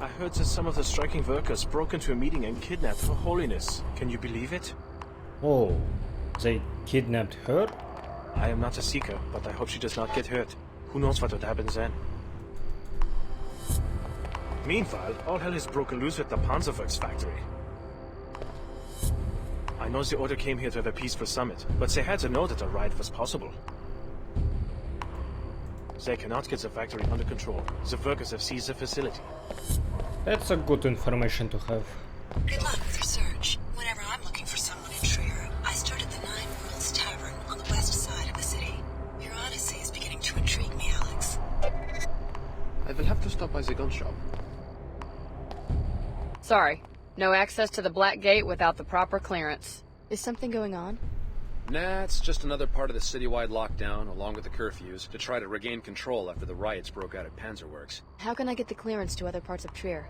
I heard that some of the striking workers broke into a meeting and kidnapped Her Holiness. Can you believe it? Oh, they kidnapped her? I am not a seeker, but I hope she does not get hurt. Who knows what would happen then? Meanwhile, all hell has broken loose with the Panzerwerks factory. I know the Order came here to have a peaceful summit, but they had to know that a riot was possible. They cannot get the factory under control. The workers have seized the facility. That's a good information to have. Good luck with your search. Whenever I'm looking for someone in Trier, I start at the Nine Worlds Tavern on the west side of the city. Your odyssey is beginning to intrigue me, Alex. I will have to stop by the gun shop. Sorry. No access to the Black Gate without the proper clearance. Is something going on? Nah, it's just another part of the citywide lockdown, along with the curfews, to try to regain control after the riots broke out at Panzerwerks. How can I get the clearance to other parts of Trier?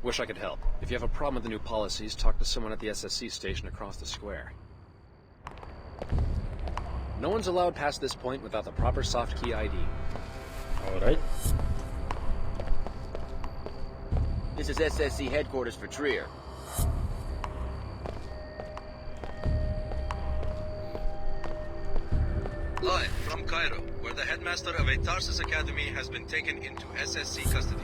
Wish I could help. If you have a problem with the new policies, talk to someone at the SSC station across the square. No one's allowed past this point without the proper soft key ID. Alright. This is SSC headquarters for Trier. Live from Cairo, where the headmaster of a Tarsus Academy has been taken into SSC custody.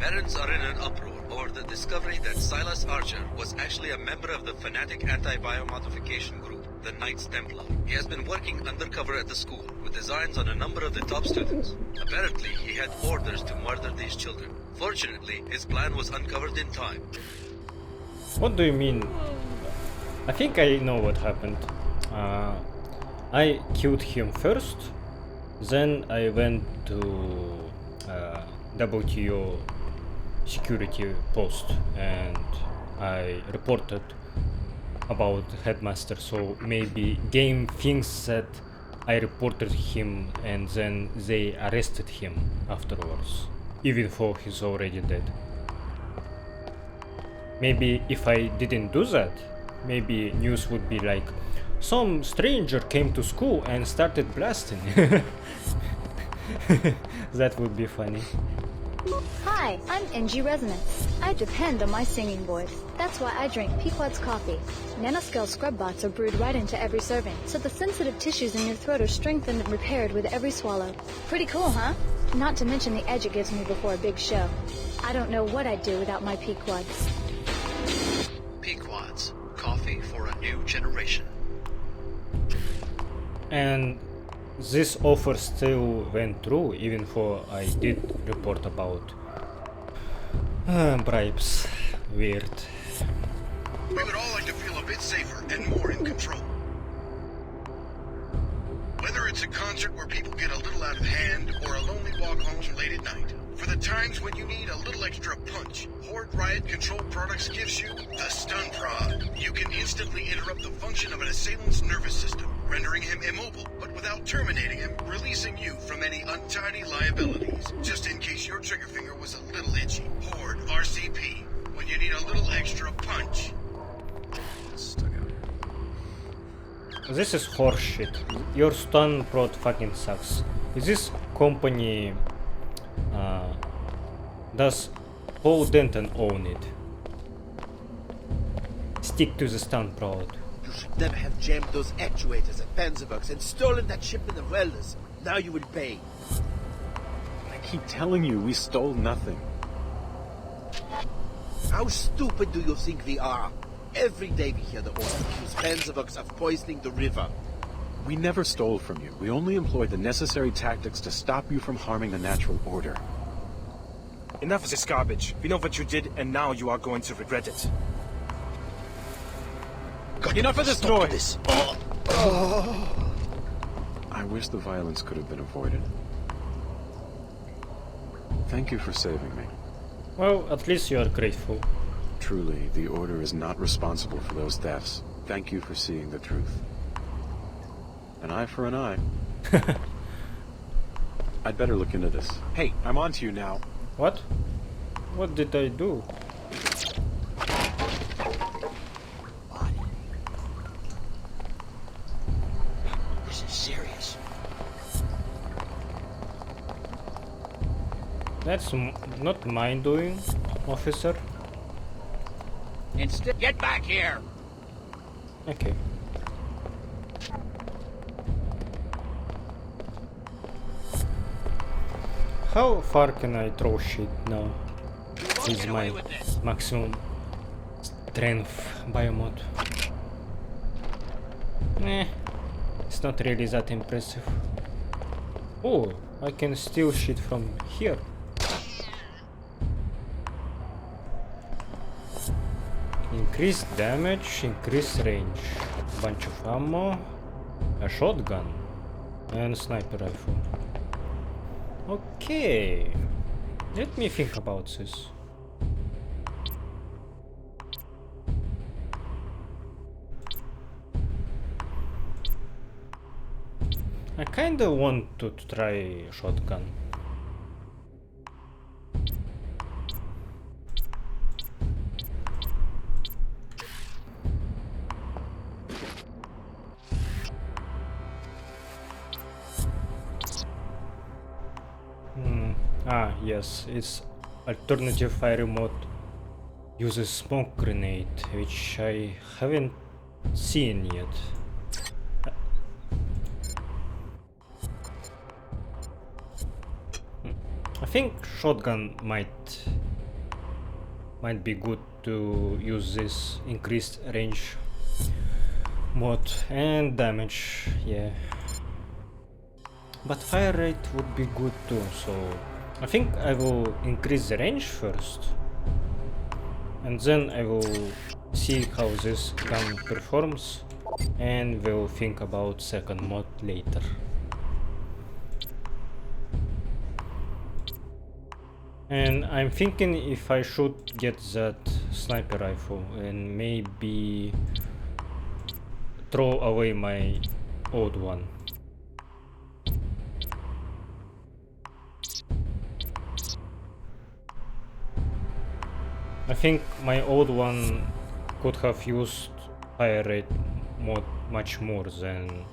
Parents are in an uproar over the discovery that Silas Archer was actually a member of the fanatic anti-biomodification group, the Knights Templar. He has been working undercover at the school, with designs on a number of the top students. Apparently, he had orders to murder these children. Fortunately, his plan was uncovered in time. What do you mean? I think I know what happened. I killed him first, then I went to WTO security post and I reported about the headmaster, so maybe game thinks that I reported him and then they arrested him afterwards, even though he's already dead. Maybe if I didn't do that, maybe news would be like, some stranger came to school and started blasting. That would be funny. Hi, I'm NG Resonance. I depend on my singing voice. That's why I drink Pequod's coffee. Nanoscale scrub bots are brewed right into every serving, so the sensitive tissues in your throat are strengthened and repaired with every swallow. Pretty cool, huh? Not to mention the edge it gives me before a big show. I don't know what I'd do without my Pequods. Pequods, coffee for a new generation. And this offer still went through, even though I did report about bribes. Weird. We would all like to feel a bit safer and more in control. Whether it's a concert where people get a little out of hand or a lonely walk home late at night, for the times when you need a little extra punch, Horde Riot Control Products gives you the Stun Prod. You can instantly interrupt the function of an assailant's nervous system, rendering him immobile, but without terminating him, releasing you from any untidy liabilities. Just in case your trigger finger was a little itchy. Horde RCP, when you need a little extra punch. This is horseshit. Your stun prod fucking sucks. Is this company... does Paul Denton own it? Stick to the stun prod. You should never have jammed those actuators at Panzerwerks and stolen that shipment of welders. Now you will pay. I keep telling you, we stole nothing. How stupid do you think we are? Every day we hear the Order accuse Panzerwerks of poisoning the river. We never stole from you. We only employed the necessary tactics to stop you from harming the natural order. Enough of this garbage. We know what you did, and now you are going to regret it. Enough of this noise! I wish the violence could have been avoided. Thank you for saving me. Well, at least you are grateful. Truly, the Order is not responsible for those thefts. Thank you for seeing the truth. An eye for an eye. I'd better look into this. Hey, I'm on to you now. What? What did I do? This is serious. That's not mine doing, officer. Instead, get back here! Okay. How far can I throw shit now? With my maximum strength biomod. It's not really that impressive. Oh, I can steal shit from here. Increased damage, increased range, bunch of ammo, a shotgun, and sniper rifle. Okay, let me think about this. I kinda want to try shotgun. Yes, it's alternative fire mode uses smoke grenade, which I haven't seen yet. I think shotgun might be good to use this increased range mod and damage, yeah. But fire rate would be good too, so I think I will increase the range first, and then I will see how this gun performs, and we'll think about second mod later. And I'm thinking if I should get that sniper rifle and maybe throw away my old one. I think my old one could have used fire rate mod much more than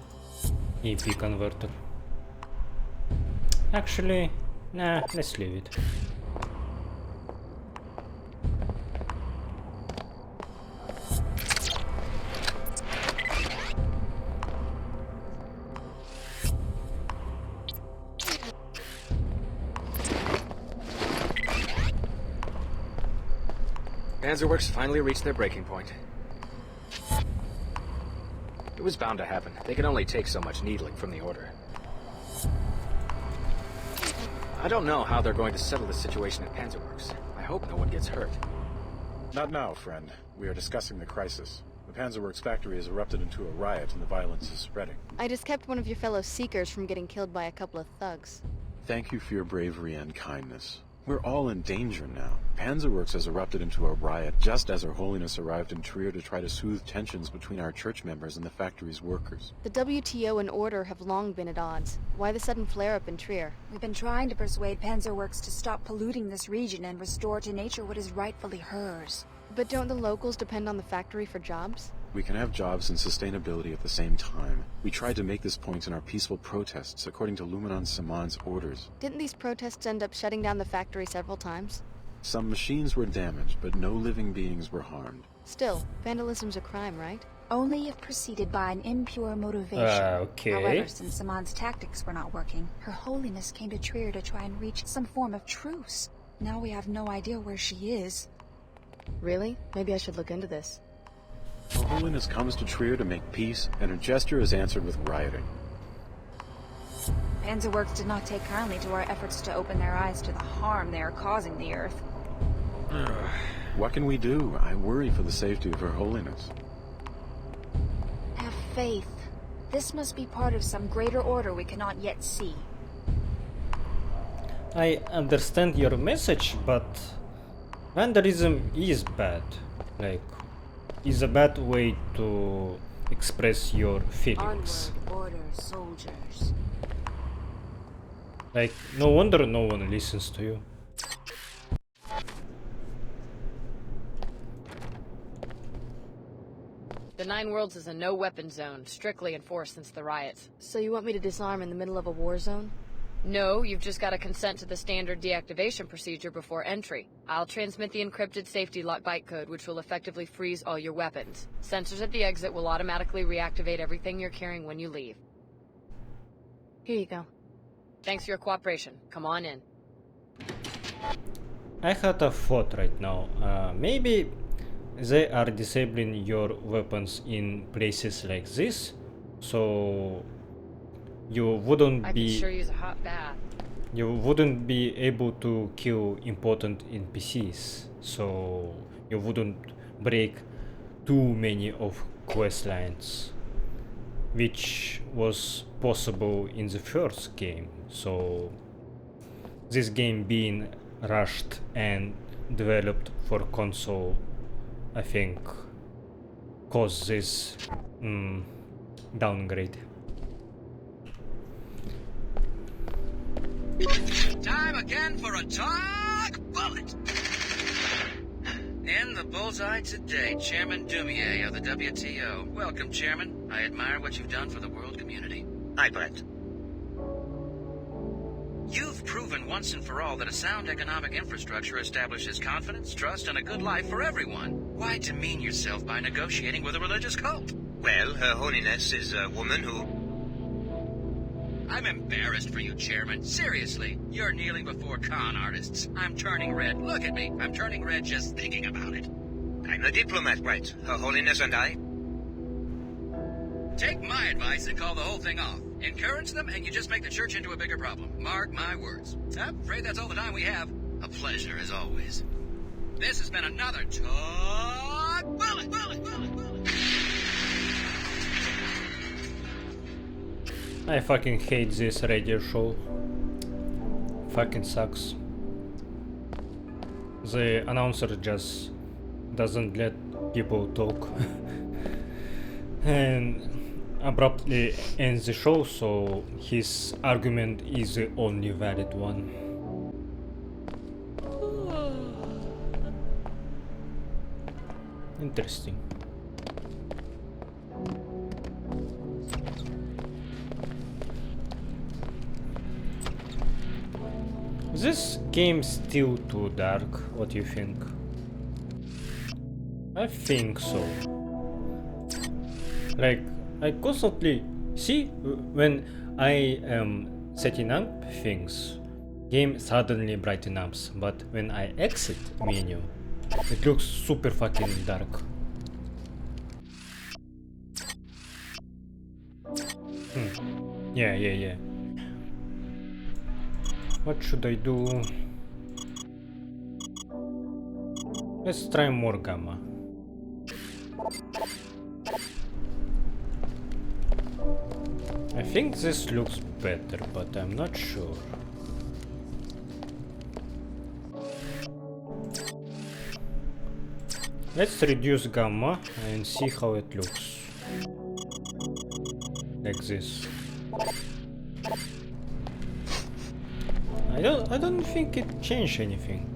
EP converter. Actually, nah, let's leave it. Panzerworks finally reached their breaking point. It was bound to happen. They could only take so much needling from the Order. I don't know how they're going to settle the situation at Panzerworks. I hope no one gets hurt. Not now, friend. We are discussing the crisis. The Panzerworks factory has erupted into a riot and the violence is spreading. I just kept one of your fellow Seekers from getting killed by a couple of thugs. Thank you for your bravery and kindness. We're all in danger now. Panzerworks has erupted into a riot just as Her Holiness arrived in Trier to try to soothe tensions between our church members and the factory's workers. The WTO and Order have long been at odds. Why the sudden flare-up in Trier? We've been trying to persuade Panzerworks to stop polluting this region and restore to nature what is rightfully hers. But don't the locals depend on the factory for jobs? We can have jobs and sustainability at the same time. We tried to make this point in our peaceful protests according to Luminon Saman's orders. Didn't these protests end up shutting down the factory several times? Some machines were damaged, but no living beings were harmed. Still, vandalism's a crime, right? Only if preceded by an impure motivation. Okay. However, since Saman's tactics were not working, Her Holiness came to Trier to try and reach some form of truce. Now we have no idea where she is. Really? Maybe I should look into this. Her Holiness comes to Trier to make peace, and her gesture is answered with rioting. Panzerworks did not take kindly to our efforts to open their eyes to the harm they are causing the Earth. What can we do? I worry for the safety of Her Holiness. Have faith. This must be part of some greater order we cannot yet see. I understand your message, but vandalism is bad. Like, is a bad way to express your feelings. Onward, order, soldiers. Like, no wonder no one listens to you. The Nine Worlds is a no-weapon zone, strictly enforced since the riots. So you want me to disarm in the middle of a war zone? No, you've just got to consent to the standard deactivation procedure before entry. I'll transmit the encrypted safety lock bytecode, which will effectively freeze all your weapons. Sensors at the exit will automatically reactivate everything you're carrying when you leave. Here you go. Thanks for your cooperation. Come on in. I had a thought right now. Maybe they are disabling your weapons in places like this, so you wouldn't I could be sure use a hot bath. you wouldn't be able to kill important NPCs, so you wouldn't break too many of quest lines, which was possible in the first game. So this game being rushed and developed for console, I think, caused this downgrade. Time again for a talk bullet. In the bullseye today, Chairman Dumier of the WTO. Welcome, Chairman. I admire what you've done for the world community. Hi, Brent. You've proven once and for all that a sound economic infrastructure establishes confidence, trust, and a good life for everyone. Why demean yourself by negotiating with a religious cult? Well, Her Holiness is a woman who... I'm embarrassed for you, Chairman. Seriously, you're kneeling before con artists. I'm turning red. Look at me. I'm turning red just thinking about it. I'm a diplomat, Brent. Her Holiness and I... Take my advice and call the whole thing off. Encourage them and you just make the church into a bigger problem. Mark my words. I'm afraid that's all the time we have. A pleasure as always. This has been another Talk Bullet. I fucking hate this radio show. Fucking sucks. The announcer just doesn't let people talk and abruptly ends the show, so his argument is the only valid one. Interesting. Is this game still too dark? What do you think? I think so. Like, I constantly see when I am setting up things, game suddenly brighten up, but when I exit menu, it looks super fucking dark. Yeah. What should I do? Let's try more gamma. I think this looks better, but I'm not sure. Let's reduce gamma and see how it looks. Like this. I don't think it changed anything.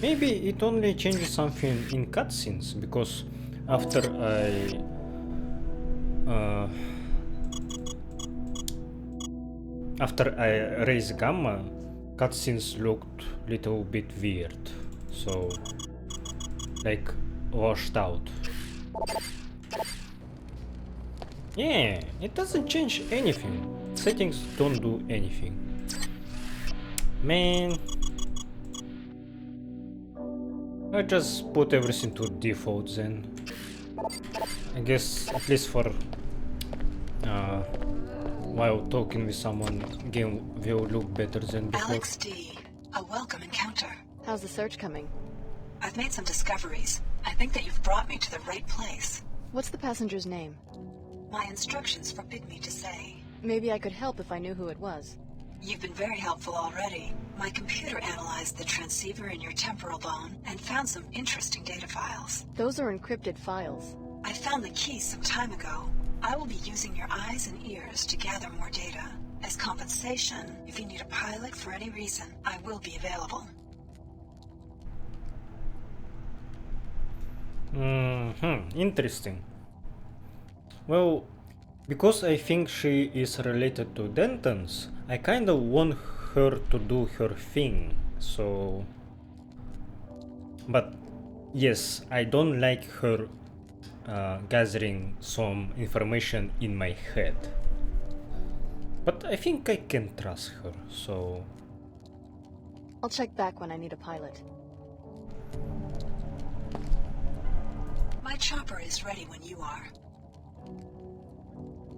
Maybe it only changes something in cutscenes, because after I raised gamma, cutscenes looked little bit weird, so like washed out. Yeah, it doesn't change anything. Settings don't do anything. Man, I just put everything to default then. I guess at least for while talking with someone, game will look better than before. Alex D, a welcome encounter. How's the search coming? I've made some discoveries. I think that you've brought me to the right place. What's the passenger's name? My instructions forbid me to say. Maybe I could help if I knew who it was. You've been very helpful already. My computer analyzed the transceiver in your temporal bone and found some interesting data files. Those are encrypted files. I found the key some time ago. I will be using your eyes and ears to gather more data. As compensation, if you need a pilot for any reason, I will be available. Interesting. Well, because I think she is related to Dentons, I kinda want her to do her thing, so... But yes, I don't like her gathering some information in my head. But I think I can trust her, so... I'll check back when I need a pilot. My chopper is ready when you are.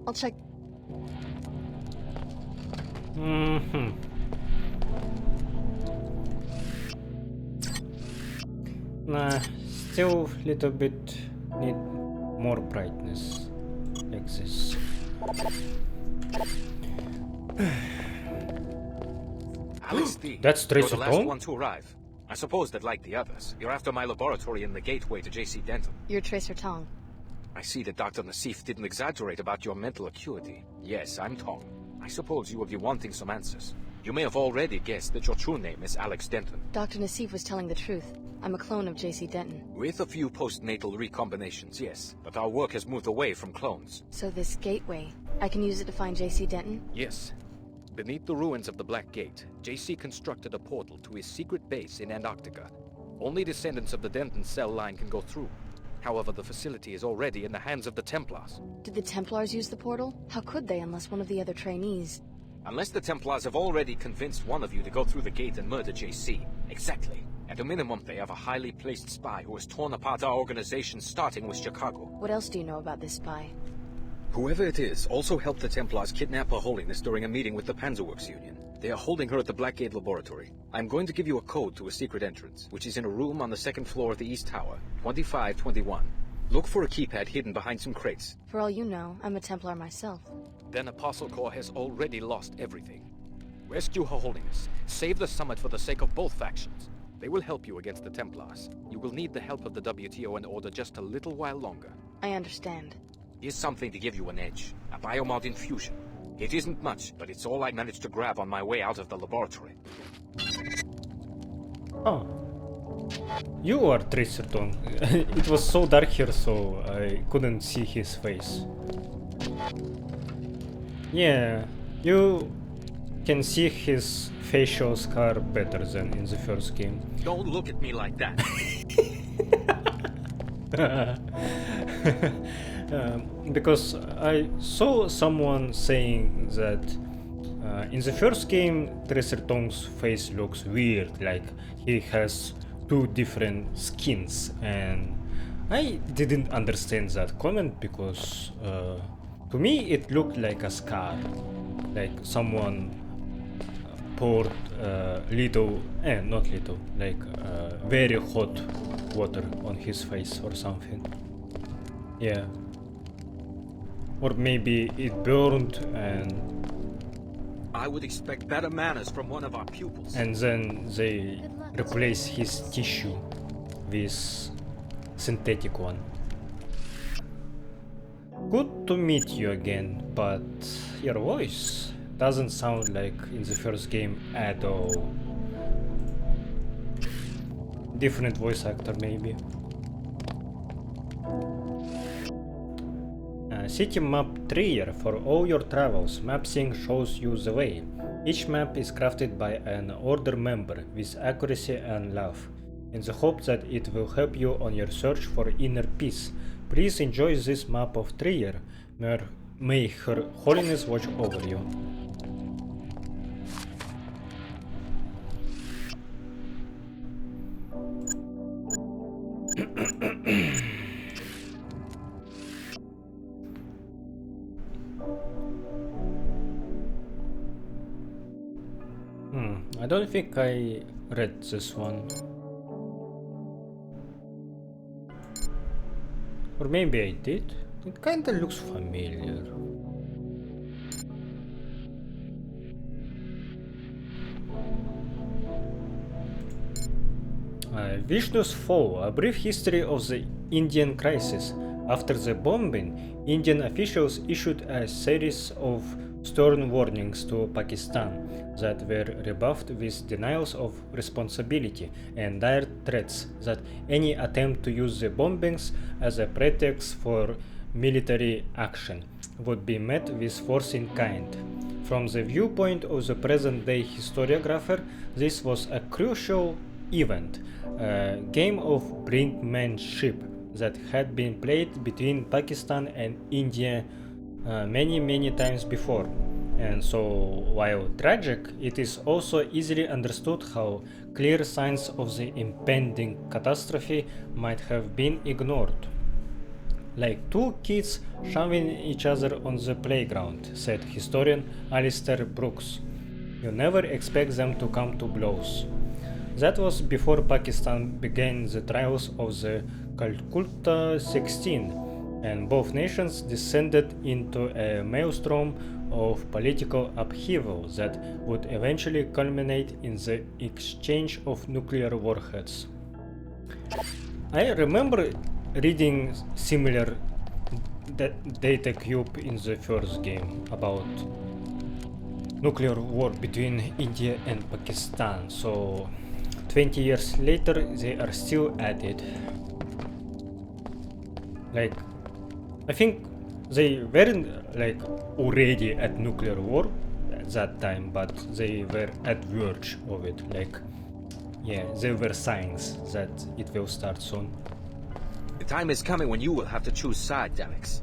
I'll check... Nah, still little bit need more brightness, like this. Alex D. That's You're the last Tracer one to arrive. I suppose that, like the others, you're after my laboratory in the gateway to J.C. Denton. You're Tracer Tong. I see that Dr. Nassif didn't exaggerate about your mental acuity. Yes, I'm Tong. I suppose you will be wanting some answers. You may have already guessed that your true name is Alex Denton. Dr. Nassif was telling the truth. I'm a clone of J.C. Denton. With a few postnatal recombinations, yes. But our work has moved away from clones. So this gateway, I can use it to find J.C. Denton? Yes. Beneath the ruins of the Black Gate, J.C. constructed a portal to his secret base in Antarctica. Only descendants of the Denton cell line can go through. However, the facility is already in the hands of the Templars. Did the Templars use the portal? How could they unless one of the other trainees? Unless the Templars have already convinced one of you to go through the gate and murder J.C. Exactly. At a minimum, they have a highly placed spy who has torn apart our organization, starting with Chicago. What else do you know about this spy? Whoever it is also helped the Templars kidnap Her Holiness during a meeting with the Panzerworks Union. They are holding her at the Blackgate Laboratory. I'm going to give you a code to a secret entrance, which is in a room on the second floor of the East Tower, 2521. Look for a keypad hidden behind some crates. For all you know, I'm a Templar myself. Then Apostle Corps has already lost everything. Rescue Her Holiness. Save the summit for the sake of both factions. They will help you against the Templars. You will need the help of the WTO in order just a little while longer. I understand. Here's something to give you an edge. A biomod infusion. It isn't much, but it's all I managed to grab on my way out of the laboratory. Oh. You are Tracer Tong. It was so dark here, so I couldn't see his face. Yeah, you can see his facial scar better than in the first game. Don't look at me like that. Because I saw someone saying that in the first game Tracer Tong's face looks weird, like he has two different skins, and I didn't understand that comment because to me it looked like a scar, like someone poured very hot water on his face or something. Yeah. Or maybe it burned and... I would expect better manners from one of our pupils. And then they replace his tissue with synthetic one. Good to meet you again, but your voice doesn't sound like in the first game at all. Different voice actor maybe. City map Trier for all your travels. Mapsync shows you the way. Each map is crafted by an order member with accuracy and love, in the hope that it will help you on your search for inner peace. Please enjoy this map of Trier. May Her Holiness watch over you. I don't think I read this one. Or maybe I did. It kinda looks familiar. Vishnu's Fall, a brief history of the Indian crisis. After the bombing, Indian officials issued a series of stern warnings to Pakistan that were rebuffed with denials of responsibility and dire threats that any attempt to use the bombings as a pretext for military action would be met with force in kind. From the viewpoint of the present-day historiographer, this was a crucial event, a game of brinkmanship that had been played between Pakistan and India many times before. And so, while tragic, it is also easily understood how clear signs of the impending catastrophe might have been ignored. Like two kids shoving each other on the playground, said historian Alistair Brooks. You never expect them to come to blows. That was before Pakistan began the trials of the Calcutta 16, and both nations descended into a maelstrom of political upheaval that would eventually culminate in the exchange of nuclear warheads. I remember reading similar data cube in the first game about nuclear war between India and Pakistan, so 20 years later they are still at it. Like, I think they weren't like already at nuclear war at that time, but they were at verge of it. Like, yeah, there were signs that it will start soon. The time is coming when you will have to choose sides, Alex.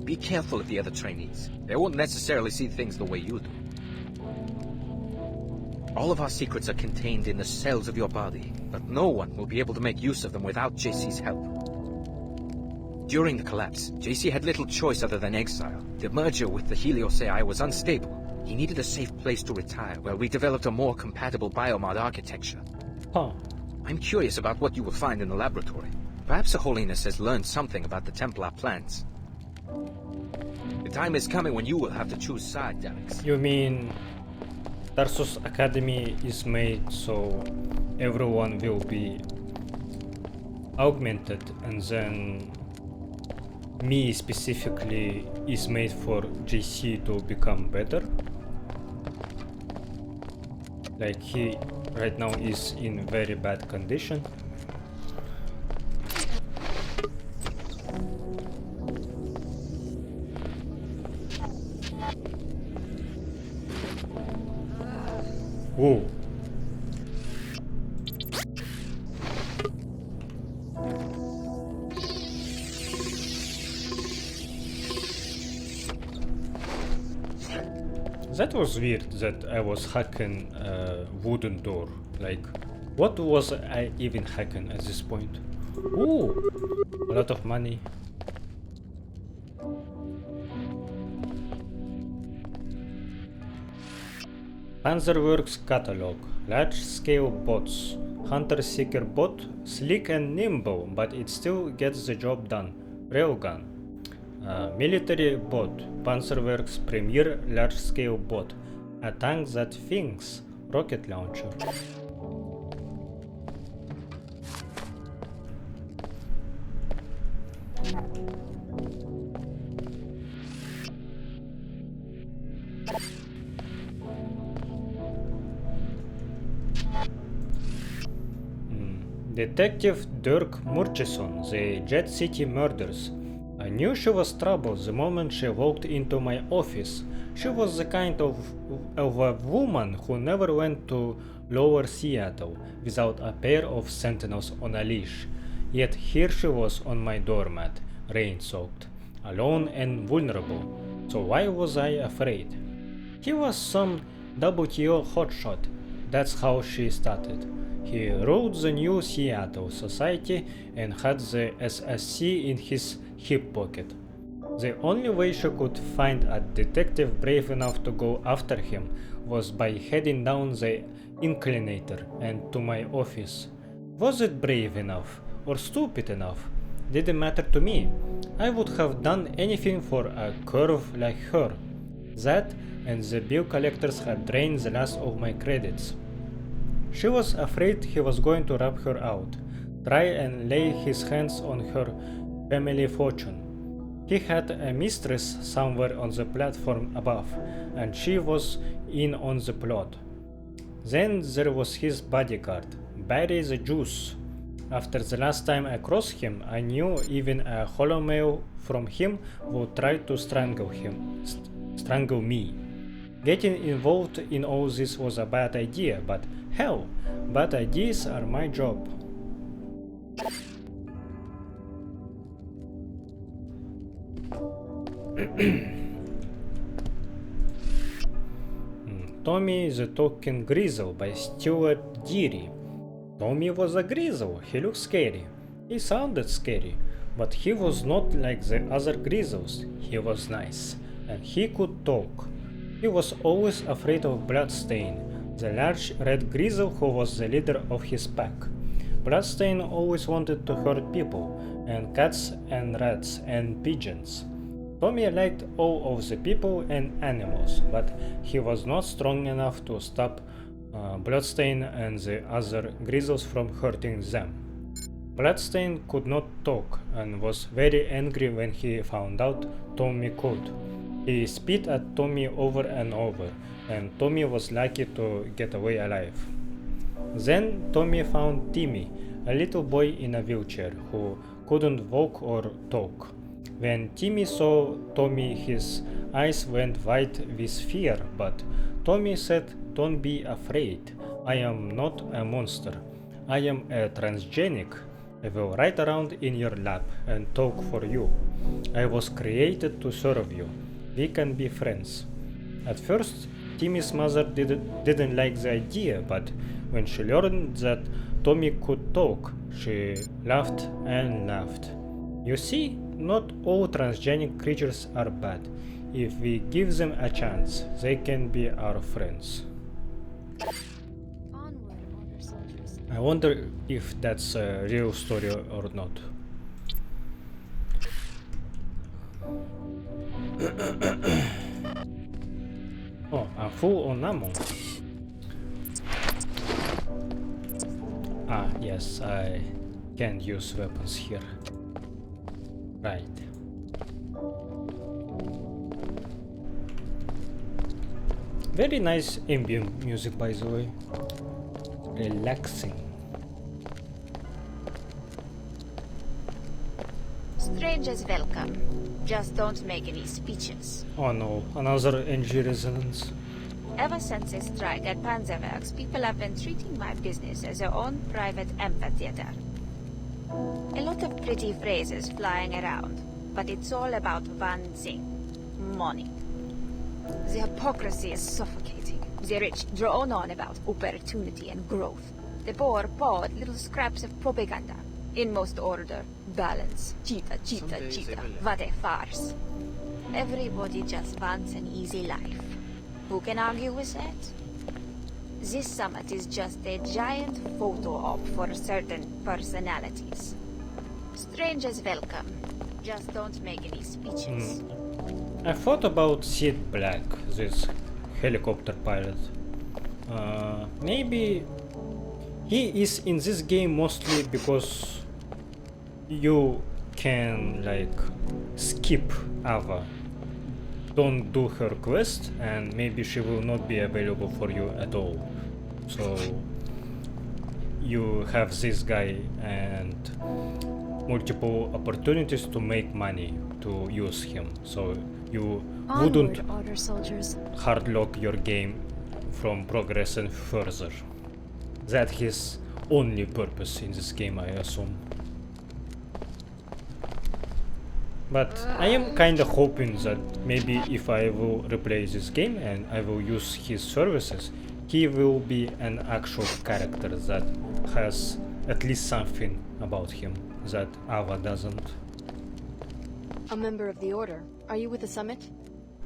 Be careful of the other trainees. They won't necessarily see things the way you do. All of our secrets are contained in the cells of your body, but no one will be able to make use of them without JC's help. During the collapse, JC had little choice other than exile. The merger with the Helios AI was unstable. He needed a safe place to retire, where we developed a more compatible biomod architecture. Huh. I'm curious about what you will find in the laboratory. Perhaps Her Holiness has learned something about the Templar plans. The time is coming when you will have to choose sides, Alex. You mean Tarsus Academy is made so everyone will be augmented, and then me specifically is made for JC to become better? Like, he right now is in very bad condition. Whoa. That was weird that I was hacking a wooden door. Like, what was I even hacking at this point? Ooh, a lot of money. Panzerworks catalog. Large-scale bots. Hunter-seeker bot, sleek and nimble, but it still gets the job done. Railgun. Military bot. Panzerworks premier large-scale bot. A tank that thinks. Rocket launcher. Detective Dirk Murchison, the Jet City murders. I knew she was trouble the moment she walked into my office. She was the kind of a woman who never went to Lower Seattle without a pair of sentinels on a leash. Yet here she was on my doormat, rain-soaked, alone and vulnerable. So why was I afraid? He was some WTO hotshot. That's how she started. He ruled the new Seattle society and had the SSC in his hip pocket. The only way she could find a detective brave enough to go after him was by heading down the inclinator and to my office. Was it brave enough or stupid enough? Didn't matter to me. I would have done anything for a curve like her. That and the bill collectors had drained the last of my credits. She was afraid he was going to rub her out, try and lay his hands on her family fortune. He had a mistress somewhere on the platform above, and she was in on the plot. Then there was his bodyguard, Barry the Juice. After the last time I crossed him, I knew even a holomail from him would try to strangle him. strangle me. Getting involved in all this was a bad idea, but hell, bad ideas are my job. Tommy the Talking Grizzle by Stuart Deary. Tommy was a grizzle, he looked scary. He sounded scary, but he was not like the other grizzles. He was nice, and he could talk. He was always afraid of Bloodstain, the large red grizzle who was the leader of his pack. Bloodstain always wanted to hurt people, and cats and rats and pigeons. Tommy liked all of the people and animals, but he was not strong enough to stop Bloodstain and the other grizzles from hurting them. Bloodstain could not talk and was very angry when he found out Tommy could. He spit at Tommy over and over, and Tommy was lucky to get away alive. Then Tommy found Timmy, a little boy in a wheelchair who couldn't walk or talk. When Timmy saw Tommy, his eyes went wide with fear, but Tommy said, "Don't be afraid. I am not a monster. I am a transgenic. I will ride around in your lap and talk for you. I was created to serve you. We can be friends." At first, Timmy's mother didn't like the idea, but when she learned that Tommy could talk, she laughed and laughed. You see, not all transgenic creatures are bad. If we give them a chance, they can be our friends. I wonder if that's a real story or not. Oh, I'm full on ammo. Ah, yes, I can't use weapons here. Right. Very nice ambient music, by the way. Relaxing. Strangers welcome. Just don't make any speeches. Oh no, another NG resonance. Ever since the strike at Panzerwerks, people have been treating my business as their own private amphitheater. A lot of pretty phrases flying around, but it's all about one thing: money. The hypocrisy is suffocating. The rich drone on about opportunity and growth. The poor poured little scraps of propaganda. In most order, balance. Cheetah, cheetah, cheetah. What a farce. Everybody just wants an easy life. Who can argue with that? This summit is just a giant photo op for certain personalities. Strangers welcome. Just don't make any speeches. I thought about Sid Black, this helicopter pilot. Maybe he is in this game mostly because you can like skip Ava. Don't do her quest, and maybe she will not be available for you at all. So you have this guy and multiple opportunities to make money to use him. So you wouldn't order soldiers. hardlock your game from progressing further. That's his only purpose in this game, I assume. But I am kinda hoping that maybe if I will replay this game and I will use his services, he will be an actual character that has at least something about him that Ava doesn't. A member of the Order. Are you with the summit?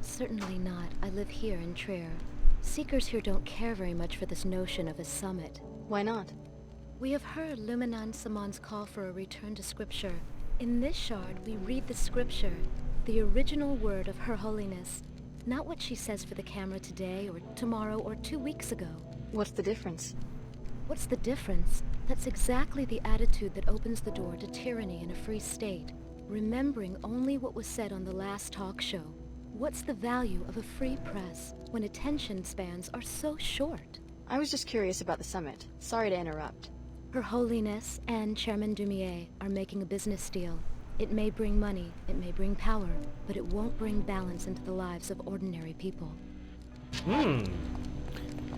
Certainly not. I live here in Trier. Seekers here don't care very much for this notion of a summit. Why not? We have heard Luminan Samon's call for a return to scripture. In this shard, we read the scripture, the original word of Her Holiness, not what she says for the camera today or tomorrow or 2 weeks ago. What's the difference? What's the difference? That's exactly the attitude that opens the door to tyranny in a free state, remembering only what was said on the last talk show. What's the value of a free press when attention spans are so short? I was just curious about the summit. Sorry to interrupt. Her Holiness and Chairman Dumier are making a business deal. It may bring money, it may bring power, but it won't bring balance into the lives of ordinary people.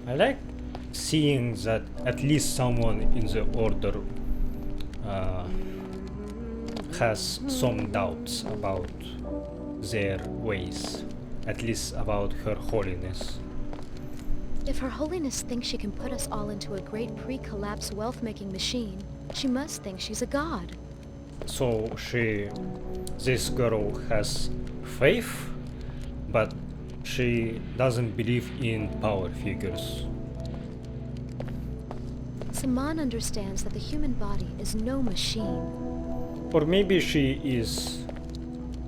I like seeing that at least someone in the order has some doubts about their ways, at least about Her Holiness. If Her Holiness thinks she can put us all into a great pre-collapse wealth-making machine, she must think she's a god. So this girl has faith, but she doesn't believe in power figures. Saman understands that the human body is no machine. Or maybe she is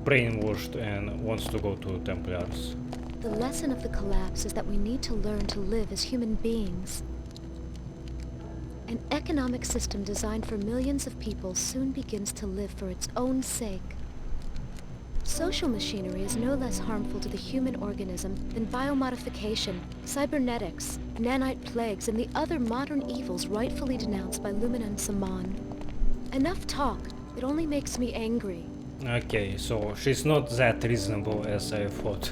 brainwashed and wants to go to Templars. The lesson of the collapse is that we need to learn to live as human beings. An economic system designed for millions of people soon begins to live for its own sake. Social machinery is no less harmful to the human organism than biomodification, cybernetics, nanite plagues, and the other modern evils rightfully denounced by Lumina and Saman. Enough talk. It only makes me angry. Okay, so she's not that reasonable as I thought.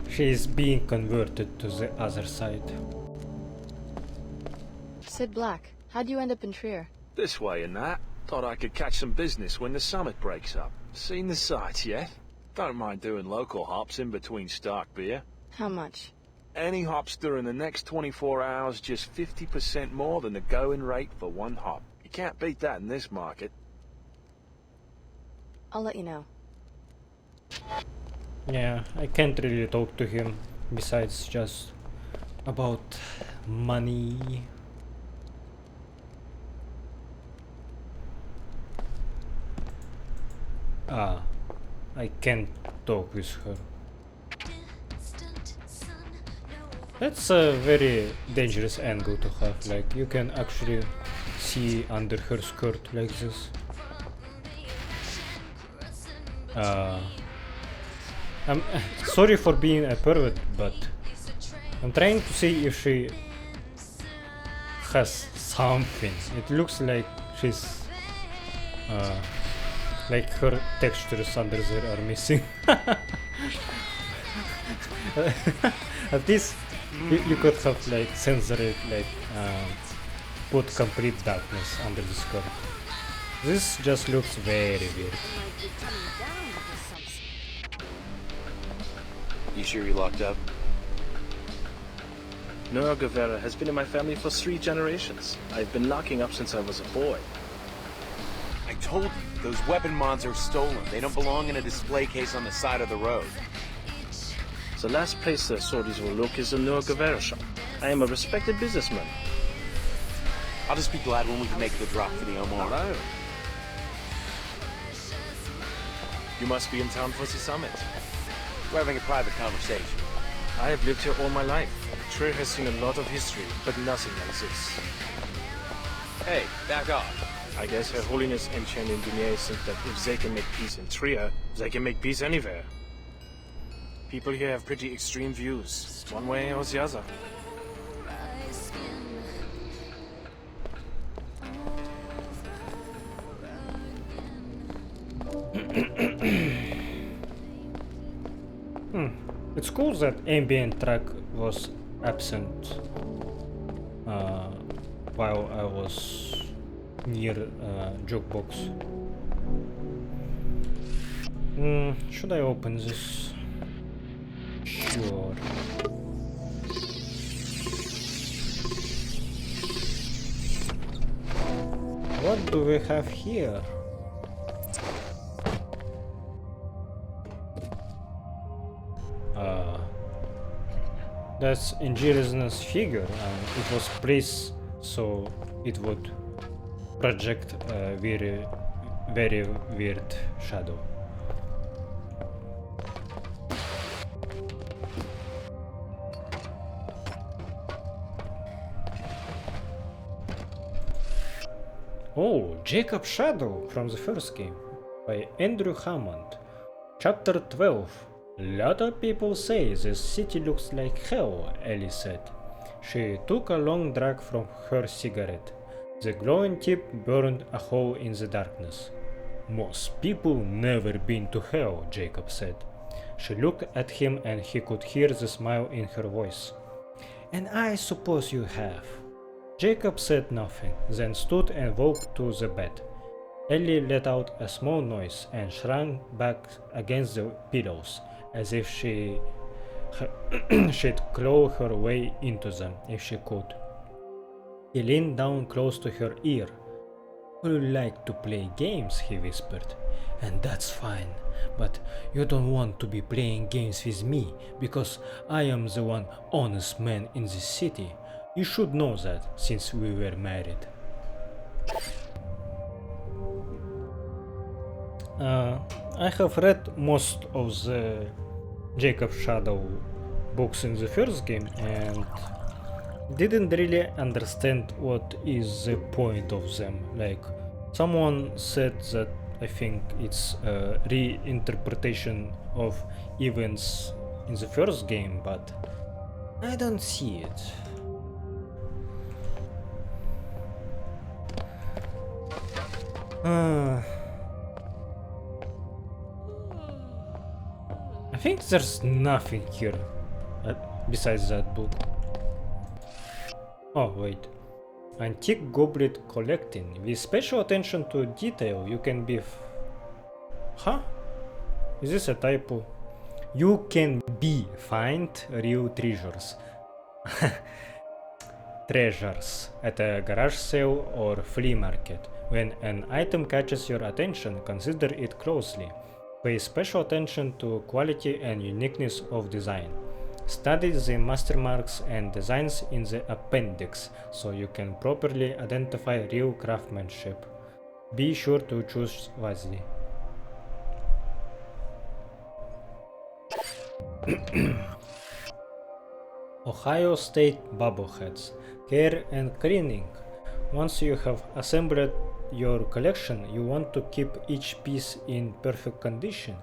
She is being converted to the other side. Sid Black, how'd you end up in Trier? This way and that. Thought I could catch some business when the summit breaks up. Seen the sights yet? Don't mind doing local hops in between stock beer. How much? Any hops during the next 24 hours, just 50% more than the going rate for one hop. You can't beat that in this market. I'll let you know. Yeah, I can't really talk to him besides just about money. I can't talk with her. That's a very dangerous angle to have, like you can actually see under her skirt like this. I'm sorry for being a pervert, but I'm trying to see if she has something. It looks like she's like her textures under there are missing. At least you could have like censored it, like put complete darkness under the skirt. This just looks very weird. You sure you're locked up? Nora Guevara has been in my family for 3 generations. I've been locking up since I was a boy. I told you, those weapon mods are stolen. They don't belong in a display case on the side of the road. The last place I saw these will look is the Nora Guevara shop. I am a respected businessman. I'll just be glad when we can make the drop for the Omar. Hello. You must be in town for the summit. We're having a private conversation. I have lived here all my life. Trier has seen a lot of history, but nothing like this. Hey, back off. I guess Her Holiness and Chen and Dunia think that if they can make peace in Trier, they can make peace anywhere. People here have pretty extreme views, one way or the other. It's cool that ambient track was absent while I was near jukebox. Should I open this? Sure. What do we have here? That's Ingenious figure. It was placed so it would project a very, very weird shadow. Oh, Jacob's Shadow from the first game by Andrew Hammond. Chapter 12. Lot of people say this city looks like hell, Ellie said. She took a long drag from her cigarette. The glowing tip burned a hole in the darkness. Most people never been to hell, Jacob said. She looked at him and he could hear the smile in her voice. And I suppose you have. Jacob said nothing, then stood and walked to the bed. Ellie let out a small noise and shrank back against the pillows, as if she'd claw her way into them if she could. He leaned down close to her ear. "Would you like to play games?" he whispered. "And that's fine, but you don't want to be playing games with me, because I am the one honest man in this city. You should know that, since we were married." I have read most of the Jacob Shadow books in the first game and didn't really understand what is the point of them. Like, someone said that I think it's a reinterpretation of events in the first game, but I don't see it. I think there's nothing here besides that book. Oh, wait. Antique goblet collecting. With special attention to detail, you can be... Huh? Is this a typo? You can find real treasures. Treasures at a garage sale or flea market. When an item catches your attention, consider it closely. Pay special attention to quality and uniqueness of design. Study the master marks and designs in the appendix so you can properly identify real craftsmanship. Be sure to choose wisely. Ohio State Bubbleheads. Care and cleaning. Once you have assembled your collection, you want to keep each piece in perfect condition.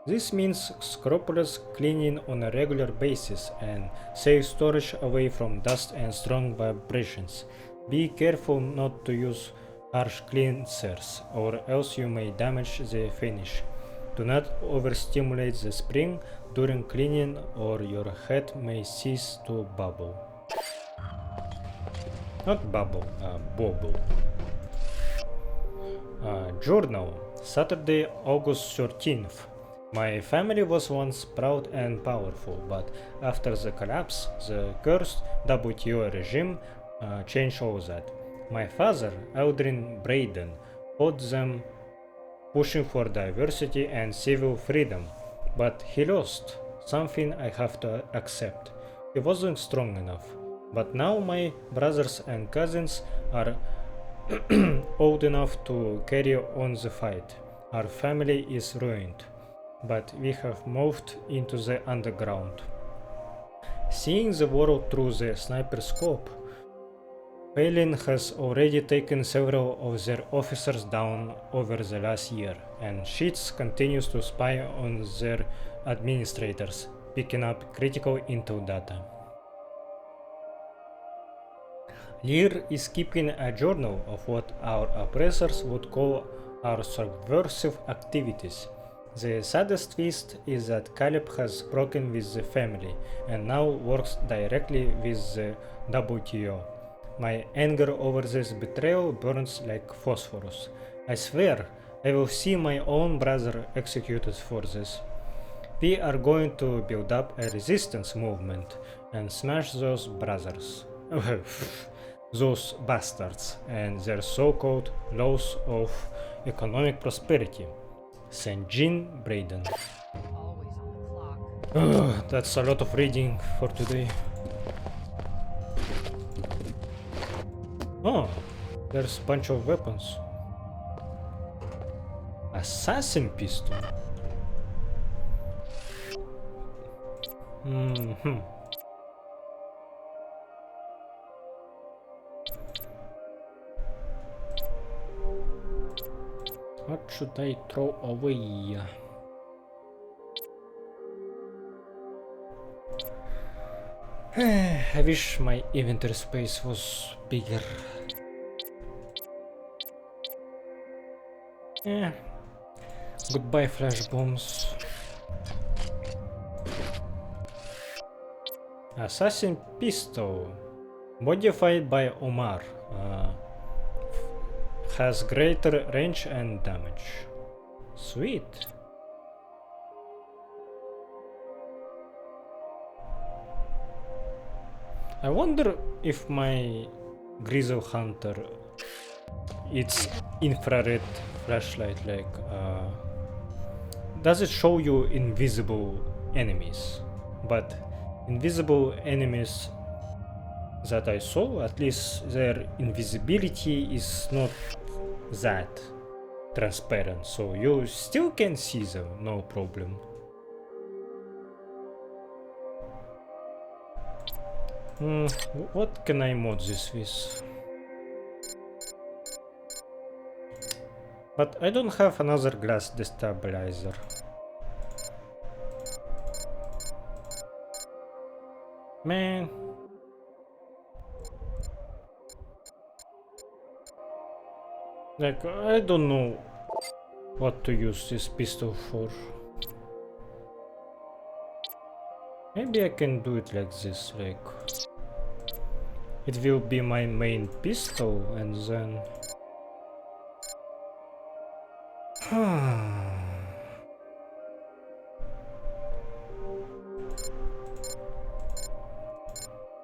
This means scrupulous cleaning on a regular basis and safe storage away from dust and strong vibrations. Be careful not to use harsh cleansers, or else you may damage the finish. Do not overstimulate the spring during cleaning, or your head may cease to bubble. Not bubble, bobble. Journal, Saturday, August 13th. My family was once proud and powerful, but after the collapse, the cursed WTO regime changed all that. My father, Aldrin Braden, fought them, pushing for diversity and civil freedom, but he lost, something I have to accept. He wasn't strong enough. But now my brothers and cousins are old enough to carry on the fight. Our family is ruined, but we have moved into the underground. Seeing the world through the sniper scope, Palin has already taken several of their officers down over the last year, and Sheets continues to spy on their administrators, picking up critical intel data. Lear is keeping a journal of what our oppressors would call our subversive activities. The saddest twist is that Caleb has broken with the family and now works directly with the WTO. My anger over this betrayal burns like phosphorus. I swear I will see my own brother executed for this. We are going to build up a resistance movement and smash those brothers. Those bastards and their so-called laws of economic prosperity. St. Jean Braden. That's a lot of reading for today. Oh, there's a bunch of weapons. Assassin pistol. What should I throw away? I wish my inventory space was bigger. Yeah. Goodbye, flash bombs. Assassin pistol, modified by Omar, has greater range and damage. Sweet. I wonder if my Grizzle Hunter, its infrared flashlight, like, does it show you invisible enemies? But invisible enemies that I saw, at least their invisibility is not that transparent, so you still can see them, no problem. What can I mod this with? But I don't have another glass destabilizer. Man. Like, I don't know what to use this pistol for. Maybe I can do it like this, like... It will be my main pistol, and then...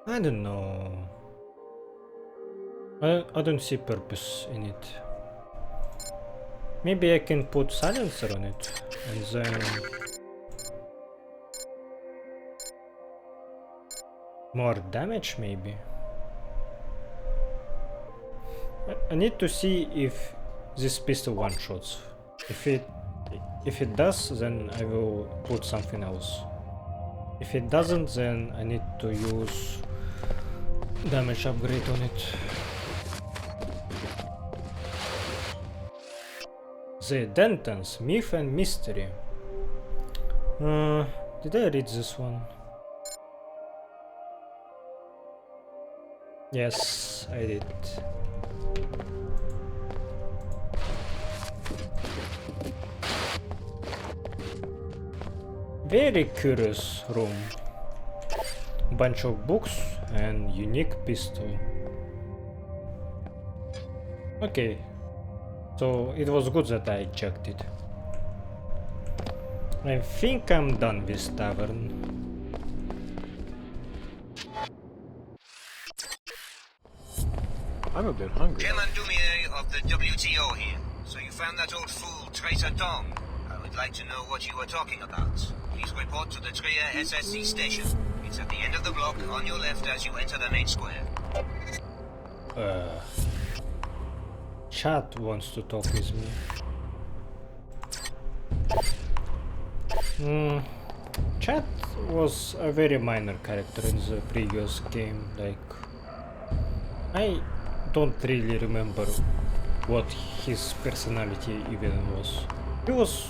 I don't know. I don't see purpose in it. Maybe I can put silencer on it, and then... more damage, maybe? I need to see if this pistol one-shots. If it does, then I will put something else. If it doesn't, then I need to use damage upgrade on it. The Dentons, Myth and Mystery. Did I read this one? Yes, I did. Very curious room. Bunch of books and unique pistol. Okay, so it was good that I checked it. I think I'm done with tavern. I'm a bit hungry. Chairman Dumier of the WTO here. So you found that old fool, Tracer Dong. I would like to know what you were talking about. Please report to the Trier SSC station. It's at the end of the block, on your left as you enter the main square. Chat wants to talk with me. Chat was a very minor character in the previous game, like... I don't really remember what his personality even was. He was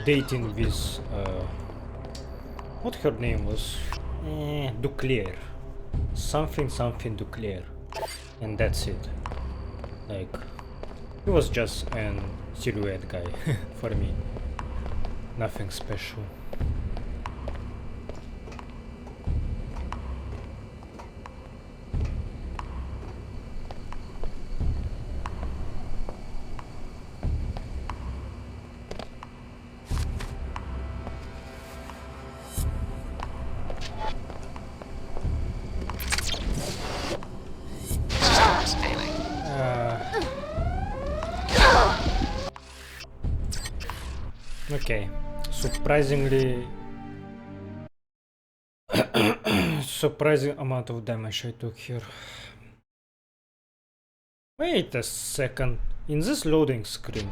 dating with... what her name was? Duclair. Something Duclair. And that's it. Like... he was just an silhouette guy for me. Nothing special. Okay, surprisingly surprising amount of damage I took here. Wait a second, in this loading screen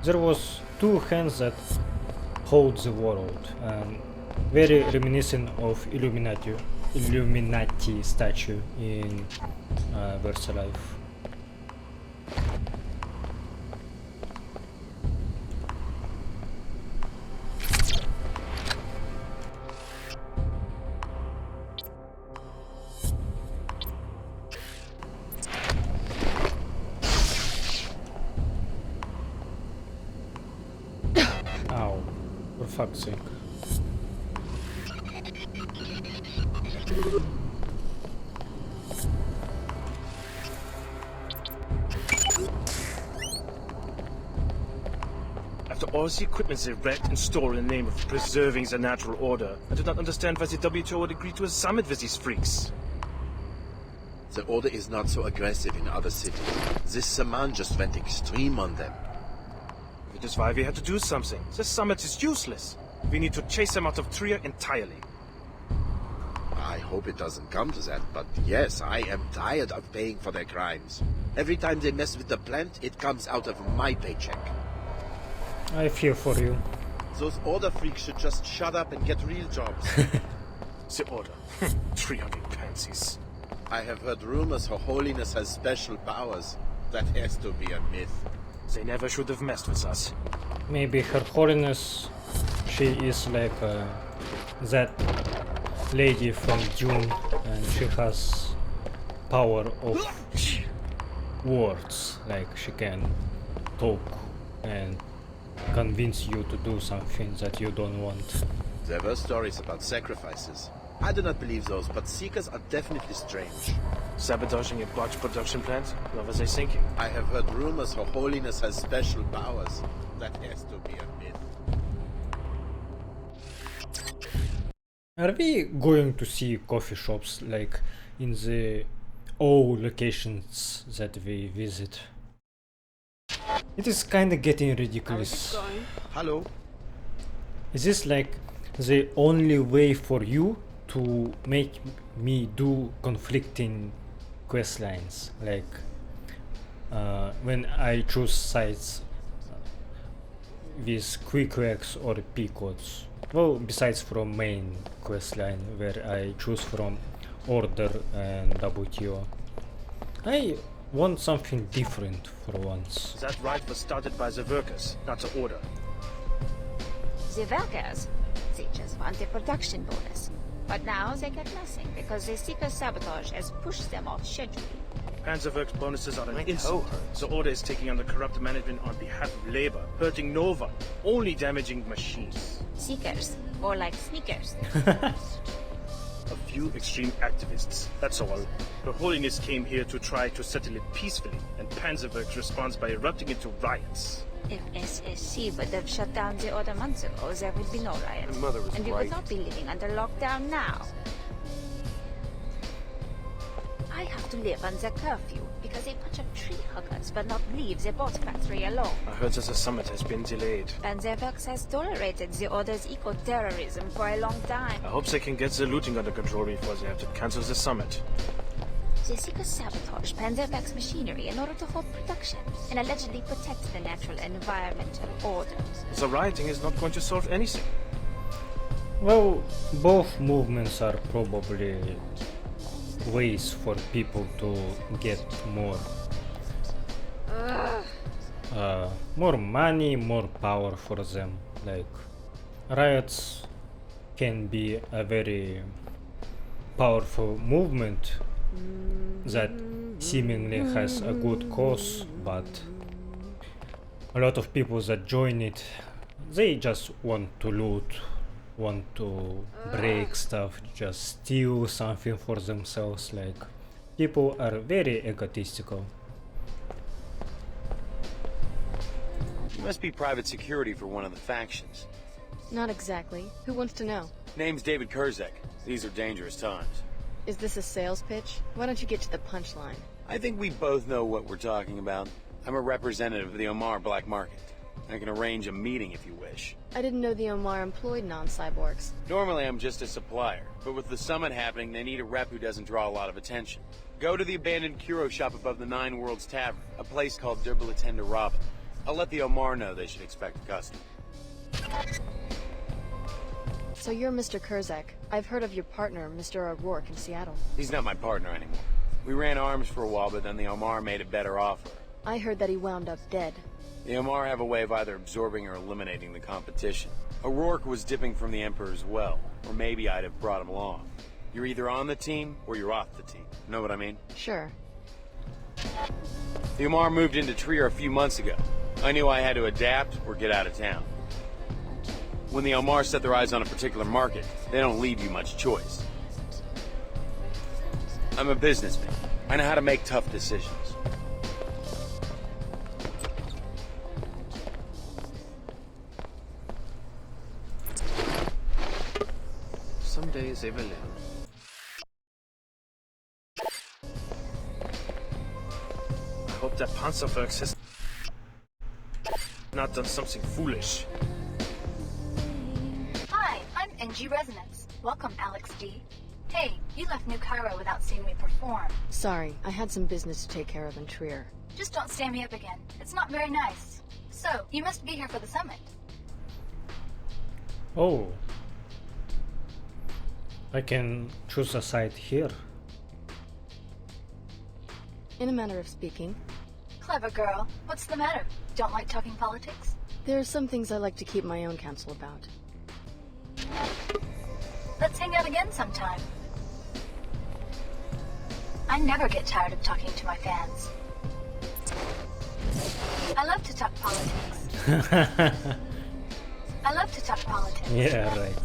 there was two hands that hold the world, very reminiscent of Illuminati statue in Versailles. fuck's sake. After all the equipment they wrecked and stole in the name of preserving the natural order, I do not understand why the WTO would agree to a summit with these freaks. The Order is not so aggressive in other cities. This Saman just went extreme on them. That is why we had to do something. The summit is useless. We need to chase them out of Trier entirely. I hope it doesn't come to that, but yes, I am tired of paying for their crimes. Every time they mess with the plant, it comes out of my paycheck. I feel for you. Those Order freaks should just shut up and get real jobs. The Order. 300 pansies. I have heard rumors Her Holiness has special powers. That has to be a myth. They never should have messed with us. Maybe Her Holiness, she is like that lady from Dune, and she has power of words, like she can talk and convince you to do something that you don't want. There were stories about sacrifices. I do not believe those, but Seekers are definitely strange. Sabotaging a botched production plant? What was I thinking? I have heard rumors Her Holiness has special powers. That has to be a myth. Are we going to see coffee shops like in the all locations that we visit? It is kinda getting ridiculous. Hello. Is this like the only way for you to make me do conflicting quest lines? Like when I choose sites with quick X or P codes. Well, besides from main quest line where I choose from Order and WTO. I want something different for once. That right was started by the workers, not the Order. The workers, they just want a production bonus. But now they get nothing because the Seeker sabotage has pushed them off schedule. Panzerwerk's bonuses are an insult. The Order is taking on the corrupt management on behalf of labor, hurting no one, only damaging machines. Seekers, or like sneakers. A few extreme activists, that's all. Her Holiness came here to try to settle it peacefully, and Panzerwerks responds by erupting into riots. If SSC would have shut down the Order months ago, there would be no riots. My mother was and we right. would not be living under lockdown now. I have to live under curfew because a bunch of tree huggers will not leave the boat factory alone. I heard that the summit has been delayed. Panzerwerks has tolerated the Order's eco-terrorism for a long time. I hope they can get the looting under control before they have to cancel the summit. The Seekers sabotage Panzerwerks machinery in order to hold production and allegedly protect the natural environmental order. The rioting is not going to solve anything. Well, both movements are probably ways for people to get more money, more power for them. Like riots can be a very powerful movement that seemingly has a good cause, but a lot of people that join it, they just want to loot, want to break stuff, just steal something for themselves. Like, people are very egotistical. You must be private security for one of the factions. Not exactly. Who wants to know? Name's David Kurzek. These are dangerous times. Is this a sales pitch? Why don't you get to the punchline? I think we both know what we're talking about. I'm a representative of the Omar Black Market. I can arrange a meeting if you wish. I didn't know the Omar employed non-cyborgs. Normally I'm just a supplier, but with the summit happening, they need a rep who doesn't draw a lot of attention. Go to the abandoned Kuro shop above the Nine Worlds Tavern, a place called Derbalatenda Robin. I'll let the Omar know they should expect a customer. So you're Mr. Kurzek. I've heard of your partner, Mr. O'Rourke, in Seattle. He's not my partner anymore. We ran arms for a while, but then the Omar made a better offer. I heard that he wound up dead. The Omar have a way of either absorbing or eliminating the competition. O'Rourke was dipping from the Emperor's well, or maybe I'd have brought him along. You're either on the team, or you're off the team. Know what I mean? Sure. The Omar moved into Trier a few months ago. I knew I had to adapt or get out of town. When the Omar set their eyes on a particular market, they don't leave you much choice. I'm a businessman. I know how to make tough decisions. Someday they will learn. I hope that Panzerwerks has not done something foolish. Hi, I'm NG Resonance. Welcome, Alex D. Hey, you left New Cairo without seeing me perform. Sorry, I had some business to take care of in Trier. Just don't stand me up again. It's not very nice. So, you must be here for the summit. Oh. I can choose a side here. In a manner of speaking. Clever girl. What's the matter? Don't like talking politics? There are some things I like to keep my own counsel about. Let's hang out again sometime. I never get tired of talking to my fans. I love to talk politics. I love to talk politics. Yeah, right.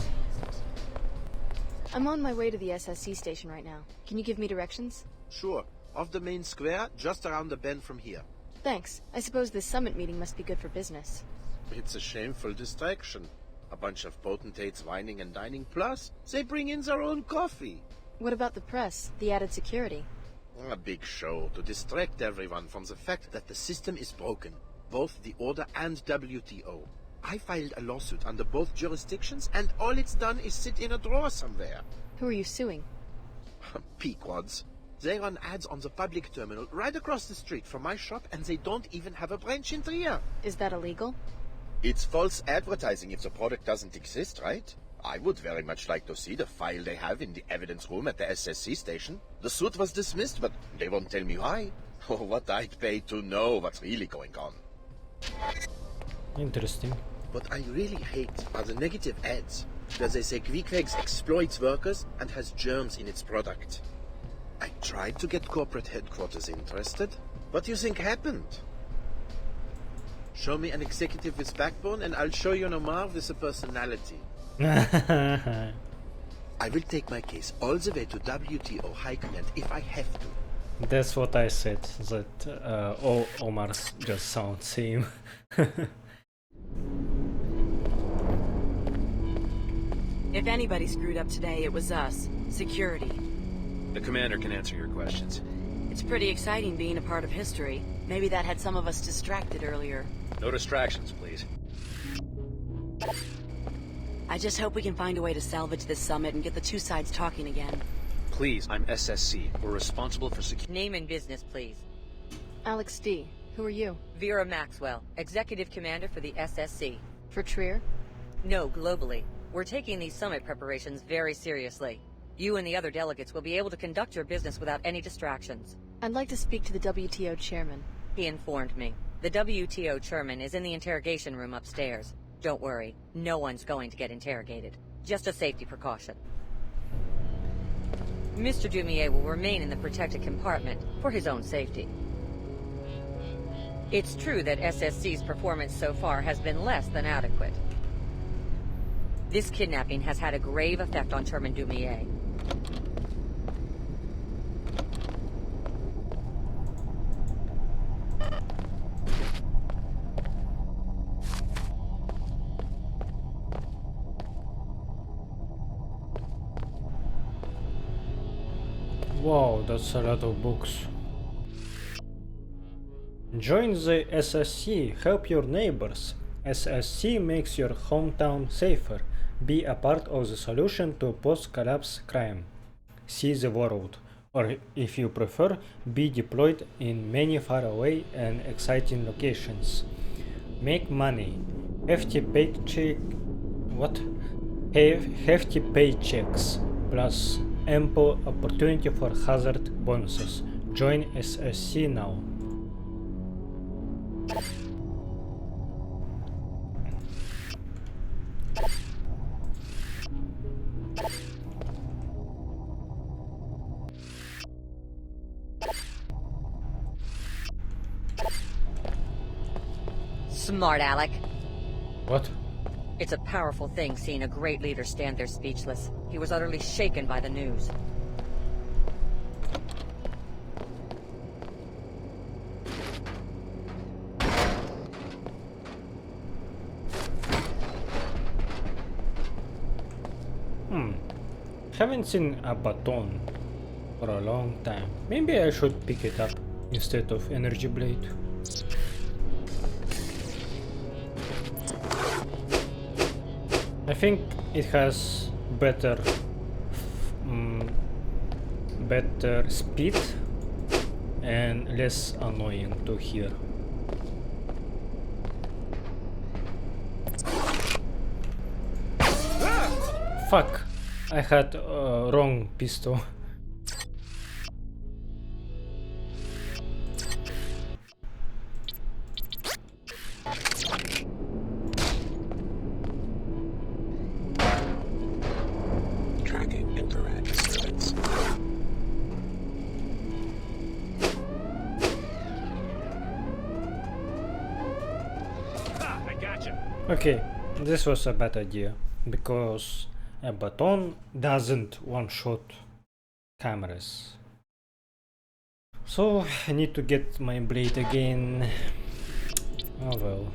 I'm on my way to the SSC station right now. Can you give me directions? Sure. Off the main square, just around the bend from here. Thanks. I suppose this summit meeting must be good for business. It's a shameful distraction. A bunch of potentates whining and dining, plus they bring in their own coffee. What about the press? The added security? A big show to distract everyone from the fact that the system is broken. Both the Order and WTO. I filed a lawsuit under both jurisdictions, and all it's done is sit in a drawer somewhere. Who are you suing? Pequods. They run ads on the public terminal right across the street from my shop, and they don't even have a branch in Trier. Is that illegal? It's false advertising if the product doesn't exist, right? I would very much like to see the file they have in the evidence room at the SSC station. The suit was dismissed, but they won't tell me why. Oh, what I'd pay to know what's really going on. Interesting. What I really hate are the negative ads, where they say Queequeg's exploits workers and has germs in its product. I tried to get corporate headquarters interested. What do you think happened? Show me an executive with backbone and I'll show you an Omar with a personality. I will take my case all the way to WTO High Command if I have to. That's what I said, that all Omars just sound same. If anybody screwed up today, it was us. Security. The commander can answer your questions. It's pretty exciting being a part of history. Maybe that had some of us distracted earlier. No distractions, please. I just hope we can find a way to salvage this summit and get the two sides talking again. Please, I'm SSC. We're responsible for security. Name and business, please. Alex D. Who are you? Vera Maxwell, Executive Commander for the SSC. For Trier? No, globally. We're taking these summit preparations very seriously. You and the other delegates will be able to conduct your business without any distractions. I'd like to speak to the WTO chairman. He informed me. The WTO chairman is in the interrogation room upstairs. Don't worry, no one's going to get interrogated. Just a safety precaution. Mr. Dumier will remain in the protected compartment for his own safety. It's true that SSC's performance so far has been less than adequate. This kidnapping has had a grave effect on Chairman Dumier. Wow, that's a lot of books. Join the SSC, help your neighbors. SSC makes your hometown safer. Be a part of the solution to post-collapse crime. See the world. Or if you prefer, be deployed in many faraway and exciting locations. Make money. Hefty paycheck. What? Hefty paychecks. Plus ample opportunity for hazard bonuses. Join SSC now. Smart Alec. What? It's a powerful thing seeing a great leader stand there speechless. He was utterly shaken by the news. Haven't seen a baton for a long time. Maybe I should pick it up instead of energy blade. I think it has better speed and less annoying to hear. Fuck! I had wrong pistol. Tracking infrared disturbance. I gotcha. Okay, this was a bad idea because a baton doesn't one-shot cameras. So I need to get my blade again. Oh well.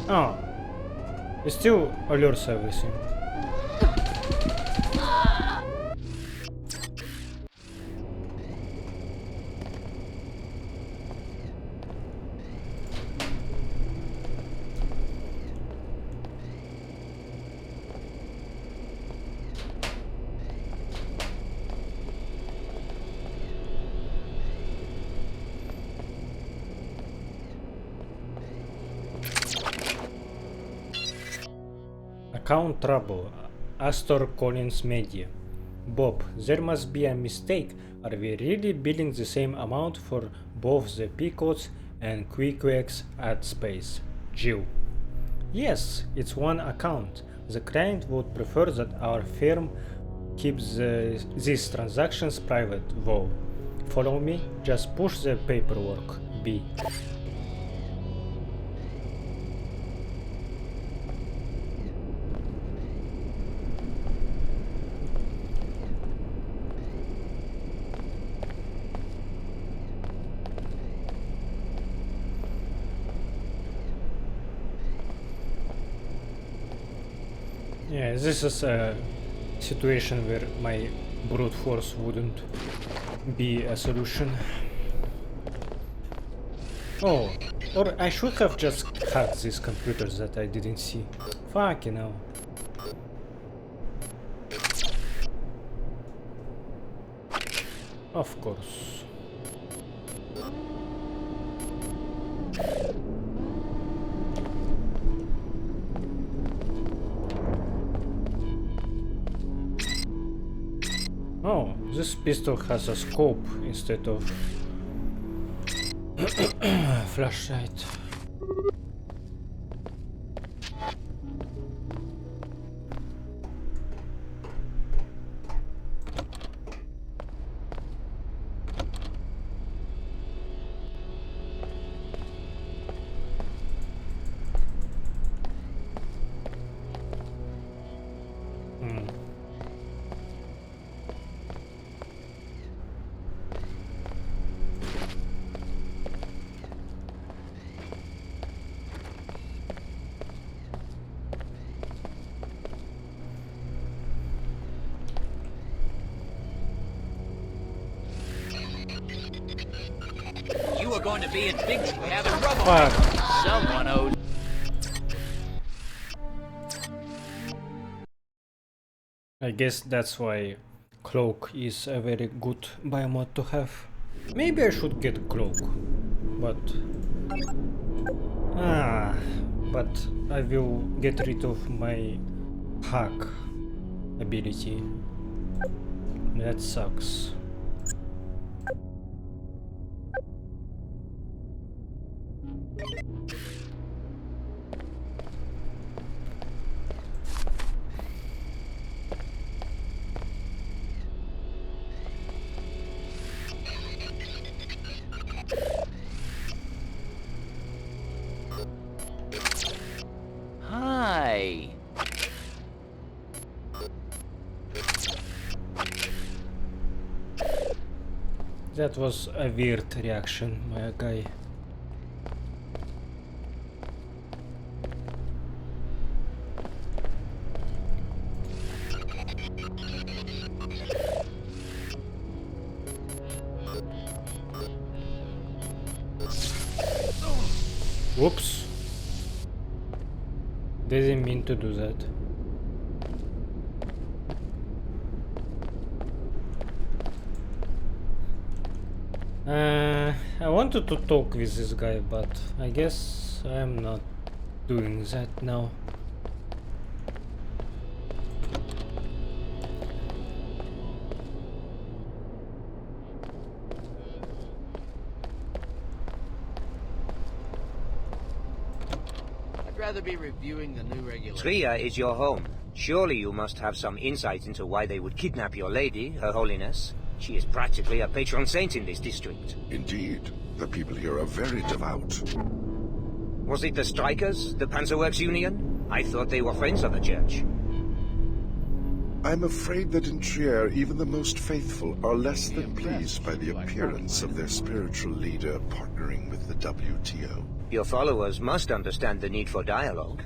Oh, it still alerts everything. Account trouble. Astor Collins Media. Bob, there must be a mistake. Are we really billing the same amount for both the Peacoats and Queequex at Space? Jill. Yes, it's one account. The client would prefer that our firm keeps these transactions private, though. Follow me? Just push the paperwork. B. Yeah, this is a situation where my brute force wouldn't be a solution. Oh, or I should have just hacked these computers that I didn't see. Fucking hell. Of course. Oh, this pistol has a scope instead of flashlight. You are going to be in big having rubble. Fuck. Someone owes. I guess that's why cloak is a very good biomod to have. Maybe I should get cloak, but but I will get rid of my hack ability. That sucks. That was a weird reaction, my guy. Whoops. Didn't mean to do that. I wanted to talk with this guy, but I guess I'm not doing that now. I'd rather be reviewing the new regulations. Tria is your home. Surely you must have some insight into why they would kidnap your lady, Her Holiness. She is practically a patron saint in this district. Indeed. The people here are very devout. Was it the strikers, the Panzerworks Union? I thought they were friends of the church. I'm afraid that in Trier, even the most faithful are less than pleased by the appearance of their spiritual leader partnering with the WTO. Your followers must understand the need for dialogue.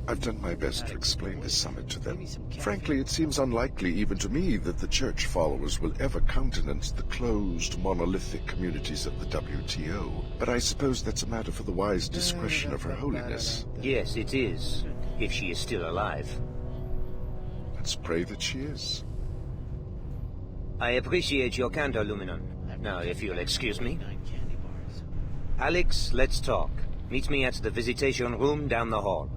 I've done my best to explain this summit to them. Frankly, it seems unlikely even to me that the church followers will ever countenance the closed, monolithic communities of the WTO. But I suppose that's a matter for the wise discretion of Her Holiness. Yes, it is. If she is still alive. Let's pray that she is. I appreciate your candor, Luminon. Now, if you'll excuse me. Alex, let's talk. Meet me at the visitation room down the hall.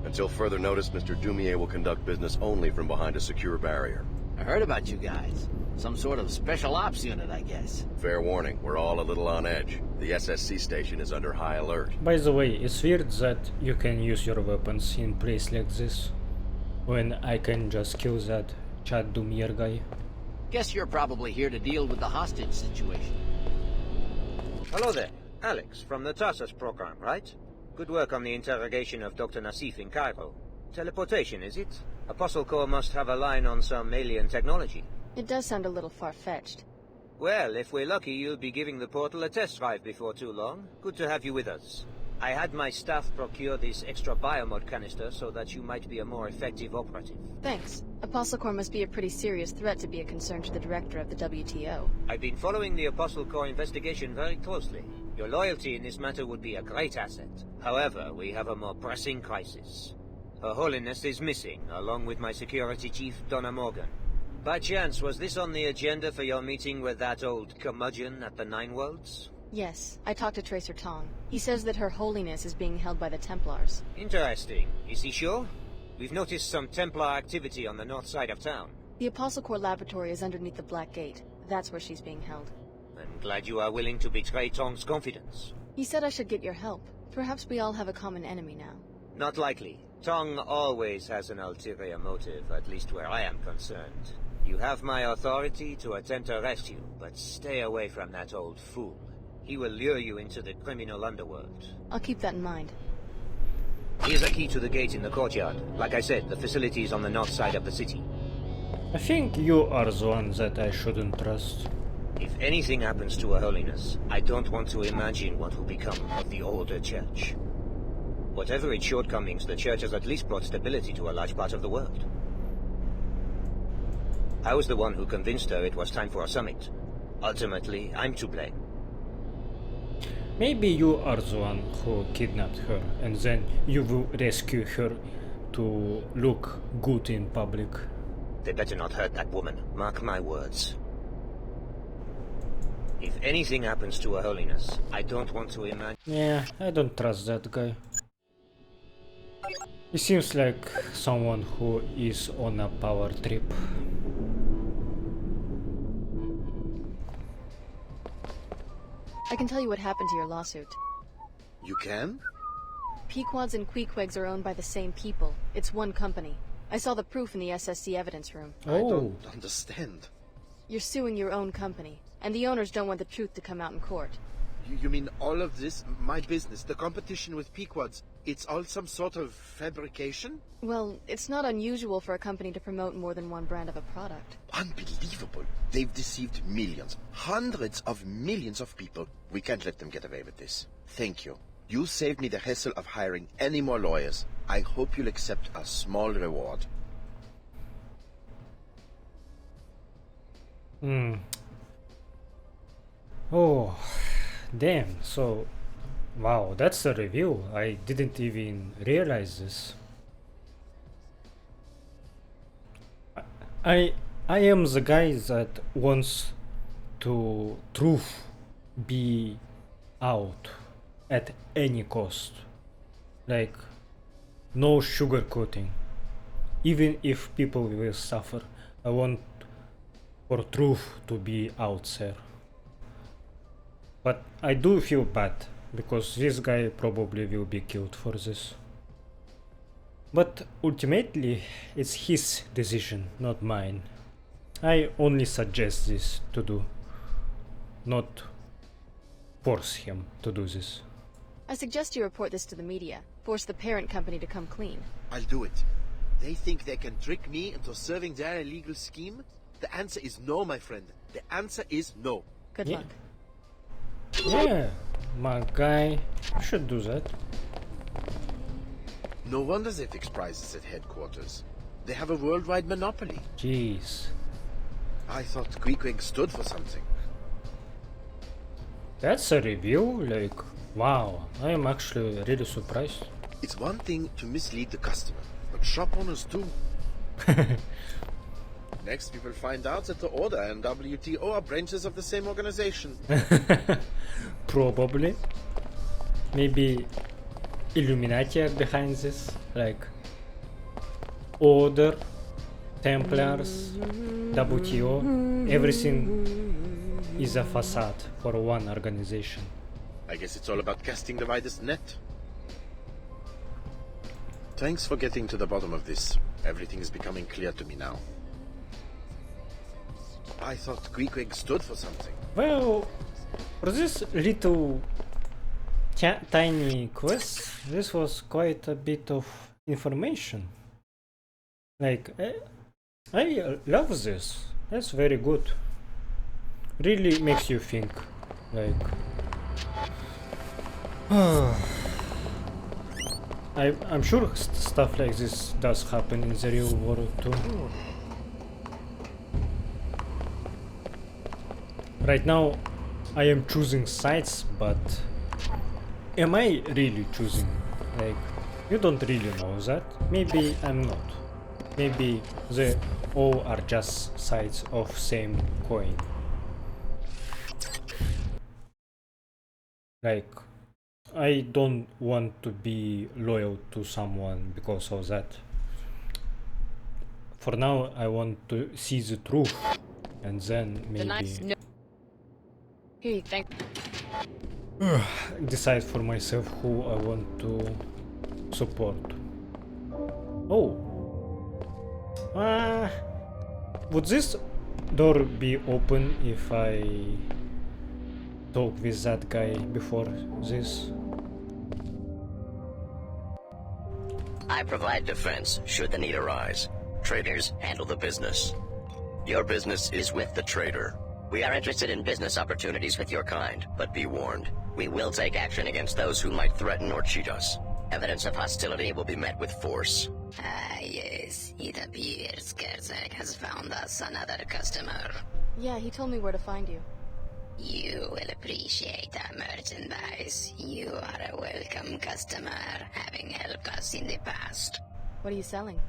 Until further notice, Mr. Dumier will conduct business only from behind a secure barrier. I heard about you guys. Some sort of special ops unit, I guess. Fair warning, we're all a little on edge. The SSC station is under high alert. By the way, it's weird that you can use your weapons in place like this, when I can just kill that Chad Dumier guy. Guess you're probably here to deal with the hostage situation. Hello there. Alex, from the Tarsus program, right? Good work on the interrogation of Dr. Nassif in Cairo. Teleportation, is it? Apostle Corps must have a line on some alien technology. It does sound a little far-fetched. Well, if we're lucky, you'll be giving the portal a test drive before too long. Good to have you with us. I had my staff procure this extra biomod canister so that you might be a more effective operative. Thanks. Apostle Corps must be a pretty serious threat to be a concern to the director of the WTO. I've been following the Apostle Corps investigation very closely. Your loyalty in this matter would be a great asset. However, we have a more pressing crisis. Her Holiness is missing, along with my security chief, Donna Morgan. By chance, was this on the agenda for your meeting with that old curmudgeon at the Nine Worlds? Yes, I talked to Tracer Tong. He says that Her Holiness is being held by the Templars. Interesting. Is he sure? We've noticed some Templar activity on the north side of town. The Apostle Corps laboratory is underneath the Black Gate. That's where she's being held. I'm glad you are willing to betray Tong's confidence. He said I should get your help. Perhaps we all have a common enemy now. Not likely. Tong always has an ulterior motive, at least where I am concerned. You have my authority to attempt to arrest you, but stay away from that old fool. He will lure you into the criminal underworld. I'll keep that in mind. Here's a key to the gate in the courtyard. Like I said, the facility is on the north side of the city. I think you are the one that I shouldn't trust. If anything happens to Her Holiness, I don't want to imagine what will become of the older church. Whatever its shortcomings, the church has at least brought stability to a large part of the world. I was the one who convinced her it was time for a summit. Ultimately, I'm to blame. Maybe you are the one who kidnapped her, and then you will rescue her to look good in public. They better not hurt that woman, mark my words. If anything happens to Her Holiness, I don't want to imagine... Yeah, I don't trust that guy. He seems like someone who is on a power trip. I can tell you what happened to your lawsuit. You can? Pequods and Queequegs are owned by the same people. It's one company. I saw the proof in the SSC evidence room. I don't understand. You're suing your own company, and the owners don't want the truth to come out in court. You mean all of this, my business, the competition with Pequods, it's all some sort of fabrication? Well, it's not unusual for a company to promote more than one brand of a product. Unbelievable. They've deceived millions, hundreds of millions of people. We can't let them get away with this. Thank you. You saved me the hassle of hiring any more lawyers. I hope you'll accept a small reward. Oh, damn. So, wow, that's a review. I didn't even realize this. I am the guy that wants to truth be out at any cost. Like, no sugarcoating. Even if people will suffer, I want for truth to be out there. But I do feel bad, because this guy probably will be killed for this. But ultimately, it's his decision, not mine. I only suggest this to do, not force him to do this. I suggest you report this to the media. Force the parent company to come clean. I'll do it. They think they can trick me into serving their illegal scheme? The answer is no, my friend. The answer is no. Good luck. Yeah, my guy, you should do that. No wonder they fix prices at headquarters. They have a worldwide monopoly. Jeez. I thought Queequeg stood for something. That's a review? Like, wow, I am actually really surprised. It's one thing to mislead the customer, but shop owners too. Next, we will find out that the Order and WTO are branches of the same organization. Probably. Maybe Illuminati are behind this, like Order, Templars, WTO, everything is a facade for one organization. I guess it's all about casting the widest net. Thanks for getting to the bottom of this. Everything is becoming clear to me now. I thought Queequeg stood for something. Well, for this little tiny quest, this was quite a bit of information. Like, I love this. That's very good. Really makes you think. Like, I'm sure stuff like this does happen in the real world too. Right now, I am choosing sides, but am I really choosing? Like, you don't really know that. Maybe I'm not. Maybe they all are just sides of same coin. Like, I don't want to be loyal to someone because of that. For now, I want to see the truth, and then maybe decide for myself who I want to support. Oh, would this door be open if I talk with that guy before this? I provide defense should the need arise. Traders handle the business. Your business is with the trader. We are interested in business opportunities with your kind, but be warned, we will take action against those who might threaten or cheat us. Evidence of hostility will be met with force. Yes, it appears Kerzak has found us another customer. Yeah, he told me where to find you. You will appreciate our merchandise. You are a welcome customer, having helped us in the past. What are you selling?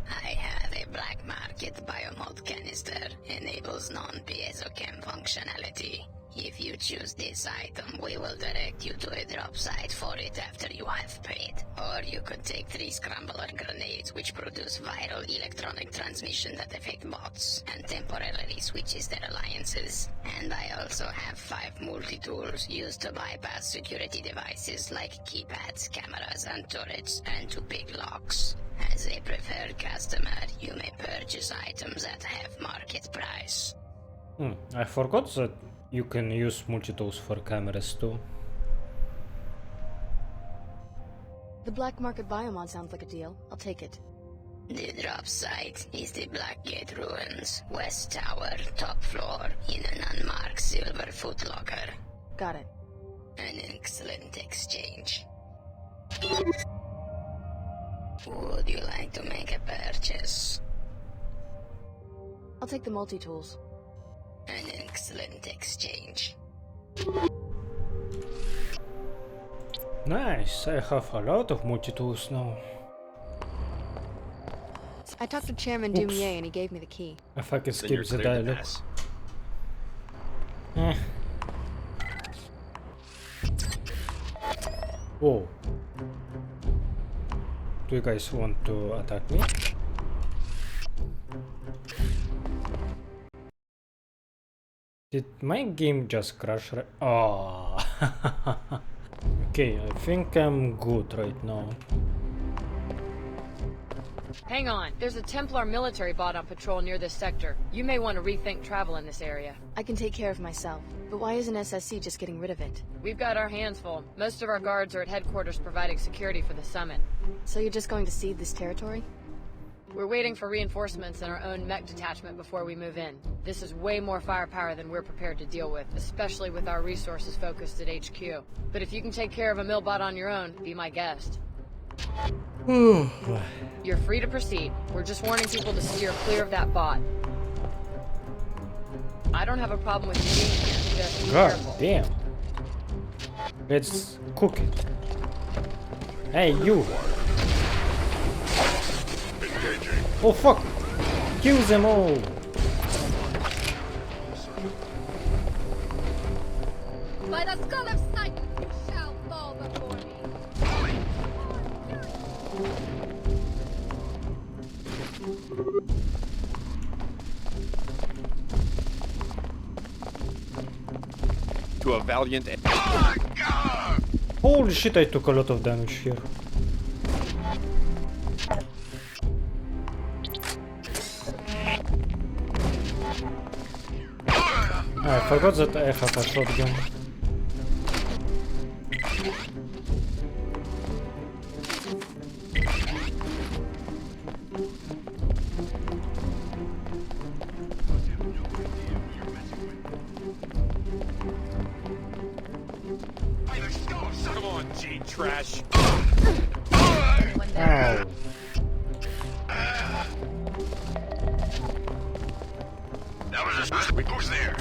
I have a black market biomod canister. Enables non-piezo-chem functionality. If you choose this item, we will direct you to a drop site for it after you have paid. Or you could take 3 scrambler grenades which produce viral electronic transmission that affect bots and temporarily switches their alliances. And I also have 5 multi-tools used to bypass security devices like keypads, cameras and turrets, and to pick locks. As a preferred customer, you may purchase items at half market price. I forgot that you can use multi-tools for cameras too. The black market biomod sounds like a deal. I'll take it. The drop site is the Blackgate Ruins, West Tower, top floor, in an unmarked silver footlocker. Got it. An excellent exchange. Would you like to make a purchase? I'll take the multi-tools. An excellent exchange. Nice, I have a lot of multi-tools now. I talked to Chairman Oops. Dumier and he gave me the key. If I can Then skip you're the cleared to dialogue. pass. Whoa. Do you guys want to attack me? Did my game just crash? Oh. Okay, I think I'm good right now. Hang on, there's a Templar military bot on patrol near this sector. You may want to rethink travel in this area. I can take care of myself, but why isn't SSC just getting rid of it? We've got our hands full. Most of our guards are at headquarters providing security for the summit. So you're just going to cede this territory? We're waiting for reinforcements and our own mech detachment before we move in. This is way more firepower than we're prepared to deal with, especially with our resources focused at HQ. But if you can take care of a millbot on your own, be my guest. You're free to proceed. We're just warning people to steer clear of that bot. I don't have a problem with you being here, just be God careful. damn. Let's cook it. Hey, you. Oh fuck! Kill them all! By the skull of Satan, you shall fall before me. To a valiant end. Holy shit, I took a lot of damage here. I forgot that I have a shotgun. Come on, Gene Trash. Ow. Who's there?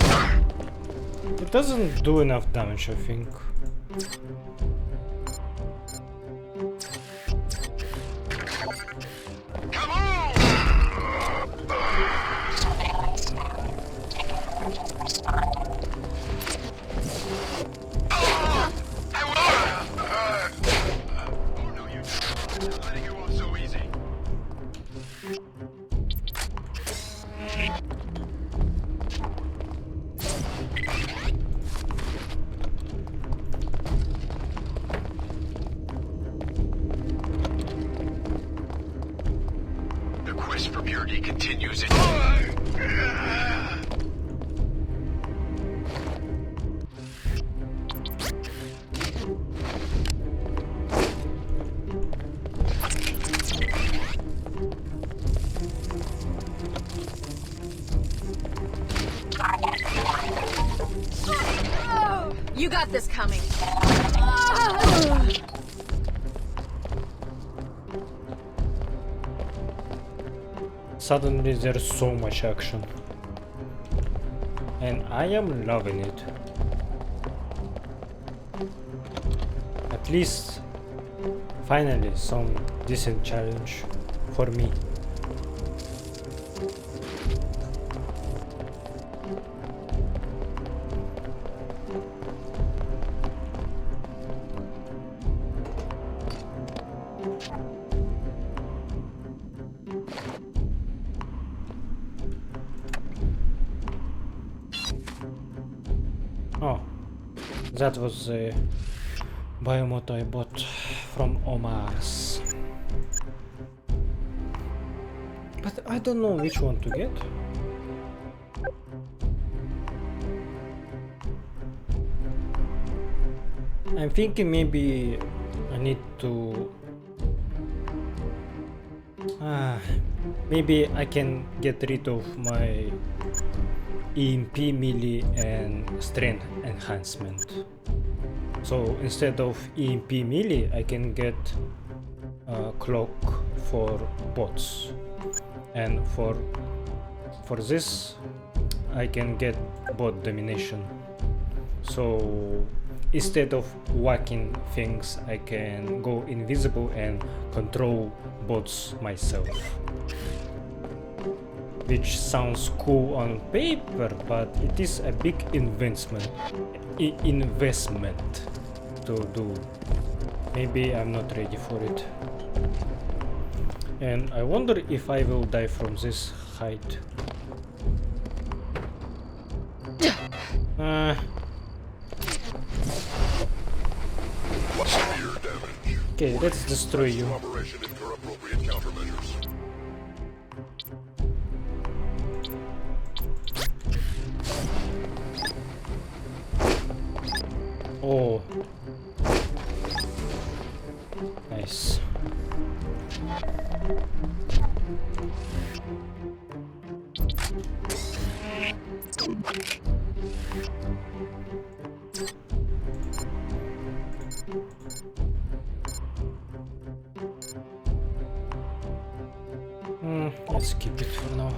It doesn't do enough damage, I think. The quest for purity continues. You got this coming. Suddenly there's so much action. And I am loving it. At least, finally, some decent challenge for me. Oh, that was the biomod I bought from Omar's. But I don't know which one to get. I'm thinking maybe I need to... maybe I can get rid of my EMP melee and strength enhancement. So instead of EMP melee, I can get cloak for bots, and for this I can get bot domination. So instead of whacking things, I can go invisible and control bots myself. Which sounds cool on paper, but it is a big investment to do. Maybe I'm not ready for it. And I wonder if I will die from this height. Okay, let's destroy you. Oh, nice. Let's keep it for now.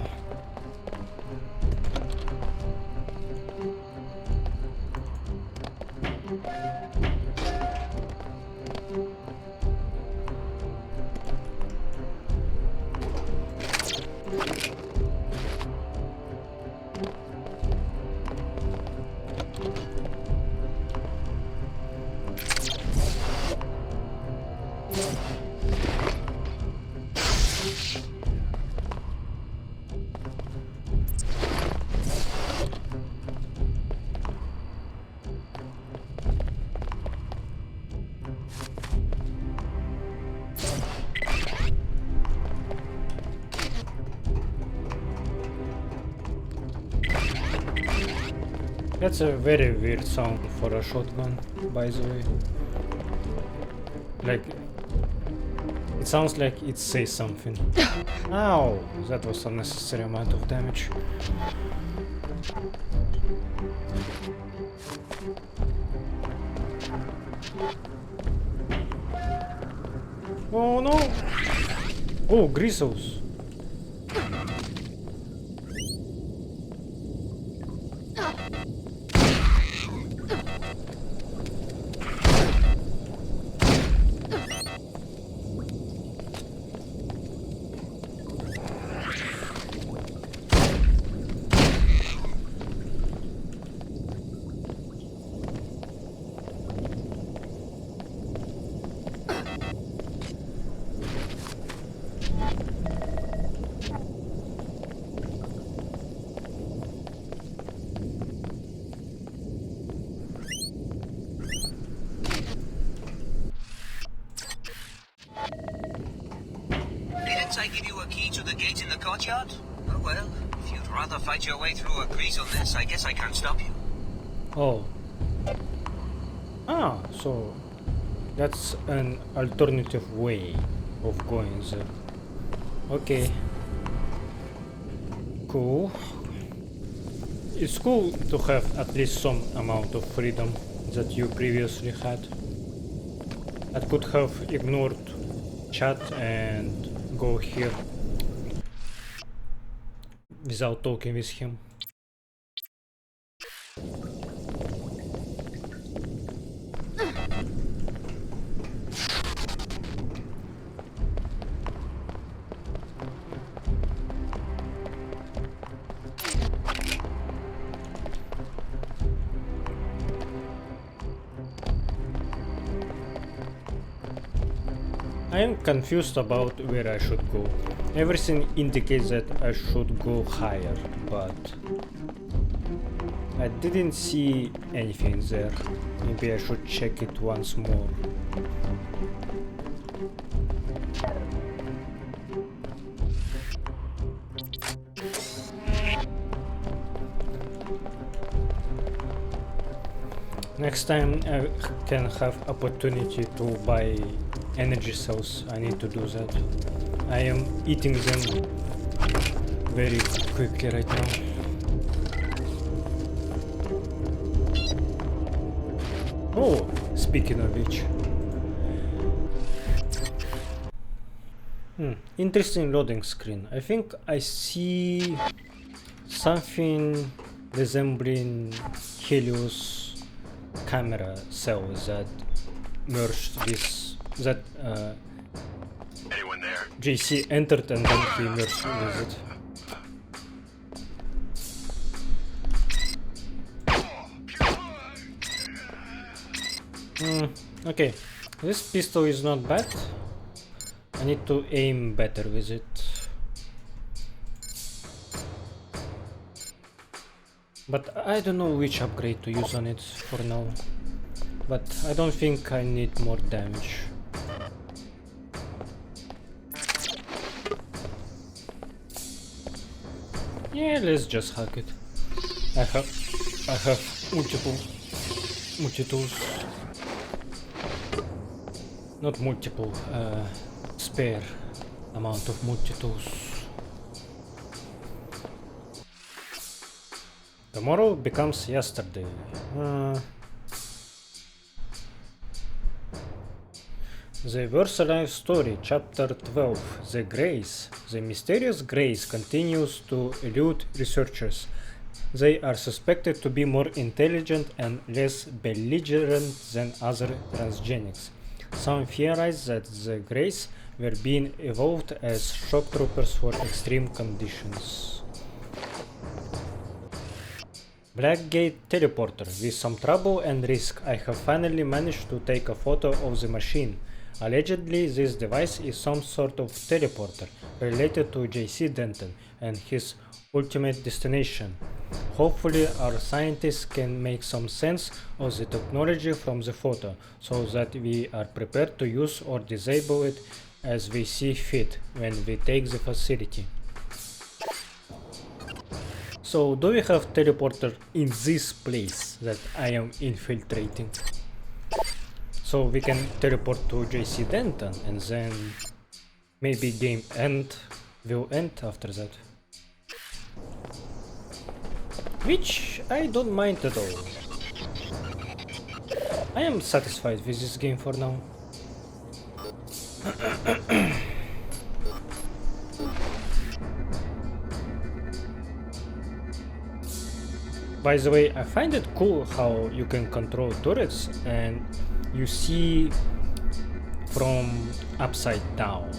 That's a very weird sound for a shotgun, by the way. Like, it sounds like it says something. Ow! That was unnecessary amount of damage. Oh no! Oh, Grizzles! Didn't I give you a key to the gate in the courtyard? Oh well, if you'd rather fight your way through a greasel mess, I guess I can't stop you. Oh. Ah, so that's an alternative way of going there. Okay. Cool. It's cool to have at least some amount of freedom that you previously had. I could have ignored chat and go here without talking with him. I am confused about where I should go. Everything indicates that I should go higher, but I didn't see anything there. Maybe I should check it once more. Next time I can have opportunity to buy energy cells, I need to do that. I am eating them very quickly right now. Oh, speaking of which. Interesting loading screen. I think I see something resembling Helios camera cells that merged with that Anyone there? JC entered and then he merged with it. Okay, this pistol is not bad. I need to aim better with it. But I don't know which upgrade to use on it for now. But I don't think I need more damage. Yeah, let's just hack it. I have multi-tools. Not multiple, spare amount of multi-tools. Tomorrow becomes yesterday. The Versailles story, chapter 12. The Grace. The mysterious Grace continues to elude researchers. They are suspected to be more intelligent and less belligerent than other transgenics. Some theorize that the Grace were being evolved as shock troopers for extreme conditions. Blackgate teleporter. With some trouble and risk, I have finally managed to take a photo of the machine. Allegedly, this device is some sort of teleporter related to JC Denton and his ultimate destination. Hopefully, our scientists can make some sense of the technology from the photo, so that we are prepared to use or disable it as we see fit when we take the facility. So, do we have teleporter in this place that I am infiltrating? So we can teleport to JC Denton and then maybe game will end after that. Which I don't mind at all. I am satisfied with this game for now. By the way, I find it cool how you can control turrets and you see from upside down.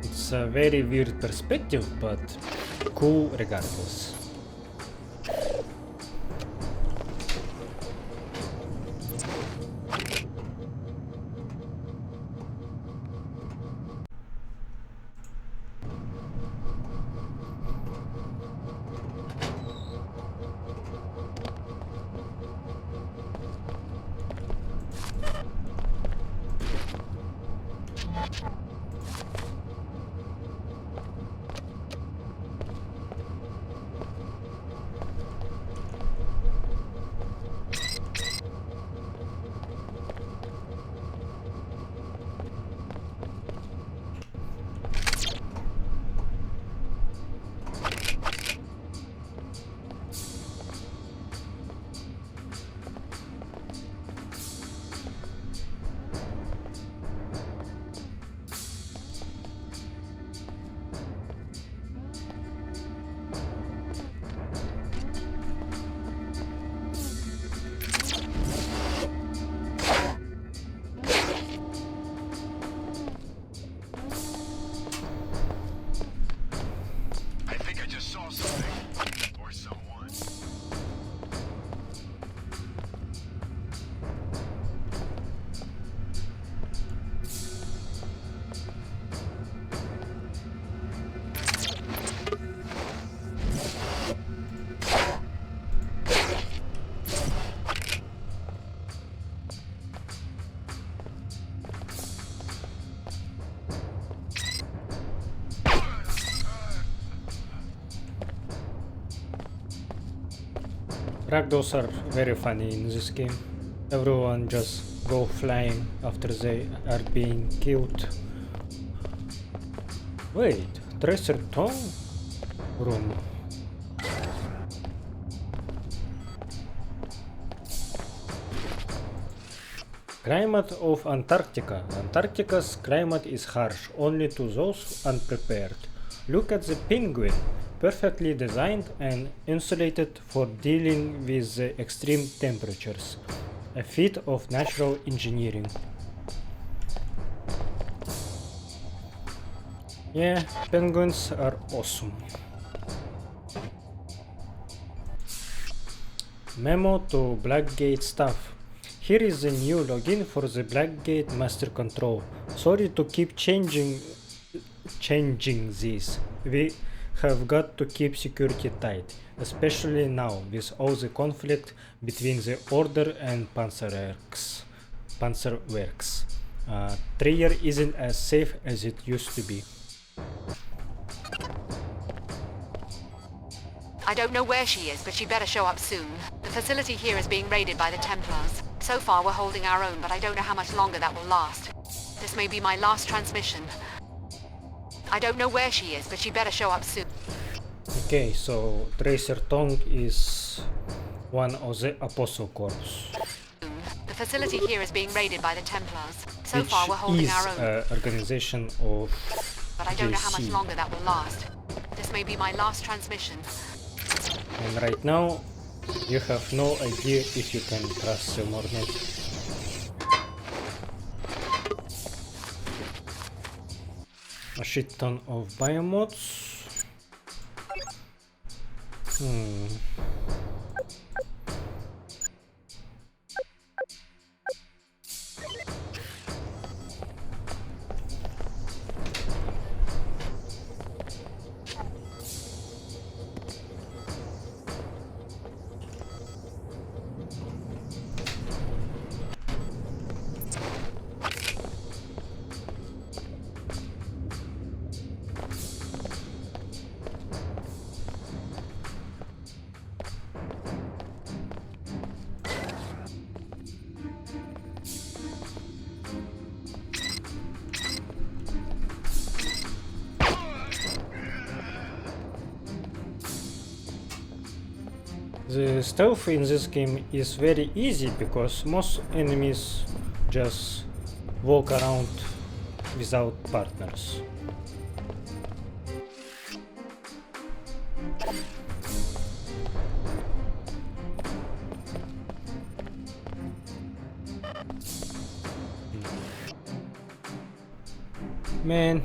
It's a very weird perspective, but cool regardless. Ragdolls are very funny in this game. everyone just go flying after they are being killed. Wait, Tracer Tongue room. Climate of Antarctica. Antarctica's climate is harsh only to those unprepared. Look at the penguin, perfectly designed and insulated for dealing with the extreme temperatures. A feat of natural engineering. Yeah, penguins are awesome. Memo to Blackgate staff. Here is the new login for the Blackgate Master Control. Sorry to keep changing this. We have got to keep security tight, especially now with all the conflict between the Order and Panzerwerks. Trier isn't as safe as it used to be. I don't know where she is, but she better show up soon. The facility here is being raided by the Templars. So far we're holding our own, but I don't know how much longer that will last. This may be my last transmission. I don't know where she is, but she better show up soon. Okay, so Tracer Tongue is one of the Apostle Corps. The facility here is being raided by the Templars. So Which far we're holding is our own. an organization of But I don't know how much JC. longer that will last. This may be my last transmission. And right now, you have no idea if you can trust them or not. A shit ton of biomods. The stealth in this game is very easy because most enemies just walk around without partners. Man.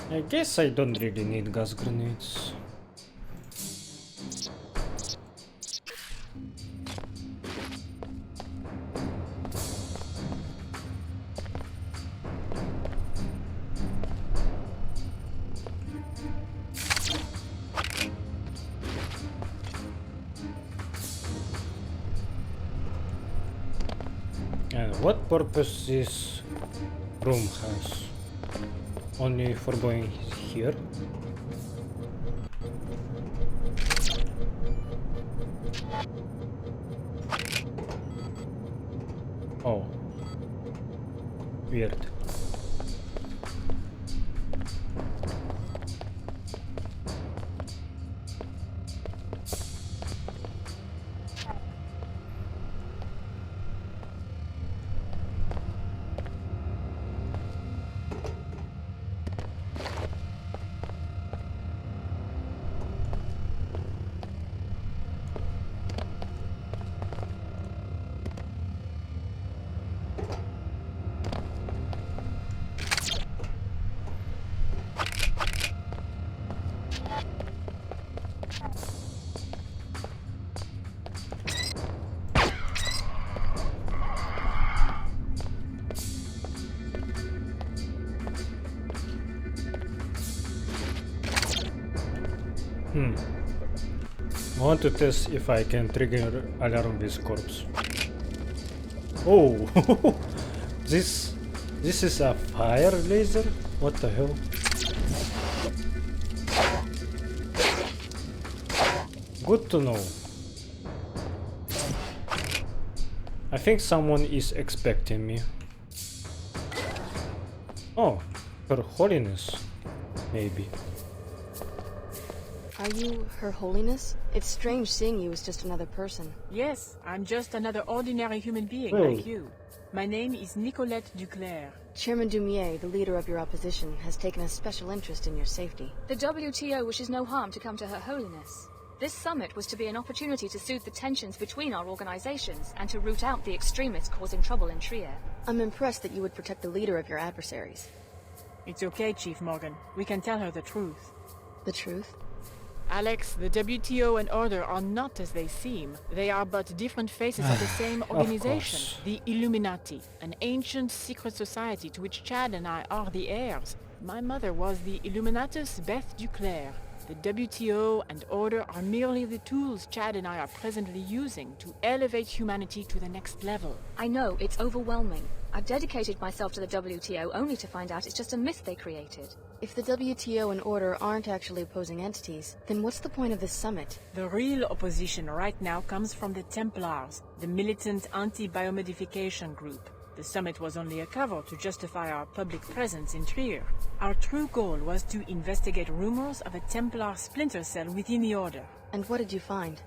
I guess I don't really need gas grenades. And what purpose this room has? Only for going here? Oh. Weird. I want to test if I can trigger alarm with corpse. Oh, this is a fire laser? What the hell? Good to know. I think someone is expecting me. Oh, Her Holiness, maybe. Are you Her Holiness? It's strange seeing you as just another person. Yes, I'm just another ordinary human being like you. My name is Nicolette Duclair. Chairman Dumier, the leader of your opposition, has taken a special interest in your safety. The WTO wishes no harm to come to Her Holiness. This summit was to be an opportunity to soothe the tensions between our organizations and to root out the extremists causing trouble in Trier. I'm impressed that you would protect the leader of your adversaries. It's okay, Chief Morgan. We can tell her the truth. The truth? Alex, the WTO and Order are not as they seem. They are but different faces of the same organization, the Illuminati, an ancient secret society to which Chad and I are the heirs. My mother was the Illuminatus Beth Duclair. The WTO and Order are merely the tools Chad and I are presently using to elevate humanity to the next level. I know, it's overwhelming. I've dedicated myself to the WTO only to find out it's just a myth they created. If the WTO and Order aren't actually opposing entities, then what's the point of this summit? The real opposition right now comes from the Templars, the militant anti-biomodification group. The summit was only a cover to justify our public presence in Trier. Our true goal was to investigate rumors of a Templar splinter cell within the Order. And what did you find?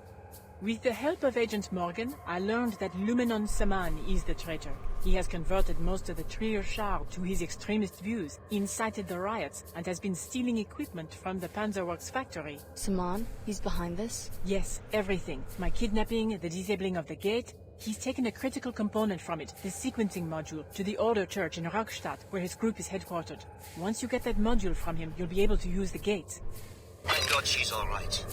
With the help of Agent Morgan, I learned that Lumenon Saman is the traitor. He has converted most of the Trier Shard to his extremist views, incited the riots, and has been stealing equipment from the Panzerworks factory. Saman? He's behind this? Yes, everything. My kidnapping, the disabling of the gate. He's taken a critical component from it, the sequencing module, to the Order Church in Rockstadt, where his group is headquartered. Once you get that module from him, you'll be able to use the gate. Thank God she's all right.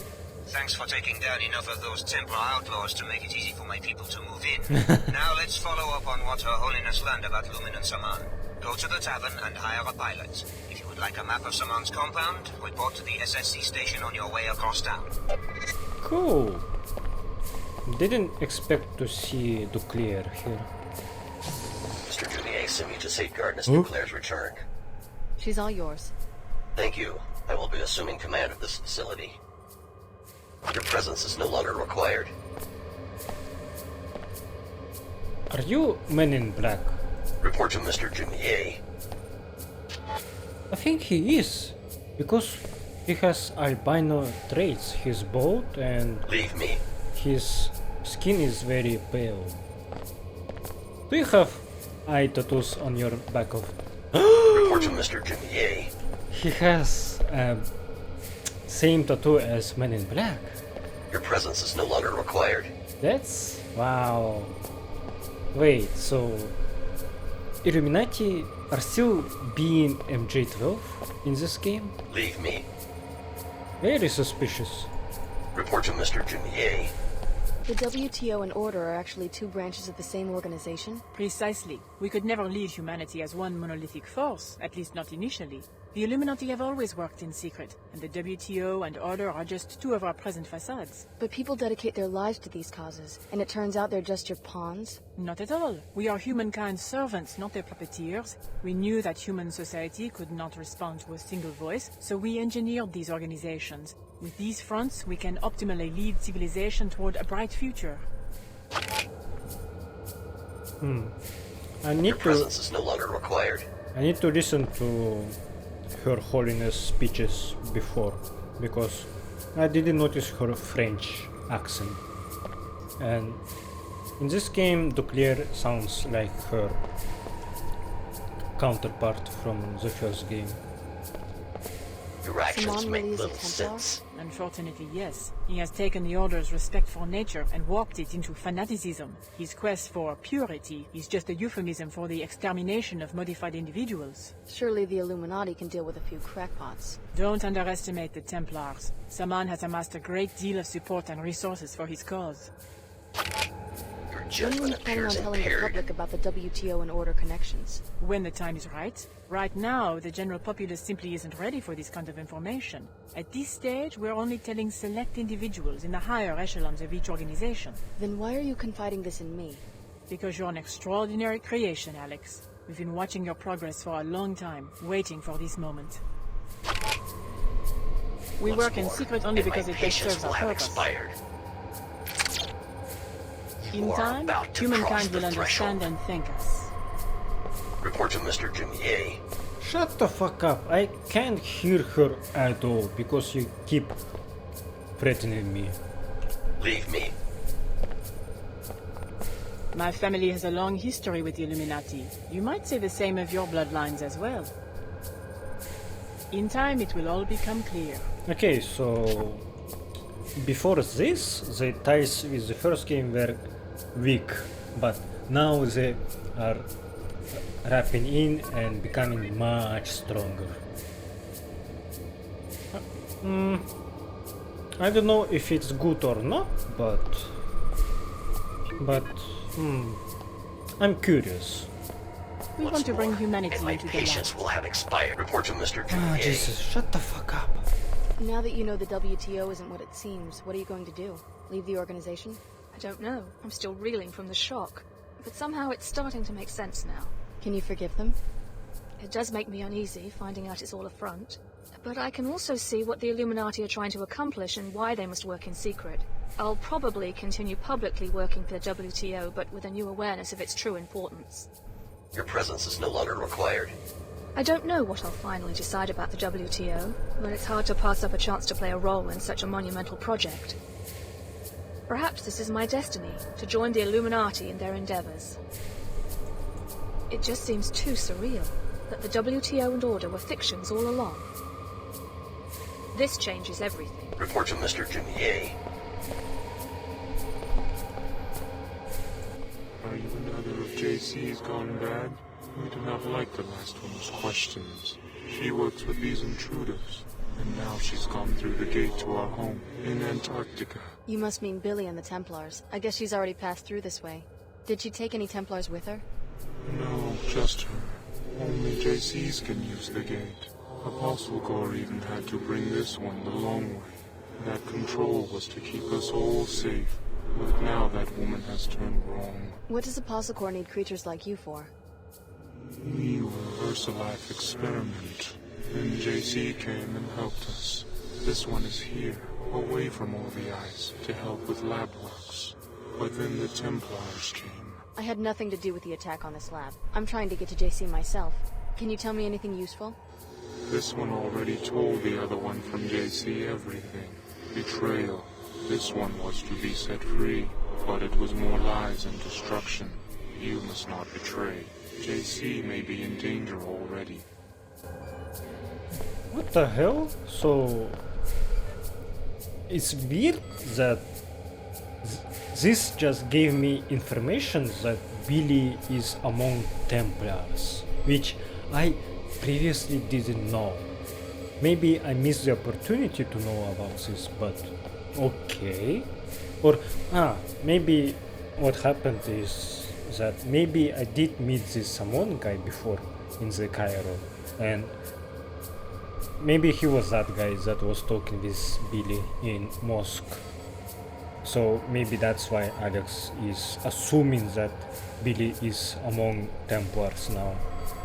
Thanks for taking down enough of those Templar outlaws to make it easy for my people to move in. Now let's follow up on what Her Holiness learned about Lumen and Saman. Go to the tavern and hire a pilot. If you would like a map of Saman's compound, report to the SSC station on your way across town. Cool. Didn't expect to see Duclair here. Mr. Dumier sent me to safeguard Miss Duclair's return. She's all yours. Thank you. I will be assuming command of this facility. Your presence is no longer required. Are you Men in Black? Report to Mr. Dumier. I think he is, because he has albino traits. He's bald and leave me. His skin is very pale. Do you have eye tattoos on your back of? Report to Mr. Dumier. He has same tattoo as Men in Black. Your presence is no longer required. That's wow. Wait, so Illuminati are still being MJ-12 in this game? Leave me. Very suspicious. Report to Mr. Dumier. The WTO and Order are actually two branches of the same organization? Precisely. We could never lead humanity as one monolithic force, at least not initially. The Illuminati have always worked in secret, and the WTO and Order are just two of our present facades. But people dedicate their lives to these causes, and it turns out they're just your pawns? Not at all. We are humankind's servants, not their puppeteers. We knew that human society could not respond to a single voice, so we engineered these organizations. With these fronts, we can optimally lead civilization toward a bright future. Your presence is no longer required. I need to listen to Her Holiness speeches before, because I didn't notice her French accent. And in this game, Duclair sounds like her counterpart from the first game. Your actions make little sense. Unfortunately, yes. He has taken the Order's respect for nature and warped it into fanaticism. His quest for purity is just a euphemism for the extermination of modified individuals. Surely the Illuminati can deal with a few crackpots. Don't underestimate the Templars. Saman has amassed a great deal of support and resources for his cause. Your When are you judgment planning on appears telling the impaired. public about the WTO and Order connections? When the time is right. Right now, the general populace simply isn't ready for this kind of information. At this stage, we're only telling select individuals in the higher echelons of each organization. Then why are you confiding this in me? Because you're an extraordinary creation, Alex. We've been watching your progress for a long time, waiting for this moment. We work in secret only because it best serves our purpose. In time, humankind will understand and thank us. Report to Mr. Dumier. Shut the fuck up. I can't hear her at all because you keep threatening me. Leave me. My family has a long history with the Illuminati. You might say the same of your bloodlines as well. In time, it will all become clear. Okay, so before this, the ties with the first game were weak, but now they are wrapping in and becoming much stronger. I don't know if it's good or not, but I'm curious. We want to bring humanity into the light. Will have expired. Report to Mr. Dumier. Ah, Jesus, shut the fuck up. Now that you know the WTO isn't what it seems, what are you going to do? Leave the organization? I don't know. I'm still reeling from the shock. But somehow it's starting to make sense now. Can you forgive them? It does make me uneasy, finding out it's all a front. But I can also see what the Illuminati are trying to accomplish and why they must work in secret. I'll probably continue publicly working for the WTO, but with a new awareness of its true importance. Your presence is no longer required. I don't know what I'll finally decide about the WTO, but it's hard to pass up a chance to play a role in such a monumental project. Perhaps this is my destiny, to join the Illuminati in their endeavors. It just seems too surreal, that the WTO and Order were fictions all along. This changes everything. Report to Mr. Dumier. Are you another of JC's gone bad? We do not like the last one's questions. She works with these intruders, and now she's gone through the gate to our home in Antarctica. You must mean Billy and the Templars. I guess she's already passed through this way. Did she take any Templars with her? No, just her. Only JC's can use the gate. Apostle Gore even had to bring this one the long way. That control was to keep us all safe, but now that woman has turned wrong. What does Apostle Corps need creatures like you for? We were a VersaLife experiment. Then JC came and helped us. This one is here, away from all the ice, to help with lab works. But then the Templars came. I had nothing to do with the attack on this lab. I'm trying to get to JC myself. Can you tell me anything useful? This one already told the other one from JC everything. Betrayal. This one was to be set free, but it was more lies and destruction. You must not betray. JC may be in danger already. What the hell? So it's weird that this just gave me information that Billy is among Templars, which I previously didn't know. Maybe I missed the opportunity to know about this, but okay. Or maybe what happened is that maybe I did meet this Samon guy before in the Cairo, and maybe he was that guy that was talking with Billy in mosque. So maybe that's why Alex is assuming that Billy is among Templars now,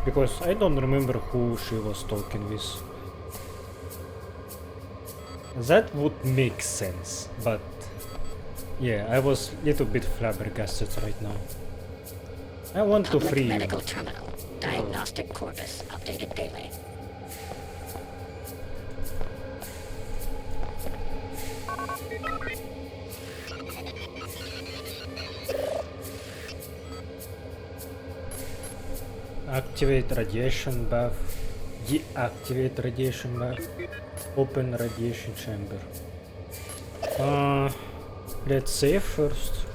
because I don't remember who she was talking with. That would make sense, but yeah, I was a little bit flabbergasted right now. I want to free medical terminal. Diagnostic corpus updated daily. Activate radiation bath. Deactivate radiation bath. Open radiation chamber. Let's save first.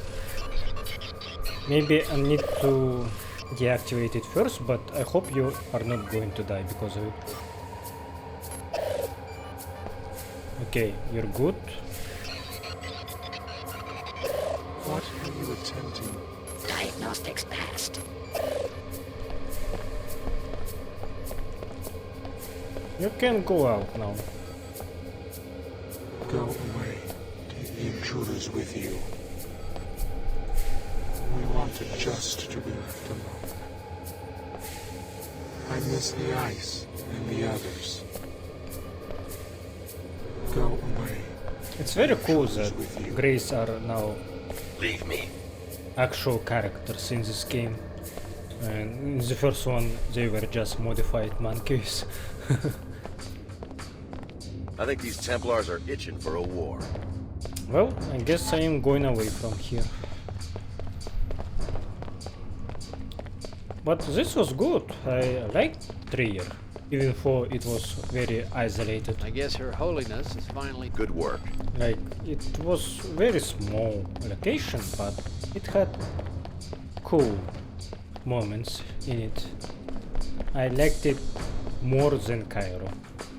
Maybe I need to deactivate it first, but I hope you are not going to die because of it. Okay, you're good. What are you attempting? Diagnostics passed. You can go out now. Go away. Take the intruders with you. We wanted just to be left alone. I miss the ice and the others. It's very cool that Greys are now Leave me. actual characters in this game. And in the first one they were just modified monkeys. I think these Templars are itching for a war. Well, I guess I am going away from here. But this was good. I liked Trier, even though it was very isolated. I guess Her Holiness is finally... Good work. Like, it was very small location, but it had cool moments in it. I liked it more than Cairo.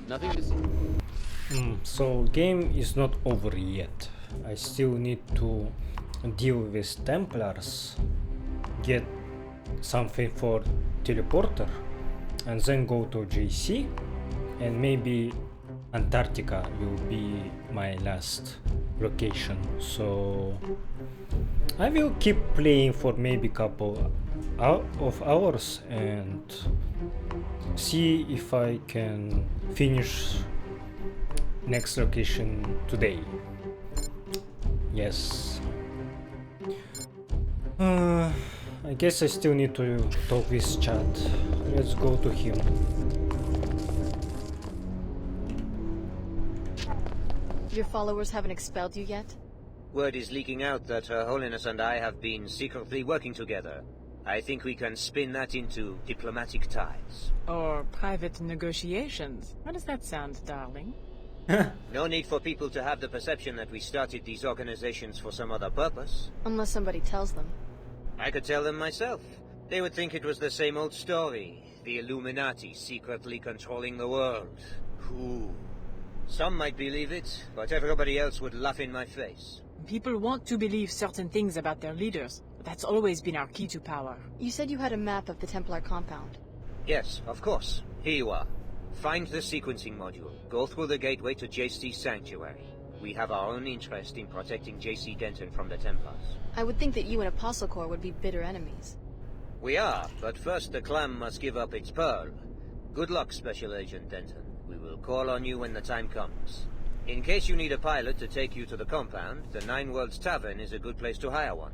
Nothing to see. So game is not over yet. I still need to deal with Templars, get something for teleporter, and then go to JC, and maybe Antarctica will be my last location. So I will keep playing for maybe couple of hours and see if I can finish next location today. Yes. I guess I still need to talk with Chad. Let's go to him. Your followers haven't expelled you yet? Word is leaking out that Her Holiness and I have been secretly working together. I think we can spin that into diplomatic ties. Or private negotiations. How does that sound, darling? No need for people to have the perception that we started these organizations for some other purpose. Unless somebody tells them. I could tell them myself. They would think it was the same old story. The Illuminati secretly controlling the world. Who? Some might believe it, but everybody else would laugh in my face. People want to believe certain things about their leaders. That's always been our key to power. You said you had a map of the Templar compound. Yes, of course. Here you are. Find the sequencing module. Go through the gateway to JC Sanctuary. We have our own interest in protecting JC Denton from the Templars. I would think that you and Apostle Corps would be bitter enemies. We are, but first the clam must give up its pearl. Good luck, Special Agent Denton. We will call on you when the time comes. In case you need a pilot to take you to the compound, the Nine Worlds Tavern is a good place to hire one.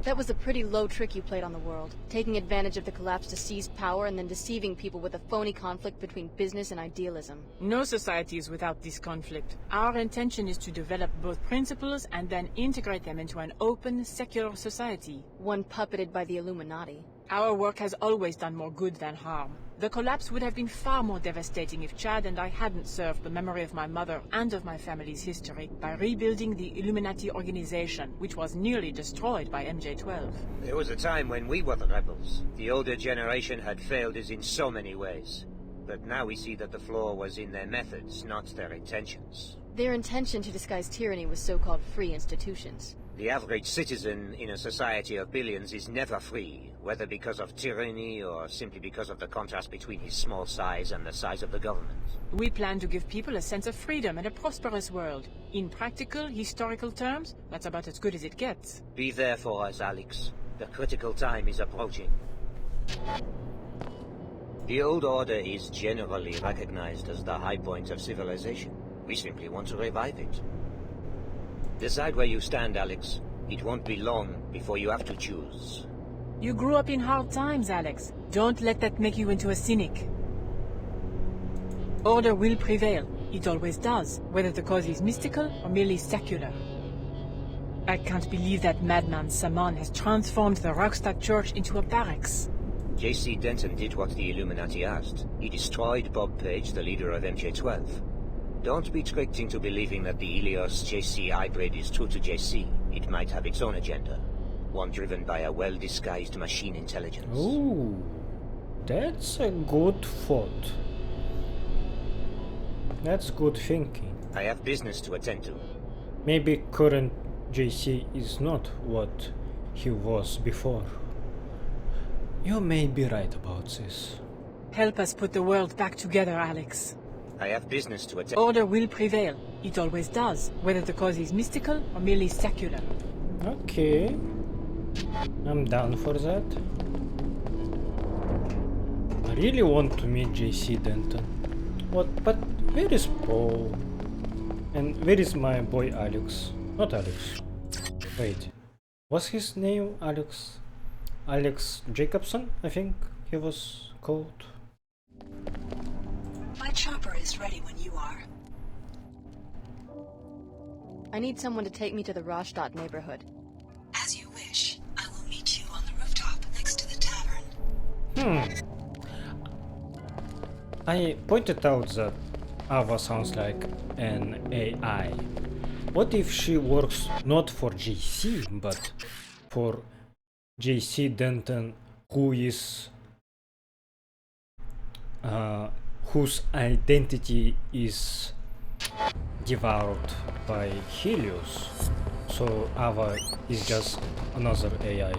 That was a pretty low trick you played on the world, taking advantage of the collapse to seize power and then deceiving people with a phony conflict between business and idealism. No society is without this conflict. Our intention is to develop both principles and then integrate them into an open, secular society. One puppeted by the Illuminati. Our work has always done more good than harm. The collapse would have been far more devastating if Chad and I hadn't served the memory of my mother and of my family's history by rebuilding the Illuminati organization, which was nearly destroyed by MJ-12. There was a time when we were the rebels. The older generation had failed us in so many ways. But now we see that the flaw was in their methods, not their intentions. Their intention to disguise tyranny was so-called free institutions. The average citizen in a society of billions is never free, whether because of tyranny or simply because of the contrast between his small size and the size of the government. We plan to give people a sense of freedom and a prosperous world. In practical, historical terms, that's about as good as it gets. Be there for us, Alex. The critical time is approaching. The old order is generally recognized as the high point of civilization. We simply want to revive it. Decide where you stand, Alex. It won't be long before you have to choose. You grew up in hard times, Alex. Don't let that make you into a cynic. Order will prevail. It always does, whether the cause is mystical or merely secular. I can't believe that madman Saman has transformed the Rockstadt Church into a barracks. JC Denton did what the Illuminati asked. He destroyed Bob Page, the leader of MJ-12. Don't be tricked into believing that the Ilios-JC hybrid is true to JC. It might have its own agenda. One driven by a well-disguised machine intelligence. Ooh, that's a good thought. That's good thinking. I have business to attend to. Maybe current JC is not what he was before. You may be right about this. Help us put the world back together, Alex. I have business to attend. Order will prevail. It always does, whether the cause is mystical or merely secular. Okay. I'm down for that. I really want to meet JC Denton. What? But where is Paul? And where is my boy Alex? Not Alex. Wait. Was his name Alex? Alex Jacobson, I think he was called. My chopper is ready when you are. I need someone to take me to the Rastatt neighborhood. As you wish. I will meet you on the rooftop next to the tavern. I pointed out that Ava sounds like an AI. What if she works not for JC, but for JC Denton, who is whose identity is devoured by Helios? So Ava is just another AI.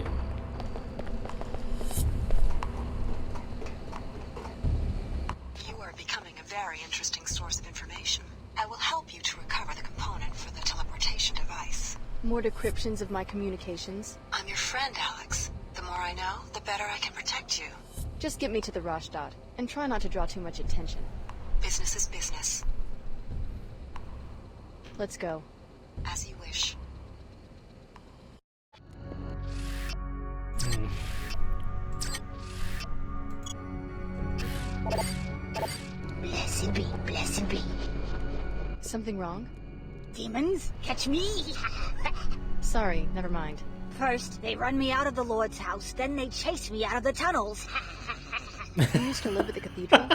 You are becoming a very interesting source of information. I will help you to recover the component for the teleportation device. More decryptions of my communications. I'm your friend, Alex. The more I know, the better I can protect you. Just get me to the Rastatt, and try not to draw too much attention. Business is business. Let's go. As you wish. Blessed be, blessed be. Something wrong? Demons, catch me! Sorry, never mind. First, they run me out of the Lord's house, then they chase me out of the tunnels. You used to live at the cathedral?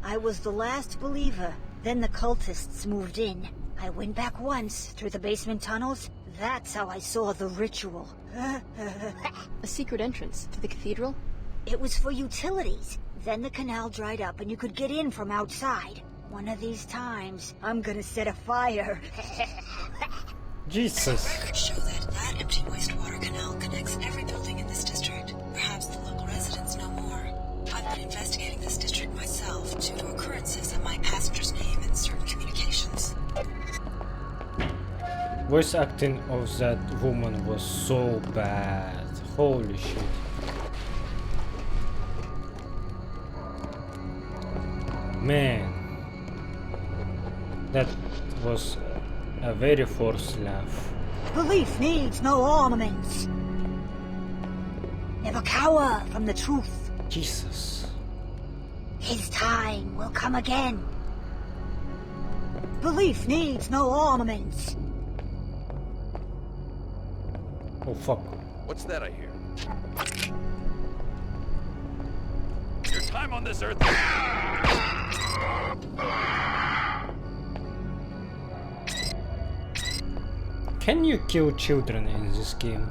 I was the last believer. Then the cultists moved in. I went back once, through the basement tunnels. That's how I saw the ritual. A secret entrance to the cathedral? It was for utilities. Then the canal dried up and you could get in from outside. One of these times, I'm gonna set a fire. Jesus. Records show that empty wastewater canal connects every building in this district. Perhaps the local residents know more. I've been investigating this district myself due to occurrences of my passenger's name in certain communications. Voice acting of that woman was so bad. Holy shit. Man. That was a very forced laugh. Belief needs no armaments. Never cower from the truth. Jesus. His time will come again. Belief needs no armaments. Oh fuck. What's that I hear? Your time on this earth. Can you kill children in this game?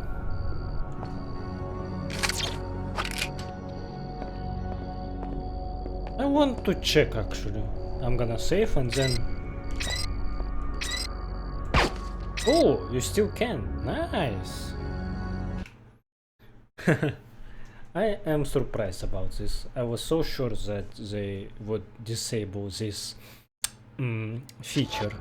I want to check actually. I'm gonna save and then... Oh, you still can. Nice. I am surprised about this. I was so sure that they would disable this feature.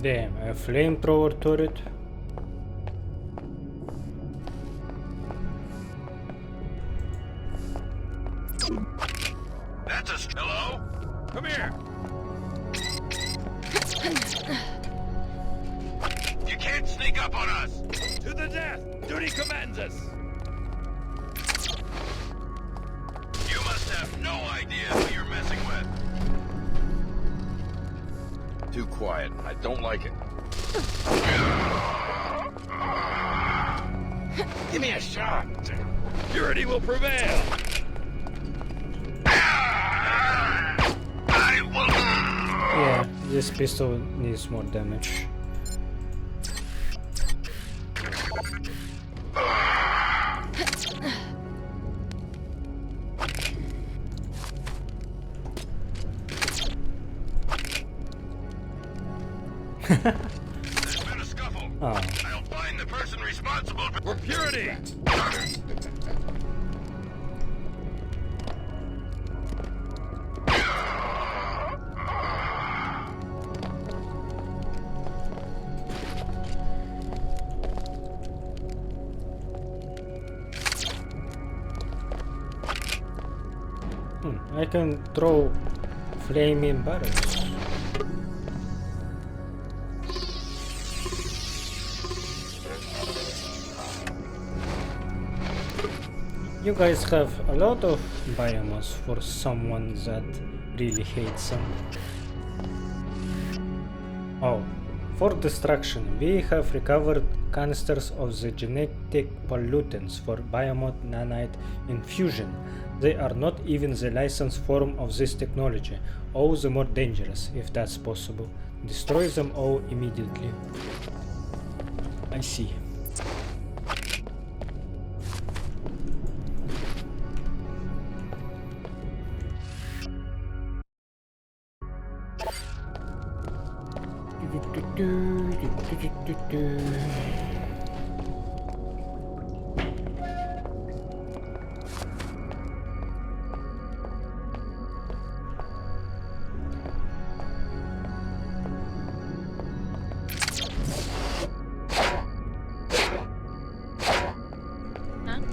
Damn, a flamethrower turret. That's a... Hello? Come here. You can't sneak up on us. To the death. Duty commands us. You must have no idea who you're messing with. Too quiet. I don't like it. Give me a shot. Purity will prevail. Yeah, this pistol needs more damage. There's been a scuffle. Oh. I'll find the person responsible for purity. I can throw flaming barrels. You guys have a lot of biomass for someone that really hates them. Oh, for destruction, we have recovered canisters of the genetic pollutants for biomod nanite infusion. They are not even the licensed form of this technology, all the more dangerous if that's possible. Destroy them all immediately. I see.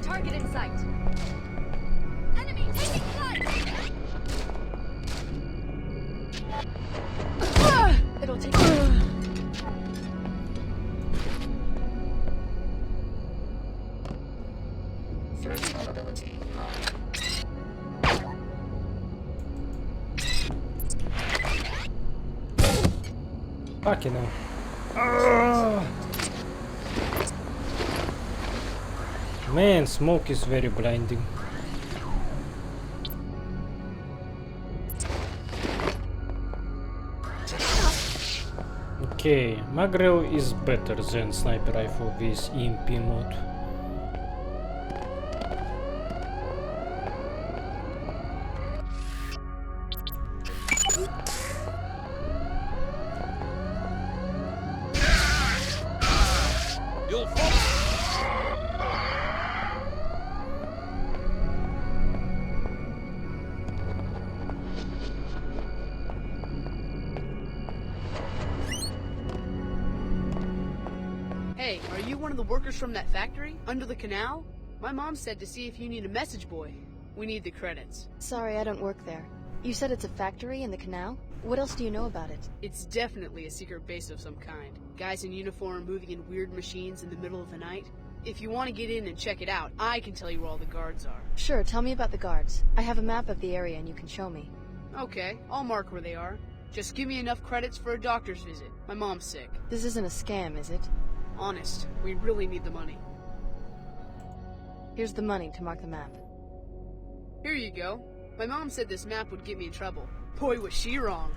Target in sight. Enemy taking sight. It'll take. Fucking hell. Man, smoke is very blinding. Okay, Magrel is better than sniper rifle with EMP mode. You'll fall. Hey, are you one of the workers from that factory? Under the canal? My mom said to see if you need a message boy. We need the credits. Sorry, I don't work there. You said it's a factory in the canal? What else do you know about it? It's definitely a secret base of some kind. Guys in uniform moving in weird machines in the middle of the night. If you want to get in and check it out, I can tell you where all the guards are. Sure, tell me about the guards. I have a map of the area and you can show me. Okay, I'll mark where they are. Just give me enough credits for a doctor's visit. My mom's sick. This isn't a scam, is it? Honest, we really need the money. Here's the money to mark the map. Here you go. My mom said this map would get me in trouble. Boy, was she wrong.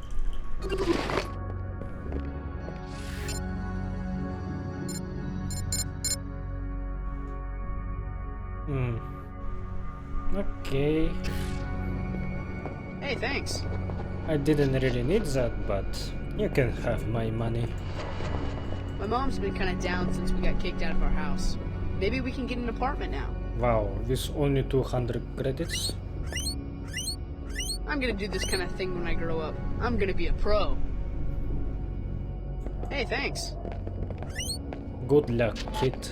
Okay. Hey, thanks. I didn't really need that, but you can have my money. My mom's been kind of down since we got kicked out of our house. Maybe we can get an apartment now. Wow, with only 200 credits? I'm gonna do this kind of thing when I grow up. I'm gonna be a pro. Hey, thanks. Good luck, kid.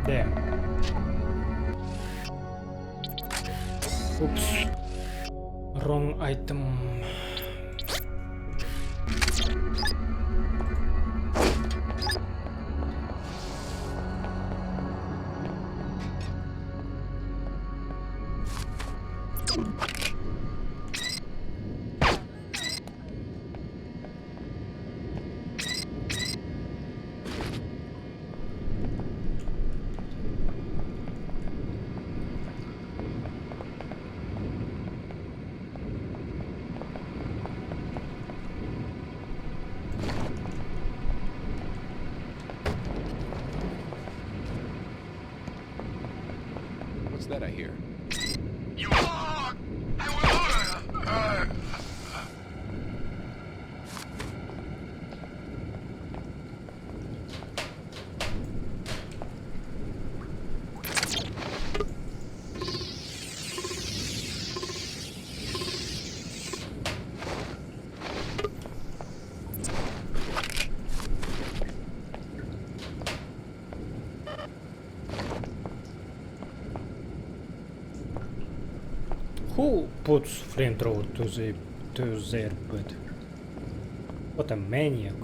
There. Oops. Wrong item. What's that I hear? You are! I will... Who puts flamethrower to their bed? What a maniac.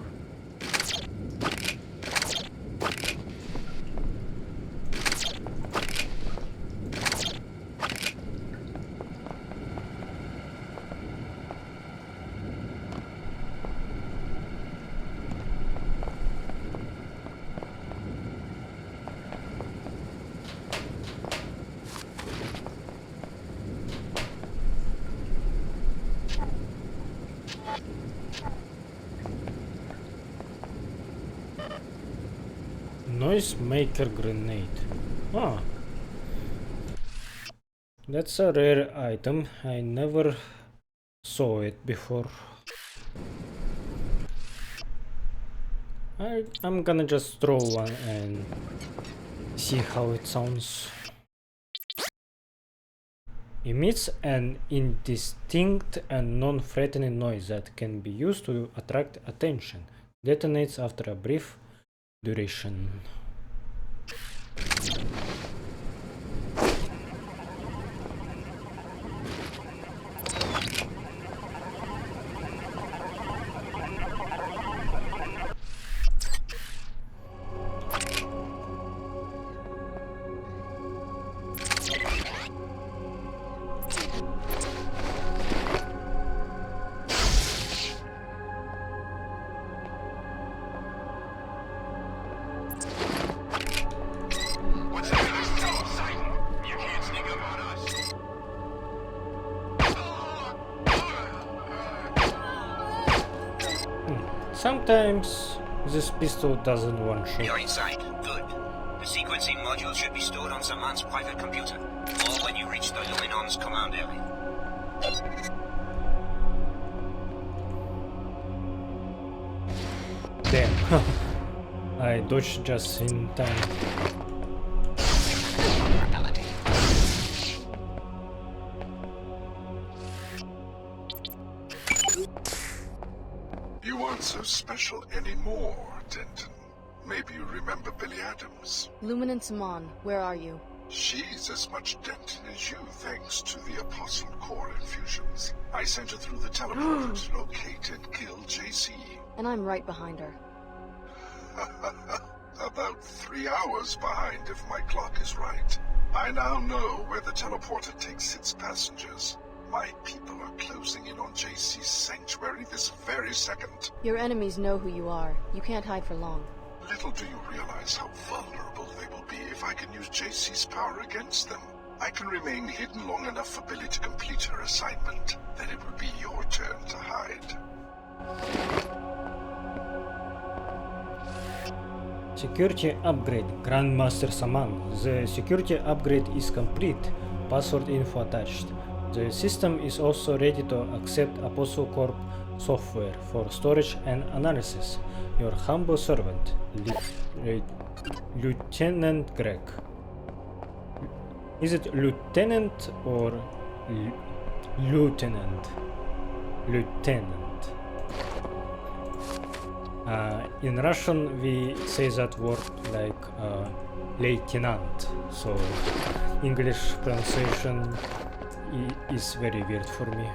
Noisemaker grenade. Ah. That's a rare item. I never saw it before. I'm gonna just throw one and see how it sounds. Emits an indistinct and non-threatening noise that can be used to attract attention. Detonates after a brief duration. Sometimes this pistol doesn't one shot. You're inside. Good. The sequencing module should be stored on some man's private computer, or when you reach the Luminon's command area. Damn. I dodged just in time. You aren't so special anymore, Denton. Maybe you remember Billy Adams. Luminance Mon, where are you? She's as much Denton as you, thanks to the Apostle Core infusions. I sent her through the teleporter to locate and kill JC. And I'm right behind her. About 3 hours behind, if my clock is right. I now know where the teleporter takes its passengers. My people are closing in on JC's sanctuary this very second. Your enemies know who you are. You can't hide for long. Little do you realize how vulnerable they will be if I can use JC's power against them. I can remain hidden long enough for Billy to complete her assignment. Then it will be your turn to hide. Security upgrade. Grandmaster Saman. The security upgrade is complete. Password info attached. The system is also ready to accept Apostle Corp software for storage and analysis. Your humble servant, Lieutenant Greg. Is it Lieutenant or Lieutenant? Lieutenant. In Russian we say that word like lieutenant, so English pronunciation is very weird for me.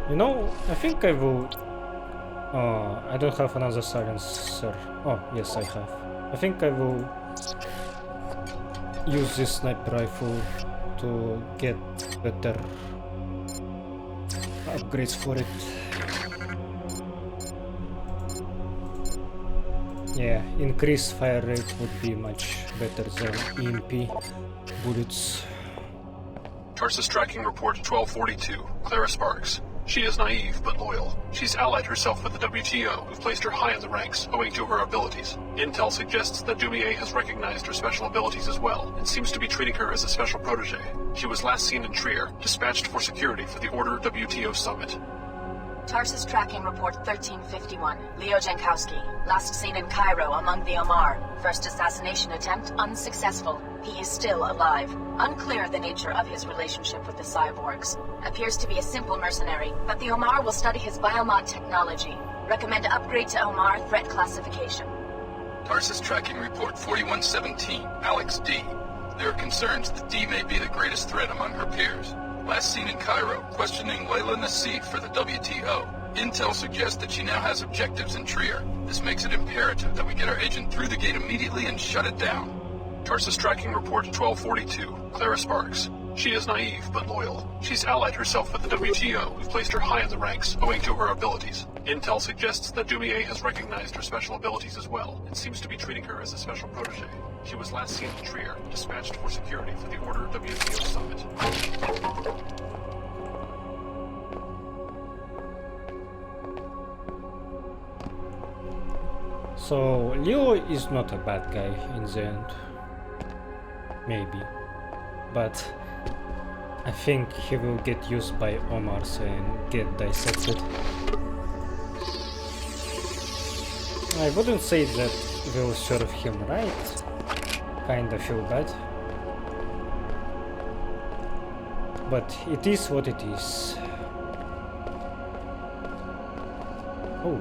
You know, I think I will... I don't have another silencer. Oh, yes, I have. I think I will use this sniper rifle to get better upgrades for it. Yeah, increased fire rate would be much better than EMP bullets. Tarsus tracking report 1242. Clara Sparks. She is naive, but loyal. She's allied herself with the WTO, who've placed her high in the ranks, owing to her abilities. Intel suggests that Dumier has recognized her special abilities as well, and seems to be treating her as a special protege. She was last seen in Trier, dispatched for security for the Order WTO summit. Tarsus tracking report 1351. Leo Jankowski. Last seen in Cairo among the Omar. First assassination attempt unsuccessful. He is still alive. Unclear the nature of his relationship with the cyborgs. Appears to be a simple mercenary, but the Omar will study his biomod technology. Recommend upgrade to Omar threat classification. Tarsus tracking report 4117. Alex D. There are concerns that D may be the greatest threat among her peers. Last seen in Cairo, questioning Layla Nassif for the WTO. Intel suggests that she now has objectives in Trier. This makes it imperative that we get our agent through the gate immediately and shut it down. Tarsus tracking report 1242. Clara Sparks. She is naive, but loyal. She's allied herself with the WTO, who've placed her high in the ranks, owing to her abilities. Intel suggests that Dumier has recognized her special abilities as well, and seems to be treating her as a special protege. She was last seen in Trier, dispatched for security for the Order WTO summit. So Leo is not a bad guy in the end. Maybe. But I think he will get used by Omars and get dissected. I wouldn't say that will serve him right. Kinda feel bad. But it is what it is. Oh.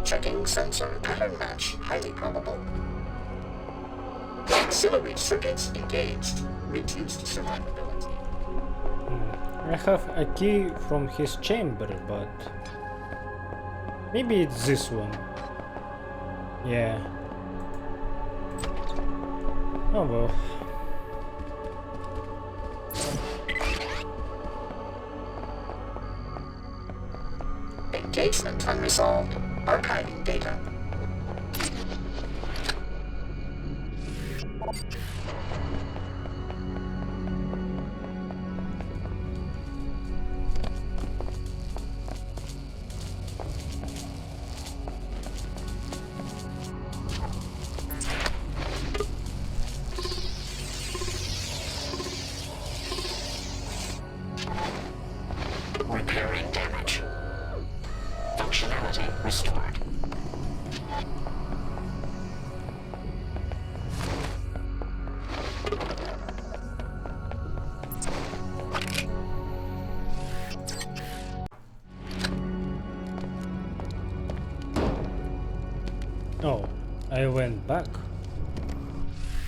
Checking sensor pattern match, highly probable. Auxiliary circuits engaged, reduced survivability. I have a key from his chamber, but maybe it's this one. Yeah. Oh well. Engagement unresolved. Archiving data. Repairing damage. Functionality restored. Oh, I went back.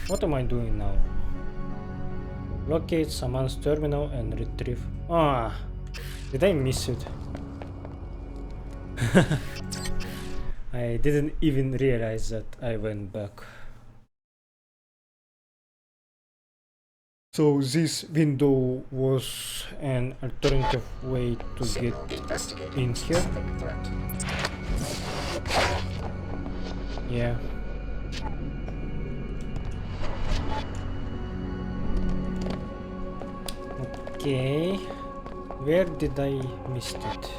What am I doing now? Locate someone's terminal and retrieve. Ah, did I miss it? I didn't even realize that I went back. So this window was an alternative way to get in here? Yeah. Okay. Where did I miss it?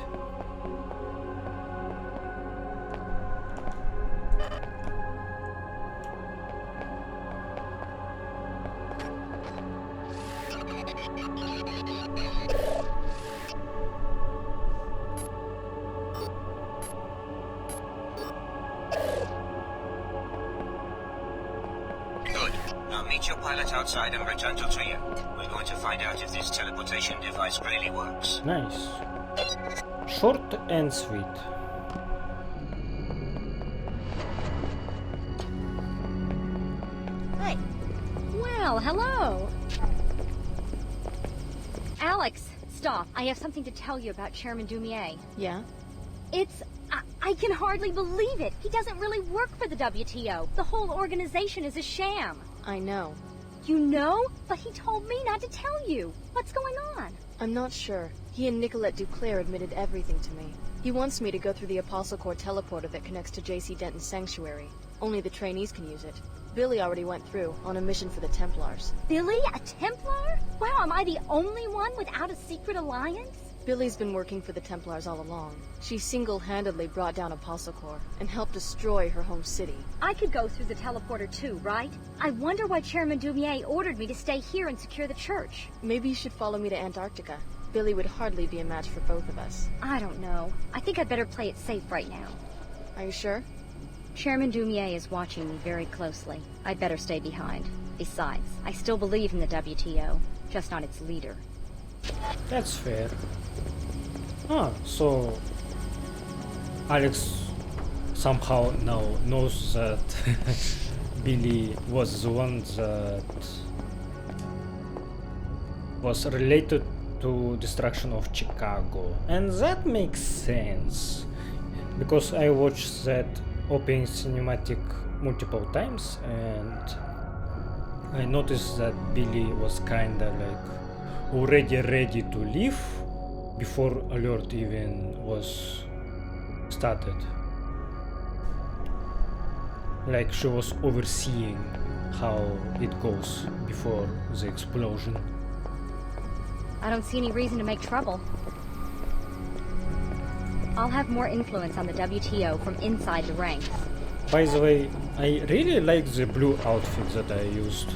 Now meet your pilot outside and return to Trier. We're going to find out if this teleportation device really works. Nice. Short and sweet. Hey. Well, hello. Alex, stop. I have something to tell you about Chairman Dumier. Yeah? I can hardly believe it. He doesn't really work for the WTO. The whole organization is a sham. I know. You know? But he told me not to tell you. What's going on? I'm not sure. He and Nicolette Duclair admitted everything to me. He wants me to go through the Apostle Corps teleporter that connects to J.C. Denton's sanctuary. Only the trainees can use it. Billy already went through, on a mission for the Templars. Billy? A Templar? Wow, am I the only one without a secret alliance? Billy's been working for the Templars all along. She single-handedly brought down Apostle Corps and helped destroy her home city. I could go through the teleporter too, right? I wonder why Chairman Dumier ordered me to stay here and secure the church. Maybe you should follow me to Antarctica. Billy would hardly be a match for both of us. I don't know. I think I'd better play it safe right now. Are you sure? Chairman Dumier is watching me very closely. I'd better stay behind. Besides, I still believe in the WTO, just not its leader. That's fair. So Alex somehow now knows that Billy was the one that was related to destruction of Chicago, and that makes sense because I watched that opening cinematic multiple times and I noticed that Billy was kinda like already ready to leave before alert even was started. Like she was overseeing how it goes before the explosion. I don't see any reason to make trouble. I'll have more influence on the WTO from inside the ranks. By the way, I really like the blue outfit that I used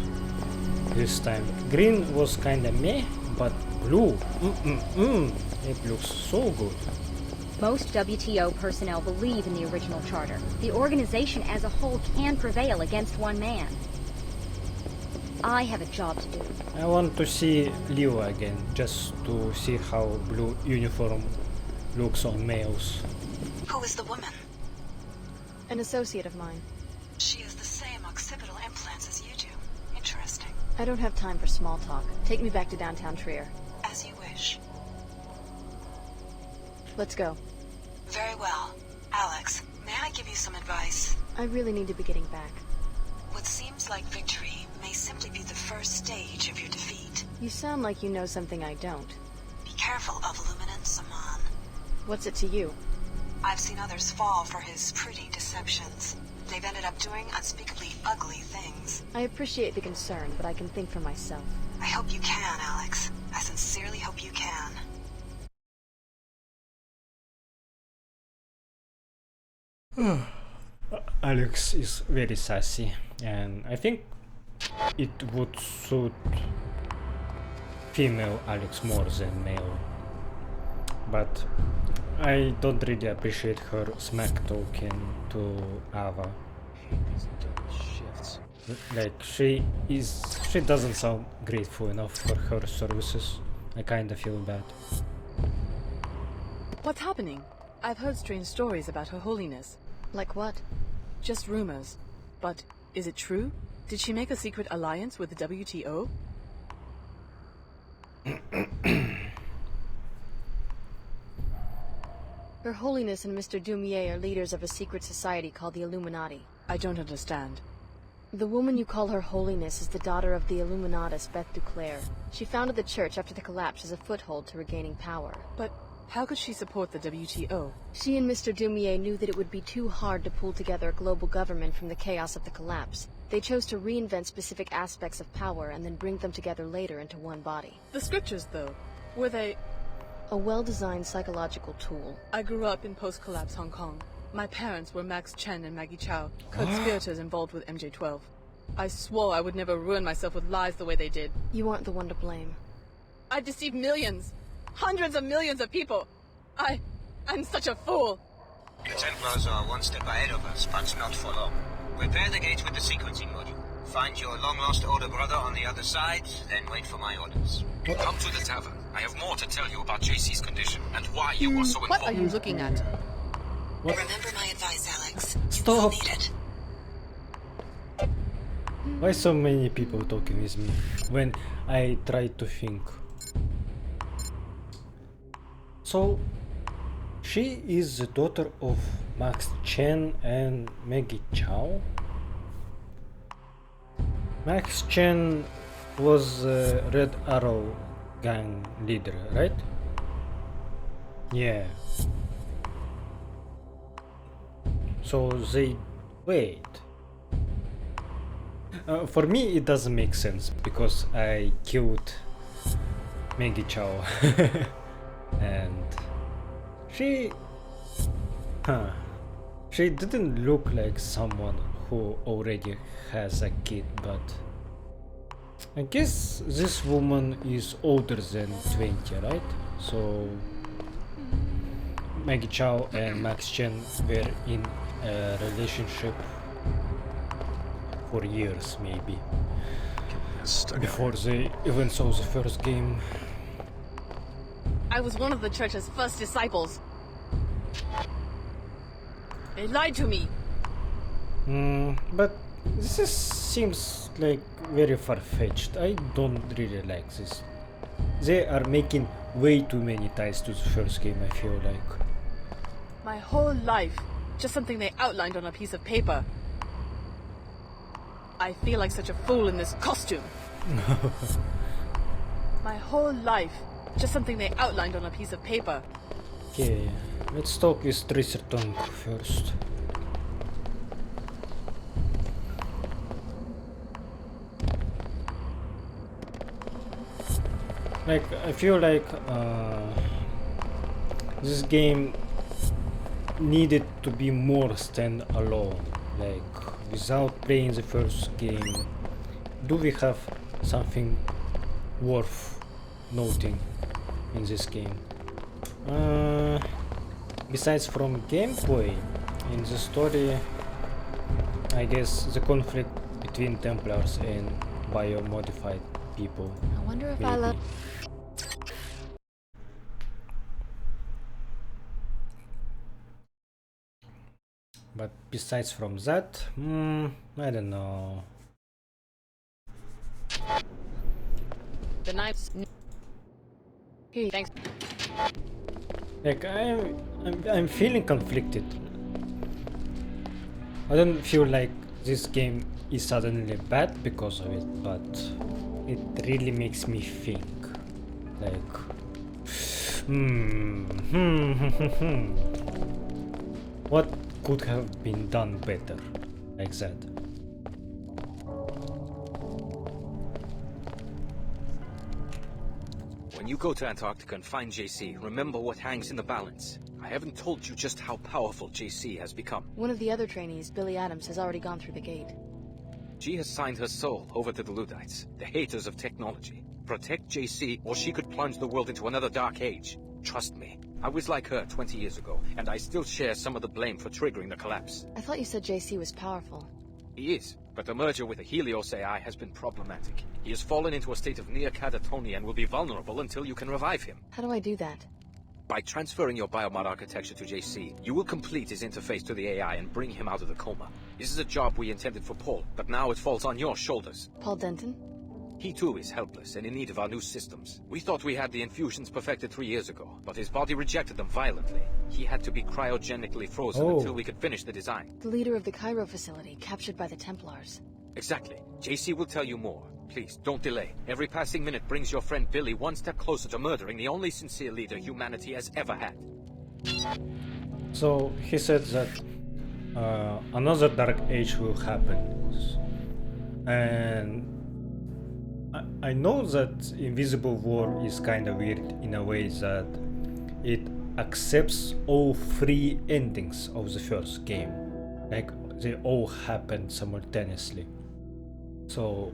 this time. Green was kinda meh, but blue, it looks so good. Most WTO personnel believe in the original charter. The organization as a whole can prevail against one man. I have a job to do. I want to see Leo again, just to see how blue uniform looks on males. Who is the woman? An associate of mine. She has the same occipital implants as you do. Interesting. I don't have time for small talk. Take me back to downtown Trier. As you wish. Let's go. Very well. Alex, may I give you some advice? I really need to be getting back. What seems like victory may simply be the first stage of your defeat. You sound like you know something I don't. Be careful of Luminant Saman. What's it to you? I've seen others fall for his pretty deceptions. They've ended up doing unspeakably ugly things. I appreciate the concern, but I can think for myself. I hope you can, Alex. I sincerely hope you can. Alex is very sassy, and I think it would suit female Alex more than male. But I don't really appreciate her smack talking to Ava. Like she doesn't sound grateful enough for her services. I kinda feel bad. What's happening? I've heard strange stories about Her Holiness. Like what? Just rumors. But is it true? Did she make a secret alliance with the WTO? Her Holiness and Mr. Dumier are leaders of a secret society called the Illuminati. I don't understand. The woman you call Her Holiness is the daughter of the Illuminatus, Beth Duclair. She founded the church after the collapse as a foothold to regaining power. But how could she support the WTO? She and Mr. Dumier knew that it would be too hard to pull together a global government from the chaos of the collapse. They chose to reinvent specific aspects of power and then bring them together later into one body. The scriptures, though, were they... A well-designed psychological tool. I grew up in post-collapse Hong Kong. My parents were Max Chen and Maggie Chow, conspirators involved with MJ-12. I swore I would never ruin myself with lies the way they did. You aren't the one to blame. I deceived millions, hundreds of millions of people. I'm such a fool. The Templars are one step ahead of us, but not for long. Prepare the gate with the sequencing module. Find your long-lost older brother on the other side, then wait for my orders. Come to the tavern. I have more to tell you about JC's condition and why you are so important. What are you looking at? What? Remember my advice, Alex. Stop! Need it. Why so many people talking with me when I try to think? So, she is the daughter of Max Chen and Maggie Chow. Max Chen was Red Arrow gang leader, right? Yeah. So they wait. For me, it doesn't make sense because I killed Maggie Chow, and she didn't look like someone who already has a kid, but I guess this woman is older than 20, right? So Maggie Chow and Max Chen were in a relationship for years, maybe, before they even saw the first game. I was one of the church's first disciples. They lied to me. But this seems like very far-fetched. I don't really like this. They are making way too many ties to the first game, I feel like. My whole life, just something they outlined on a piece of paper. I feel like such a fool in this costume. My whole life, just something they outlined on a piece of paper. Okay, let's talk with Tracer Tongue first. Like, I feel like this game needed to be more standalone. Like, without playing the first game, do we have something worth noting in this game? Besides from gameplay, in the story, I guess the conflict between Templars and biomodified people. I wonder if maybe. I love... But besides from that, I don't know. The knives. Hey, thanks. Like I'm feeling conflicted. I don't feel like this game is suddenly bad because of it, but it really makes me think. Like, what could have been done better, like that? When you go to Antarctica and find JC, remember what hangs in the balance. I haven't told you just how powerful JC has become. One of the other trainees, Billy Adams, has already gone through the gate. She has signed her soul over to the Luddites, the haters of technology. Protect JC, or she could plunge the world into another dark age. Trust me, I was like her 20 years ago, and I still share some of the blame for triggering the collapse. I thought you said JC was powerful. He is, but the merger with the Helios AI has been problematic. He has fallen into a state of near catatonia and will be vulnerable until you can revive him. How do I do that? By transferring your biomod architecture to JC, you will complete his interface to the AI and bring him out of the coma. This is a job we intended for Paul, but now it falls on your shoulders. Paul Denton? He too is helpless and in need of our new systems. We thought we had the infusions perfected 3 years ago, but his body rejected them violently. He had to be cryogenically frozen until we could finish the design. The leader of the Cairo facility, captured by the Templars. Exactly. JC will tell you more. Please, don't delay. Every passing minute brings your friend Billy one step closer to murdering the only sincere leader humanity has ever had. So he said that another dark age will happen, and I know that Invisible War is kind of weird in a way that it accepts all three endings of the first game, like they all happened simultaneously. So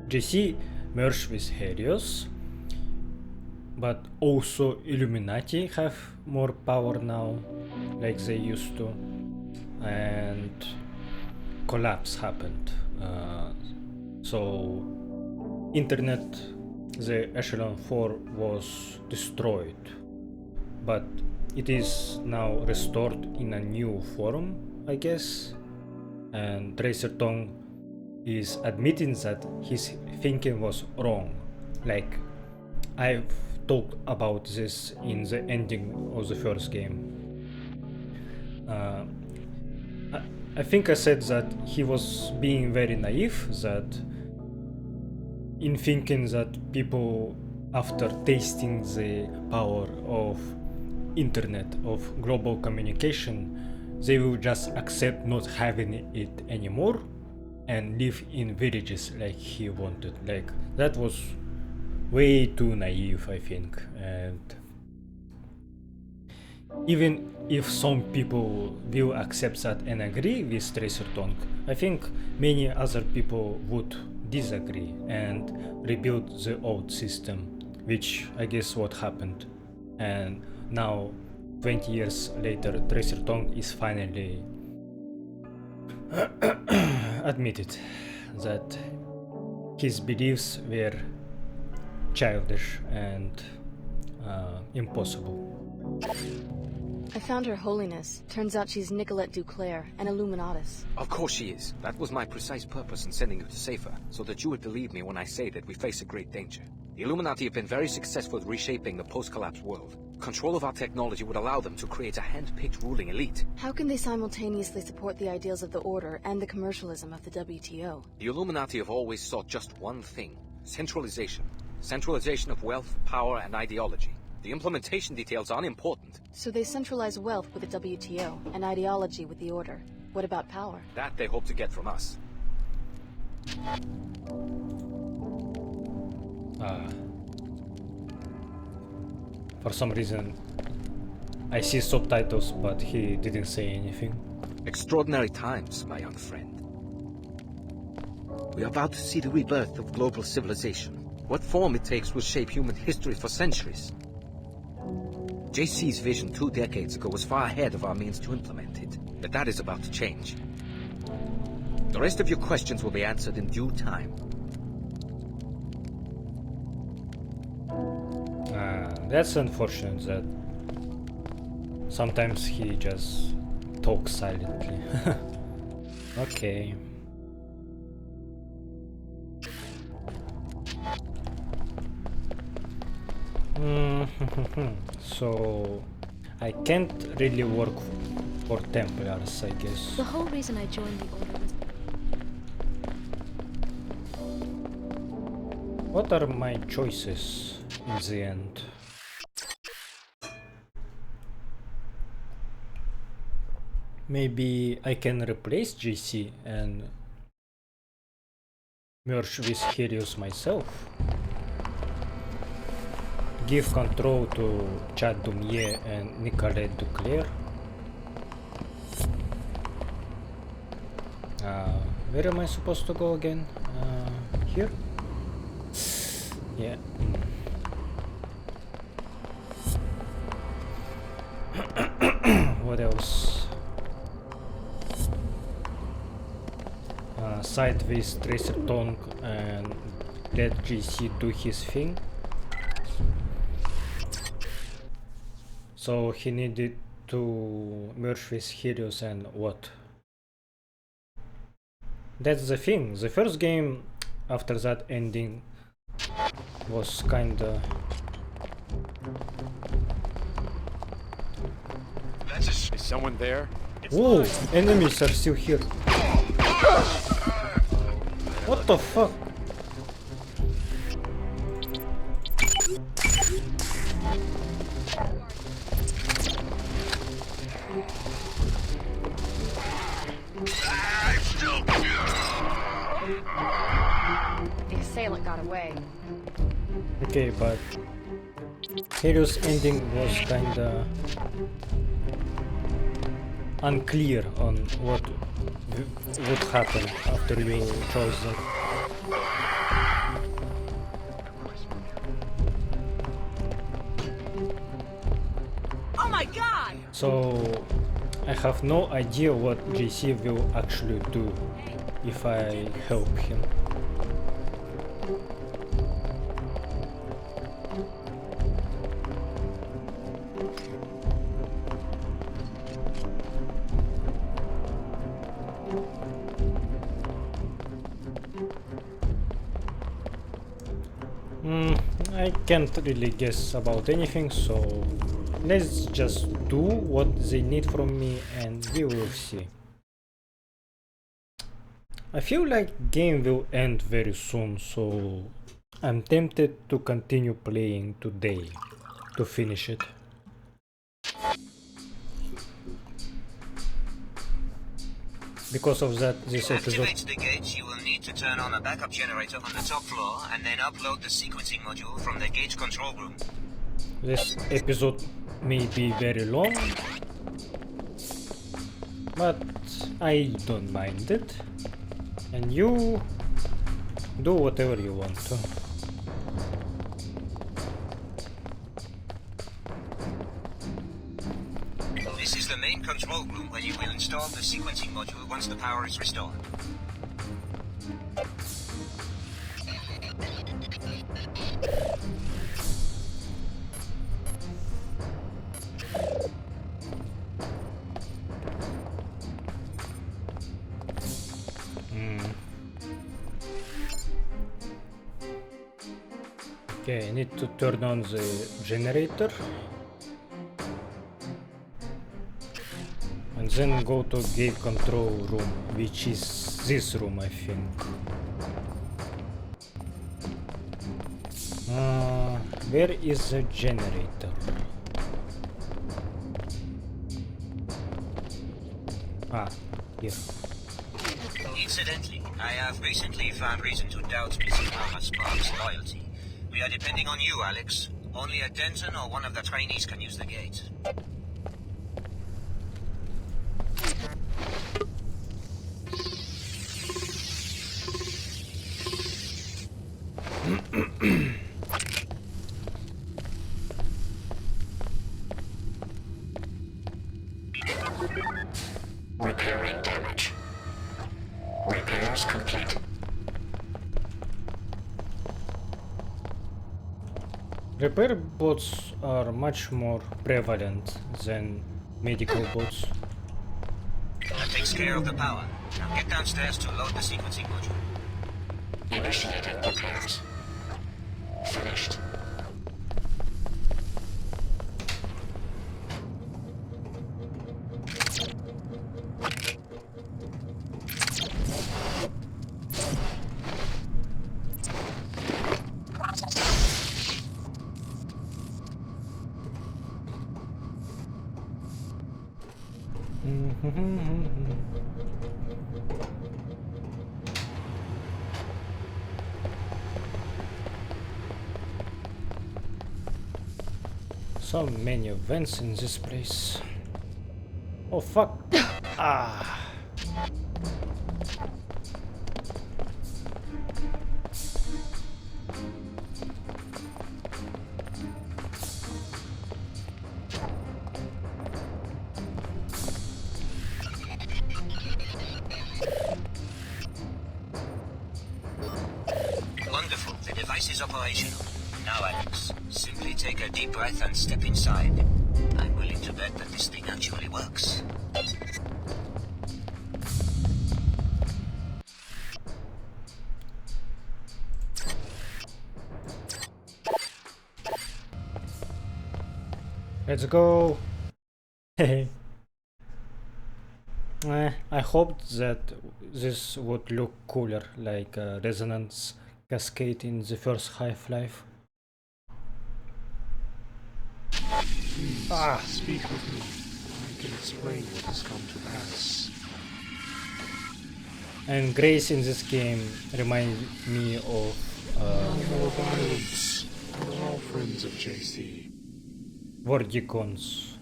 JC merged with Helios, but also Illuminati have more power now, like they used to, and collapse happened. So internet, the Echelon 4 was destroyed, but it is now restored in a new form, I guess, and Tracer Tong is admitting that his thinking was wrong. Like, I've talked about this in the ending of the first game. I think I said that he was being very naive, that in thinking that people, after tasting the power of internet, of global communication, they will just accept not having it anymore and live in villages like he wanted. Like, that was way too naive, I think. And even if some people will accept that and agree with Tracer Tong, I think many other people would disagree and rebuild the old system, which I guess what happened. And now, 20 years later, Tracer Tong is finally admitted that his beliefs were childish and impossible. I found Her Holiness. Turns out she's Nicolette Duclair, an Illuminatus. Of course she is. That was my precise purpose in sending you to save her, so that you would believe me when I say that we face a great danger. The Illuminati have been very successful at reshaping the post-collapse world. Control of our technology would allow them to create a hand-picked ruling elite. How can they simultaneously support the ideals of the Order and the commercialism of the WTO? The Illuminati have always sought just one thing: centralization. Centralization of wealth, power, and ideology. The implementation details are unimportant. So they centralize wealth with the WTO and ideology with the Order. What about power? That they hope to get from us. For some reason, I see subtitles, but he didn't say anything. Extraordinary times, my young friend. We are about to see the rebirth of global civilization. What form it takes will shape human history for centuries. JC's vision 2 decades ago was far ahead of our means to implement it, but that is about to change. The rest of your questions will be answered in due time. That's unfortunate that sometimes he just talks silently. Okay. So I can't really work for Templars, I guess. The whole reason I joined the Order was... What are my choices in the end? Maybe I can replace JC and merge with Helios myself. Give control to Chad Dumier and Nicolette Duclair. Where am I supposed to go again? Here? Yeah. What else? Side with Tracer Tong and let GC do his thing. So he needed to merge with Helios and what? That's the thing. The first game after that ending was kinda... Is someone there? Whoa! Enemies are still here. What the fuck? The assailant got away. Okay, but Helios ending was kinda unclear on what would happen after you chose that. Oh my god! So I have no idea what JC will actually do. if I help him. I can't really guess about anything, so let's just do what they need from me and we will see. I feel like game will end very soon, so I'm tempted to continue playing today to finish it. Because of that, this To episode... activate the gate, you will need to turn on a backup generator on the top floor and then upload the sequencing module from the gate control room. This episode may be very long, but I don't mind it. And you do whatever you want to. This is the main control room where you will install the sequencing module once the power is restored. Okay, I need to turn on the generator. And then go to gate control room, which is this room, I think. Where is the generator? Ah, here. Incidentally, I have recently found reason to doubt Mrs. Mama Spark's loyalty. We are depending on you, Alex. Only a Denton or one of the trainees can use the gate. Repairing damage. Repairs complete. Repair bots are much more prevalent than medical bots. That takes care of the power. Now get downstairs to load the sequencing module. Initiating repairs. Finished. So many vents in this place. Oh fuck! Ah! Wonderful. The device is operational. Now, Alex, simply take a deep breath and step inside. I'm willing to bet that this thing actually works. Let's go! I hoped that this would look cooler, like a resonance cascade in the first Half-Life. Please, speak with me. I can explain what has come to pass. And Grace in this game reminds me of... more violence. We're all friends of JC. Vordigons.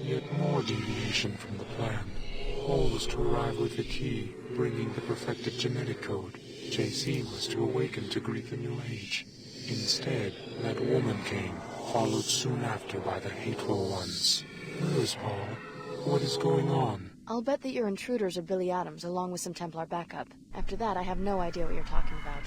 Yet more deviation from the plan. All was to arrive with the key, bringing the perfected genetic code. JC was to awaken to greet the new age. Instead, that woman came, followed soon after by the hateful ones. Where is Paul? What is going on? I'll bet that your intruders are Billy Adams, along with some Templar backup. After that, I have no idea what you're talking about.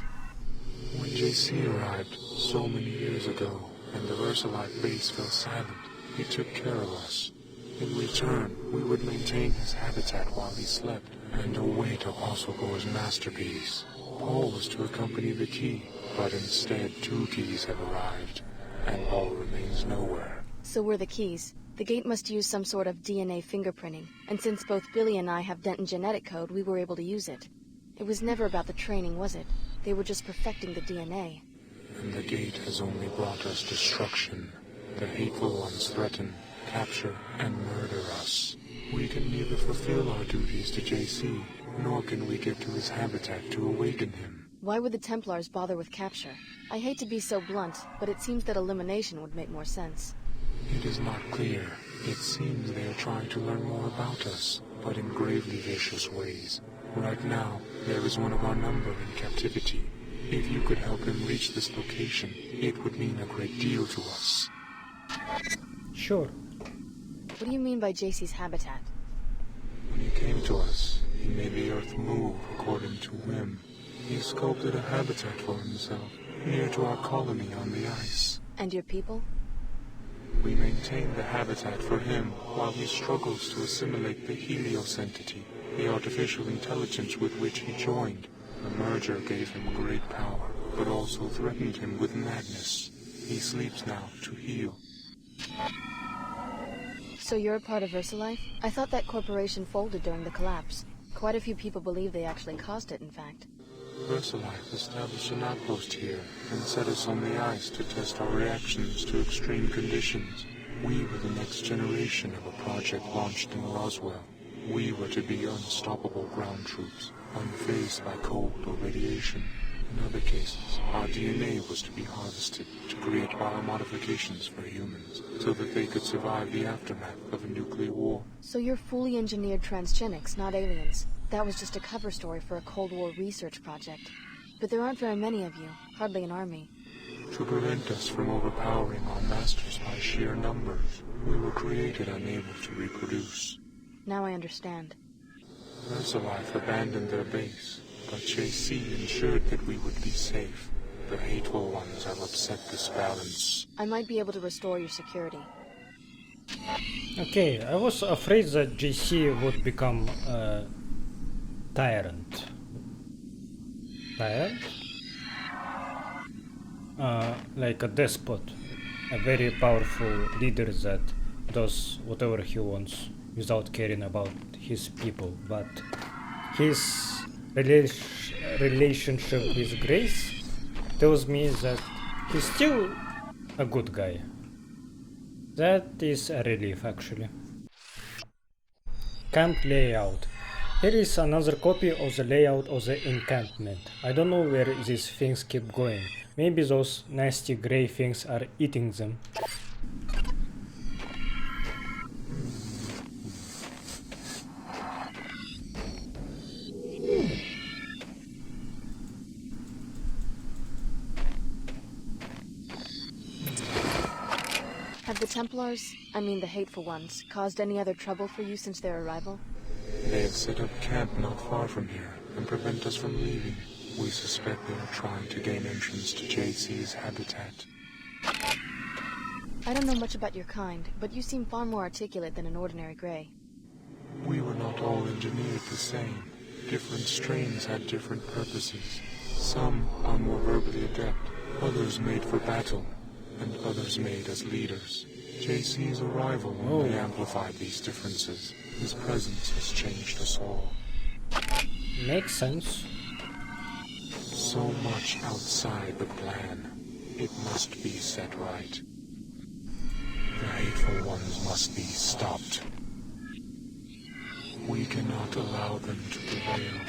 When JC arrived so many years ago, and the Versalite base fell silent, he took care of us. In return, we would maintain his habitat while he slept, and await Apostle-Gore's masterpiece. Paul was to accompany the key, but instead 2 keys have arrived, and Paul remains nowhere. So we're the keys. The gate must use some sort of DNA fingerprinting, and since both Billy and I have Denton genetic code, we were able to use it. It was never about the training, was it? They were just perfecting the DNA. And the gate has only brought us destruction. The hateful ones threaten, capture, and murder us. We can neither fulfill our duties to JC, nor can we get to his habitat to awaken him. Why would the Templars bother with capture? I hate to be so blunt, but it seems that elimination would make more sense. It is not clear. It seems they are trying to learn more about us, but in gravely vicious ways. Right now, there is one of our number in captivity. If you could help him reach this location, it would mean a great deal to us. Sure. What do you mean by JC's habitat? When he came to us, he made the earth move according to whim. He sculpted a habitat for himself, near to our colony on the ice. And your people? We maintain the habitat for him while he struggles to assimilate the Helios entity, the artificial intelligence with which he joined. The merger gave him great power, but also threatened him with madness. He sleeps now to heal. So you're a part of VersaLife? I thought that corporation folded during the collapse. Quite a few people believe they actually caused it, in fact. VersaLife established an outpost here and set us on the ice to test our reactions to extreme conditions. We were the next generation of a project launched in Roswell. We were to be unstoppable ground troops, unfazed by cold or radiation. In other cases, our DNA was to be harvested to create biomodifications for humans, so that they could survive the aftermath of a nuclear war. So you're fully engineered transgenics, not aliens. That was just a cover story for a Cold War research project. But there aren't very many of you, hardly an army. To prevent us from overpowering our masters by sheer numbers, we were created unable to reproduce. Now I understand. VersaLife abandoned their base, but JC ensured that we would be safe. The hateful ones have upset this balance. I might be able to restore your security. Okay, I was afraid that JC would become a tyrant. Tyrant? Like a despot. A very powerful leader that does whatever he wants without caring about his people. But his relationship with Grace tells me that he's still a good guy. That is a relief, actually. Camp layout. Here is another copy of the layout of the encampment. I don't know where these things keep going. Maybe those nasty grey things are eating them. Have the Templars, I mean the hateful ones, caused any other trouble for you since their arrival? They have set up camp not far from here and prevent us from leaving. We suspect they are trying to gain entrance to JC's habitat. I don't know much about your kind, but you seem far more articulate than an ordinary Grey. We were not all engineered the same. Different strains had different purposes. Some are more verbally adept, others made for battle, and others made as leaders. JC's arrival only amplified these differences. His presence has changed us all. Makes sense. So much outside the plan. It must be set right. The hateful ones must be stopped. We cannot allow them to prevail.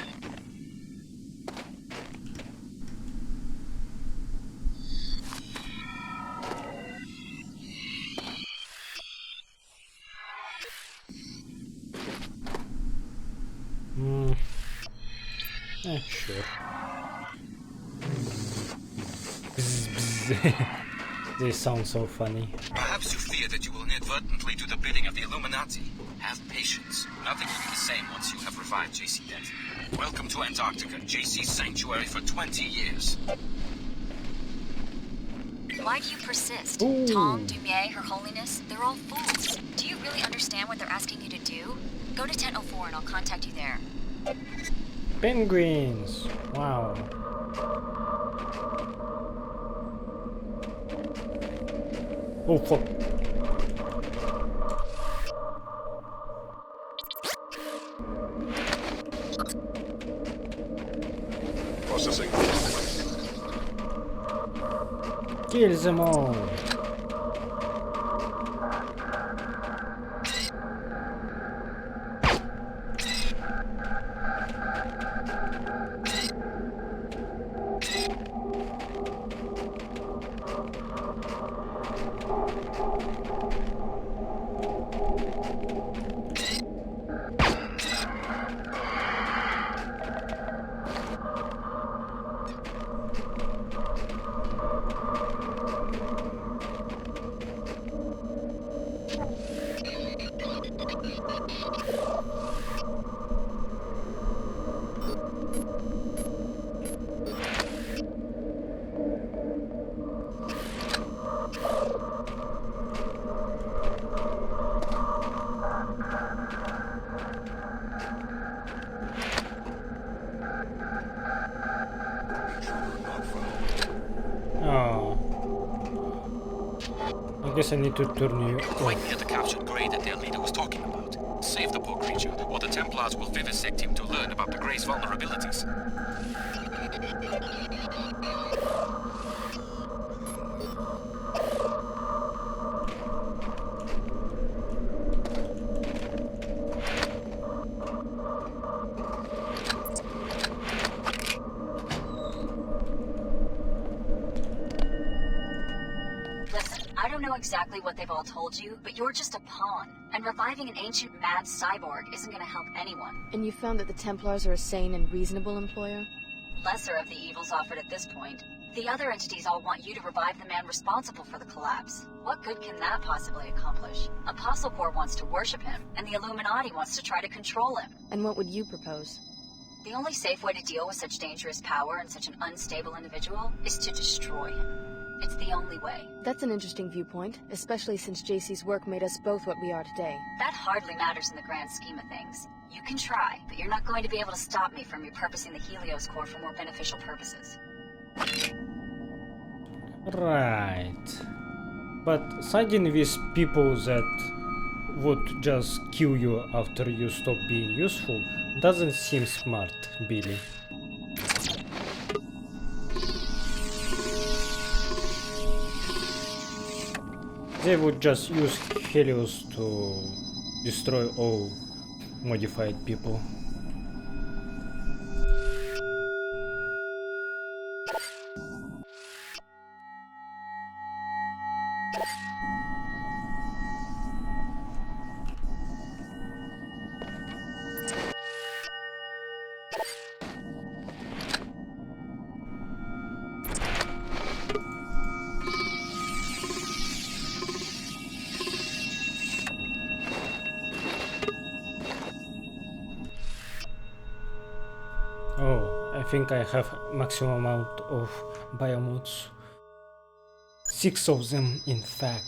Sure. Bzz, bzz. They sound so funny. Perhaps you fear fear that you will inadvertently do the bidding of the Illuminati. Have patience. Nothing will be the same once you have revived JC Denton. Welcome to Antarctica, JC's sanctuary for 20 years. Why do you persist? Ooh. Tom, Dumier, Her Holiness, they're all fools. Do you really understand what they're asking you to do? Go to Tent 04 and I'll contact you there. Penguins! Wow. Oh fuck. Processing. Kill them all. I guess I need to turn you Quite near the captured Grey that their leader was talking about. Save the poor creature, or the Templars will vivisect him to learn about the Grey's vulnerabilities. I don't know exactly what they've all told you, but you're just a pawn. And reviving an ancient mad cyborg isn't gonna help anyone. And you found that the Templars are a sane and reasonable employer? Lesser of the evils offered at this point. The other entities all want you to revive the man responsible for the collapse. What good can that possibly accomplish? Apostle Corps wants to worship him, and the Illuminati wants to try to control him. And what would you propose? The only safe way to deal with such dangerous power and such an unstable individual is to destroy him. It's the only way. That's an interesting viewpoint, especially since JC's work made us both what we are today. That hardly matters in the grand scheme of things. You can try, but you're not going to be able to stop me from repurposing the Helios core for more beneficial purposes. Right. But siding with people that would just kill you after you stop being useful doesn't seem smart, Billy. They would just use Helios to destroy all modified people. I think I have maximum amount of biomods. 6 of them, in fact.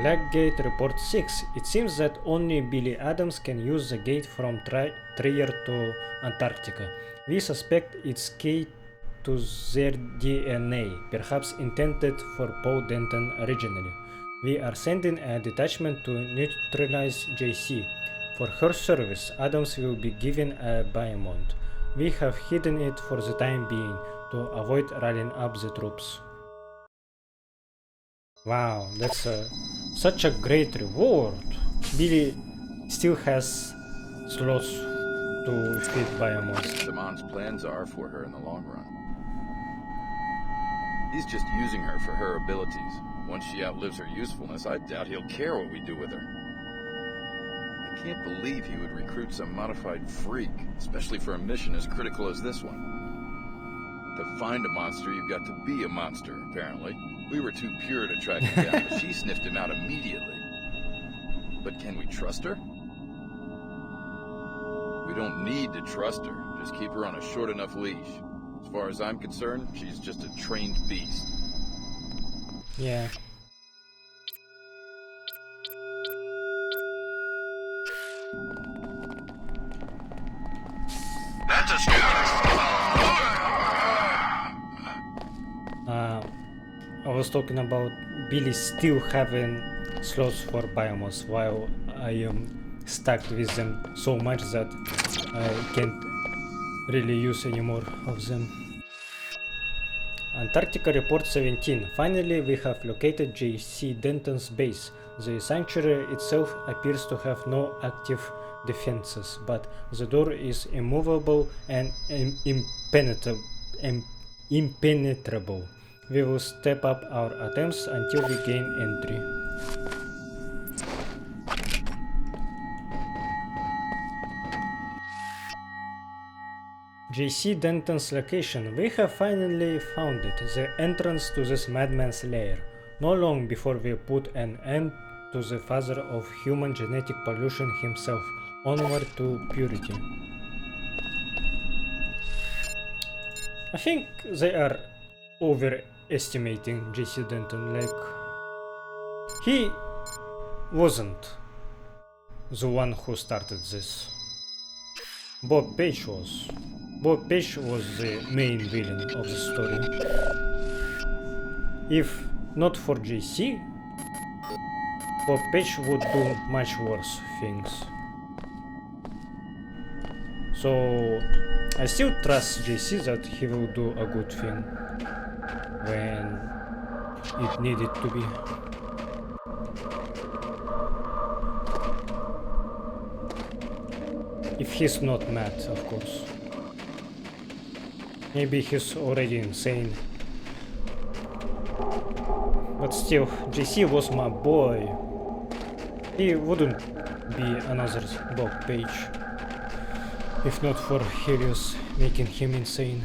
Blackgate Report 6. It seems that only Billy Adams can use the gate from Trier to Antarctica. We suspect it's key to their DNA, perhaps intended for Paul Denton originally. We are sending a detachment to neutralize JC. For her service, Adams will be given a biomod. We have hidden it for the time being, to avoid rallying up the troops. Wow, that's such a great reward. Billy still has slots to feed biomods. Damon's plans are for her in the long run. He's just using her for her abilities. Once she outlives her usefulness, I doubt he'll care what we do with her. I Can't believe he would recruit some modified freak, especially for a mission as critical as this one. To find a monster, you've got to be a monster, apparently. We were too pure to track him down, but she sniffed him out immediately. But can we trust her? We don't need to trust her. Just keep her on a short enough leash. As far as I'm concerned, she's just a trained beast. Yeah. That's a I was talking about Billy still having slots for biomass while I am stuck with them so much that I can't really use any more of them. Antarctica Report 17. Finally, we have located J.C. Denton's base. The sanctuary itself appears to have no active defenses, but the door is immovable and impenetrable. We will step up our attempts until we gain entry. J.C. Denton's location. We have finally found it, the entrance to this madman's lair. Not long before we put an end to the father of human genetic pollution himself, onward to purity. I think they are overestimating J.C. Denton, like, he wasn't the one who started this. Bob Page was. Bob Page was the main villain of the story. If not for JC, Bob Page would do much worse things. So I still trust JC that he will do a good thing when it needed to be. If he's not mad, of course. Maybe he's already insane. But still, JC was my boy. He wouldn't be another Bob Page if not for Helios making him insane.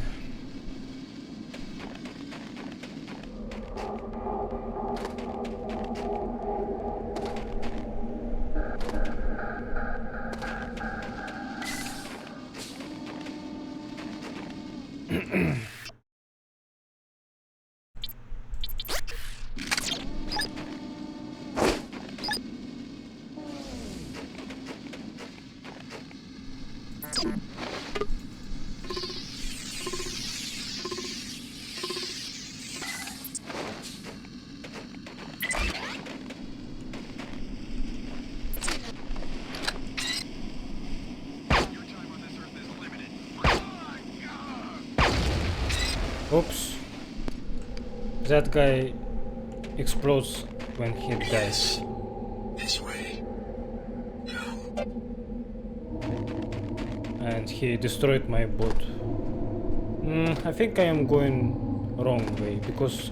Oops. That guy explodes when he dies. This way. And he destroyed my boat. I think I am going wrong way because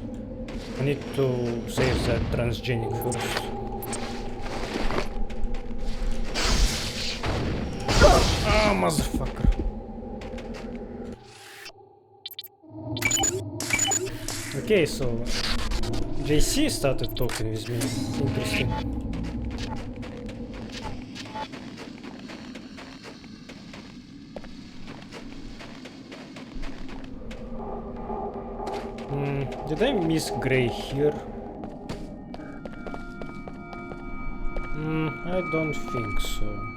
I need to save that transgenic first. Ah, motherfucker. Okay, so JC started talking with me. Interesting. Did I miss Grey here? I don't think so.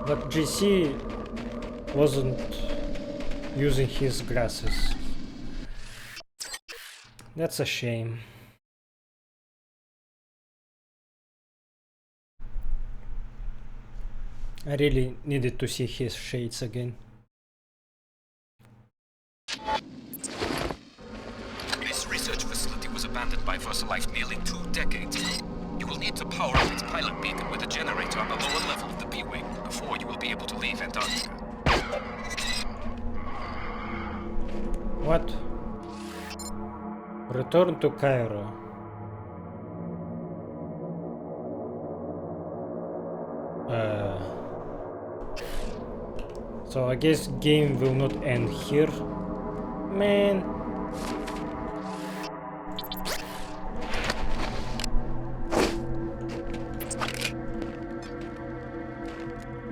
But JC wasn't using his glasses. That's a shame. I really needed to see his shades again. This research facility was abandoned by Versa Life nearly 2 decades ago. You You will need to power up its pilot beacon with a generator on the lower level of the B-Wing before you will be able to leave Antarctica. What? Return to Cairo. So I guess game will not end here. Man.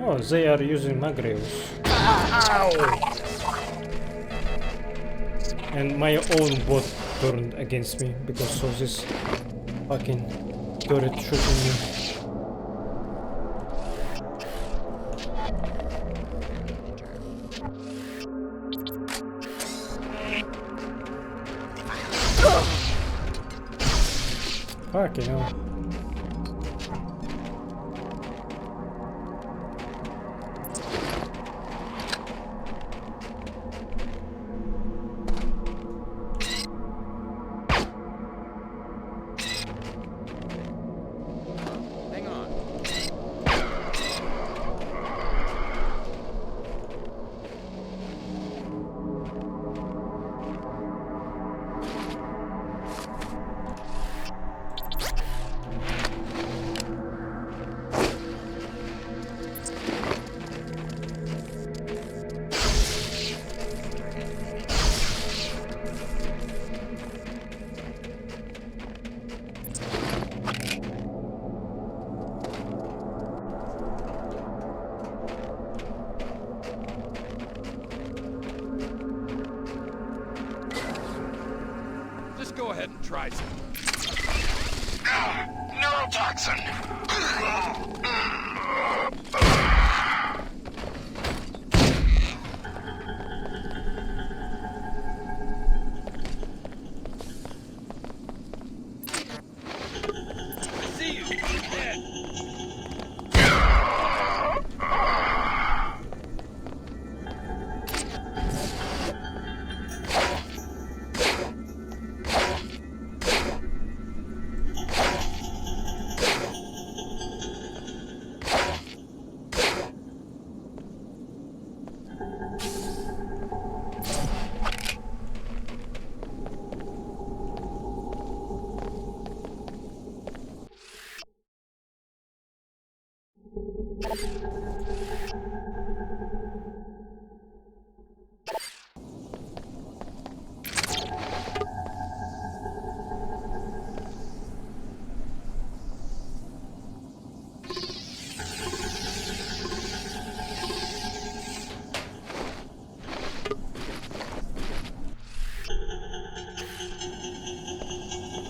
Oh, they are using Magreus. Ow! And my own bot turned against me because of this fucking turret shooting me. Fucking hell. Go ahead and try some. Neurotoxin. I see you. You're dead.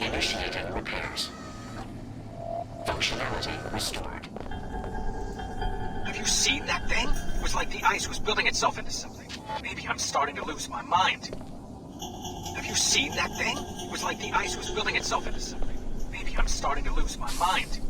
Initiating repairs. Functionality restored. Have you seen that thing? It was like the ice was building itself into something. Maybe I'm starting to lose my mind. Have you seen that thing? It was like the ice was building itself into something. Maybe I'm starting to lose my mind.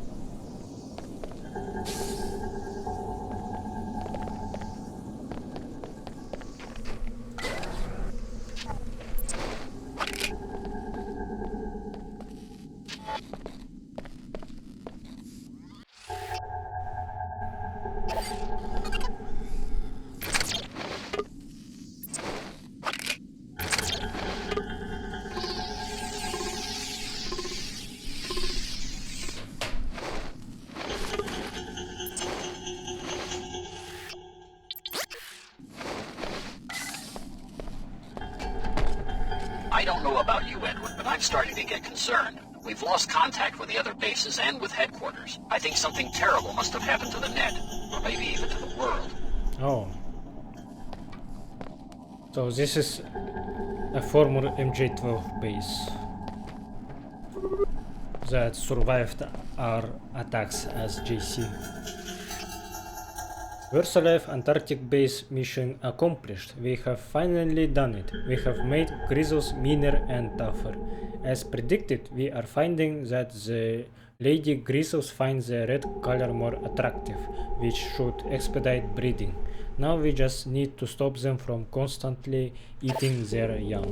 I don't know about you, Edward, but I'm starting to get concerned. We've lost contact with the other bases and with headquarters. I think something terrible must have happened to the net, or maybe even to the world. Oh. So this is a former MJ-12 base that survived our attacks as JC. VersaLife Antarctic base mission accomplished. We have finally done it. We have made Grizzles meaner and tougher. As predicted, we are finding that the Lady Grizzles find the red color more attractive, which should expedite breeding. Now we just need to stop them from constantly eating their young.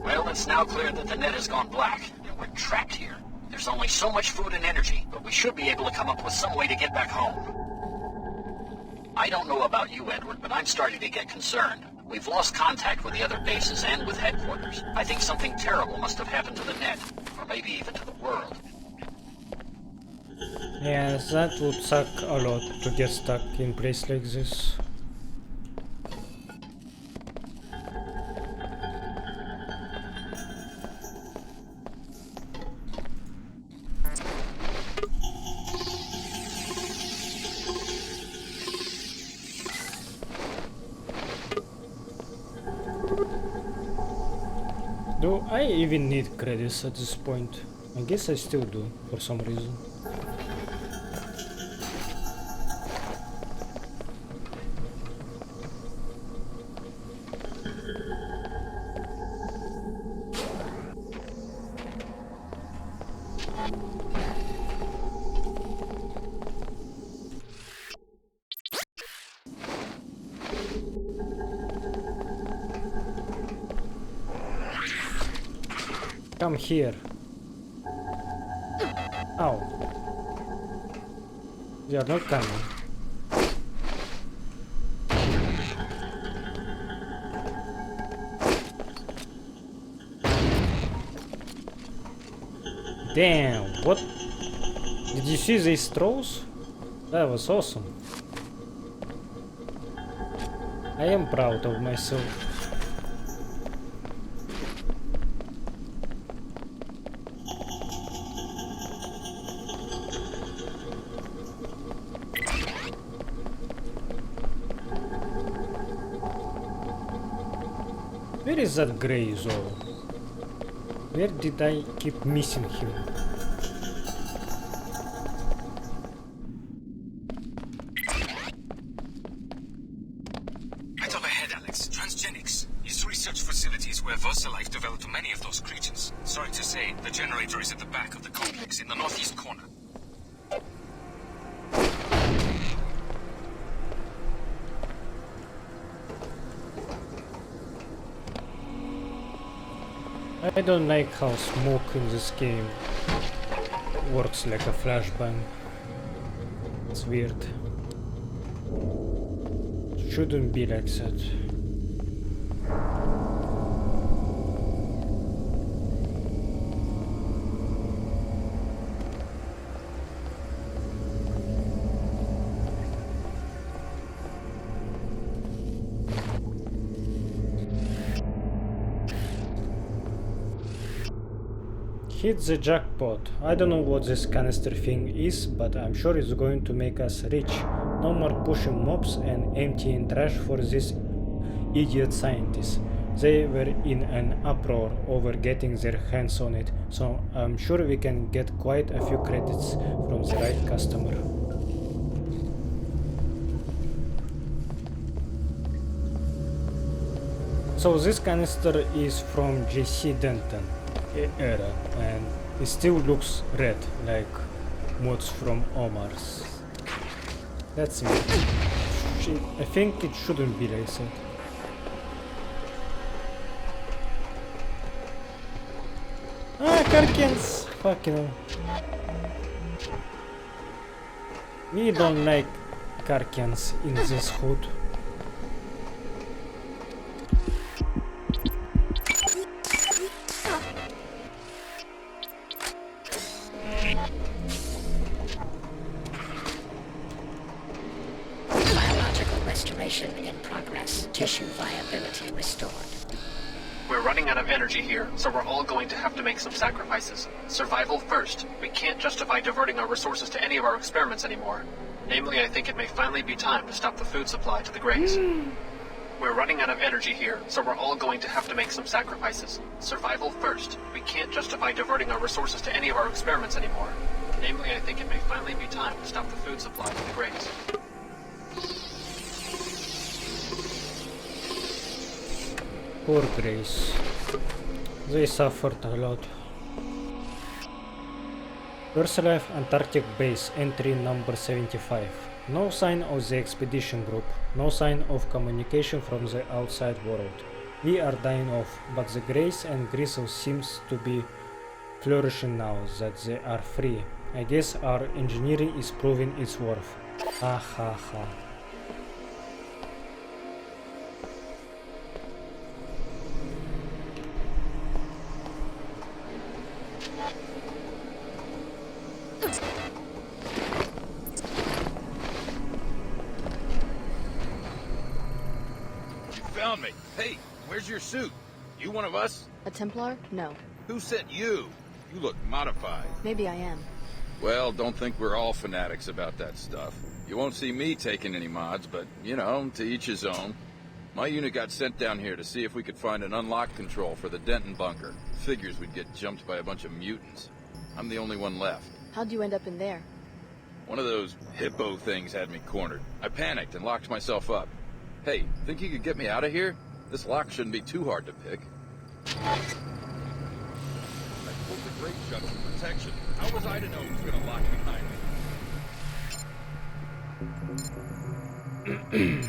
Well, it's now clear that the net has gone black, and we're trapped here. There's only so much food and energy, but we should be able to come up with some way to get back home. I don't know about you, Edward, but I'm starting to get concerned. We've lost contact with the other bases and with headquarters. I think something terrible must have happened to the net, or maybe even to the world. Yes, that would suck a lot to get stuck in a place like this. Do I even need credits at this point? I guess I still do, for some reason. Come here. Ow. They are not coming. Damn, what? Did you see these throws? That was awesome. I am proud of myself. Where is that grey Zoro? Where did I keep missing him? Right up ahead, Alex. Transgenics. Used research facilities where Vossalife developed many of those creatures. Sorry to say, the generator is at the back of the complex in the northeast corner. I don't like how smoke in this game works like a flashbang. It's weird. Shouldn't be like that. Hit the jackpot. I don't know what this canister thing is, but I'm sure it's going to make us rich. No more pushing mobs and emptying trash for these idiot scientists. They were in an uproar over getting their hands on it, so I'm sure we can get quite a few credits from the right customer. So this canister is from J.C. Denton era, and it still looks red like mods from Omar's. That's weird. I think it shouldn't be like that. Ah, Karkins! Fucking hell. We don't like Karkins in this hood. In progress. Tissue viability restored. We're running out of energy here, so we're all going to have to make some sacrifices. Survival first. We can't justify diverting our resources to any of our experiments anymore. Namely, I think it may finally be time to stop the food supply to the Greys. We're running out of energy here, so we're all going to have to make some sacrifices. Survival first. We can't justify diverting our resources to any of our experiments anymore. Namely, I think it may finally be time to stop the food supply to the Greys. Poor Grace. They suffered a lot. Versalife Antarctic Base, entry number 75. No sign of the expedition group. No sign of communication from the outside world. We are dying off, but the Grace and Gristle seems to be flourishing now that they are free. I guess our engineering is proving its worth. Ha ha ha. Found me. Hey, where's your suit? You one of us? A Templar? No. Who said you? You look modified. Maybe I am. Well, don't think we're all fanatics about that stuff. You won't see me taking any mods, but, you know, to each his own. My unit got sent down here to see if we could find an unlock control for the Denton bunker. Figures we'd get jumped by a bunch of mutants. I'm the only one left. How'd you end up in there? One of those hippo things had me cornered. I panicked and locked myself up. Hey, think you could get me out of here? This lock shouldn't be too hard to pick. I pulled the grate shut for protection. How was I to know it was gonna lock behind me?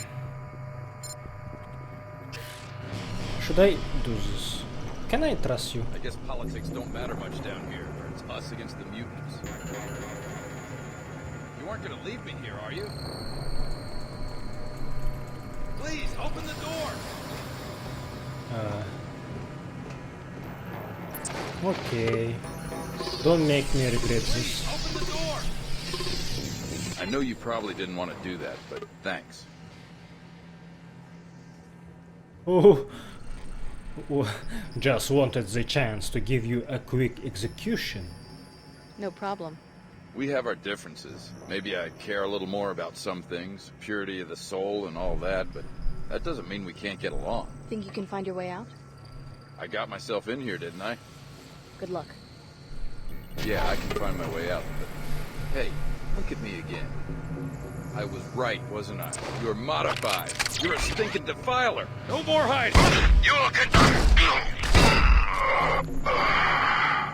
Should I do this? Can I trust you? I guess politics don't matter much down here, where it's us against the mutants. You aren't gonna leave me here, are you? Please, open the door! Okay. Don't make me regret this. Open the door! I know you probably didn't want to do that, but thanks. Oh, just wanted the chance to give you a quick execution. No problem. We have our differences. Maybe I care a little more about some things, purity of the soul and all that, but that doesn't mean we can't get along. Think you can find your way out? I got myself in here, didn't I? Good luck. Yeah, I can find my way out, but hey, look at me again. I was right, wasn't I? You're modified. You're a stinking defiler. No more hiding. You'll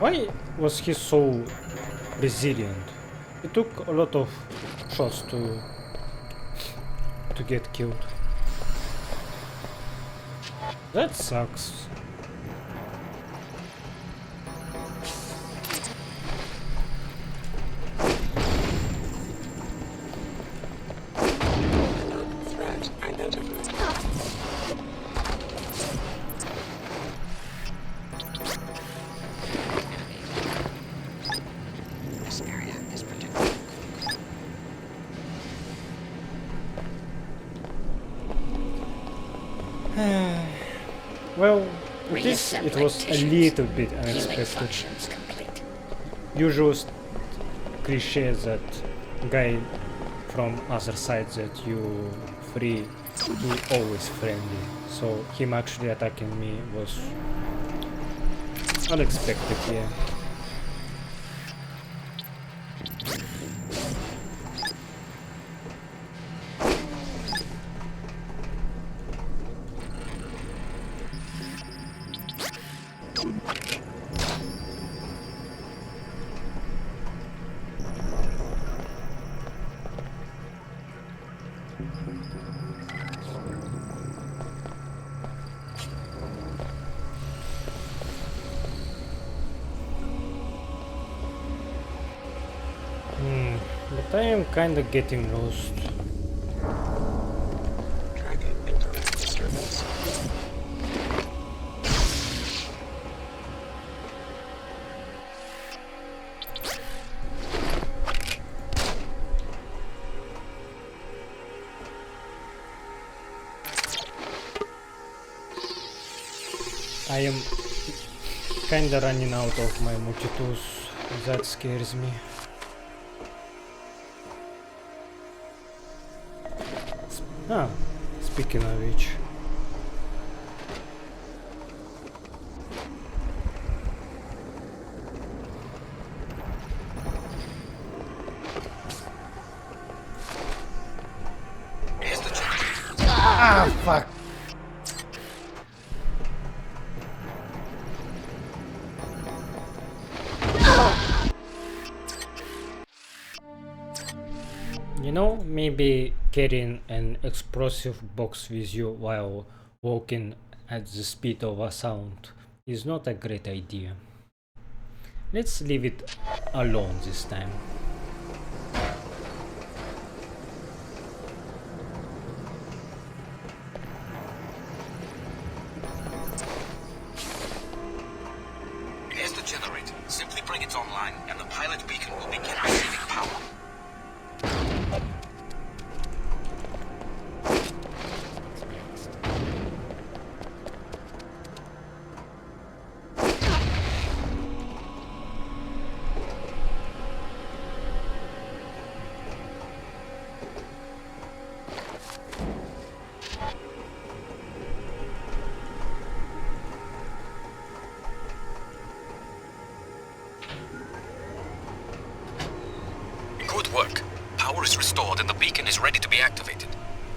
Why was he so resilient? It took a lot of shots to get killed. That sucks. Threat identified. This area is protected. Well, it was a little bit unexpected. Usual cliche that guy from other side that you free, he always friendly. So him actually attacking me was unexpected, yeah. But I am kinda getting lost. Tracking internet disturbance. I am kinda running out of my multi-tools. That scares me. Speaking of which. Ah, fuck. You know, maybe carrying an explosive box with you while walking at the speed of a sound is not a great idea. Let's leave it alone this time. Here's the generator. Simply bring it online, and the pilot beacon will begin receiving power. Good work. Power is restored and the beacon is ready to be activated.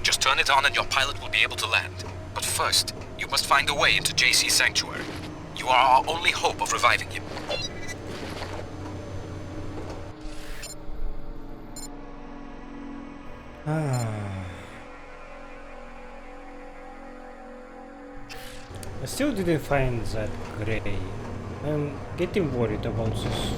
Just turn it on and your pilot will be able to land. But first, you must find a way into JC Sanctuary. You are our only hope of reviving him. I still didn't find that gray. I'm getting worried about this.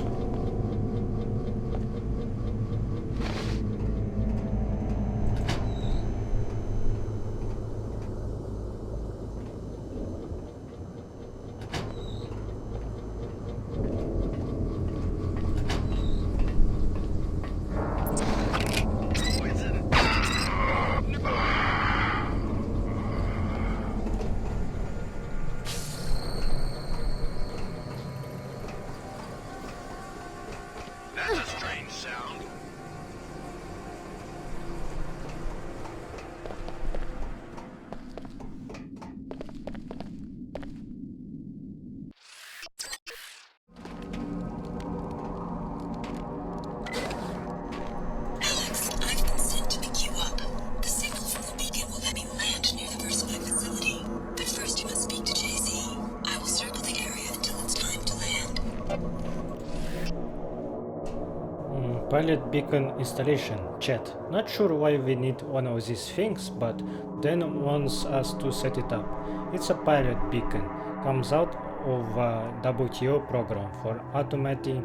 Pilot beacon installation. Chat. Not sure why we need one of these things, but then wants us to set it up. It's a pilot beacon. Comes out of a WTO program for automating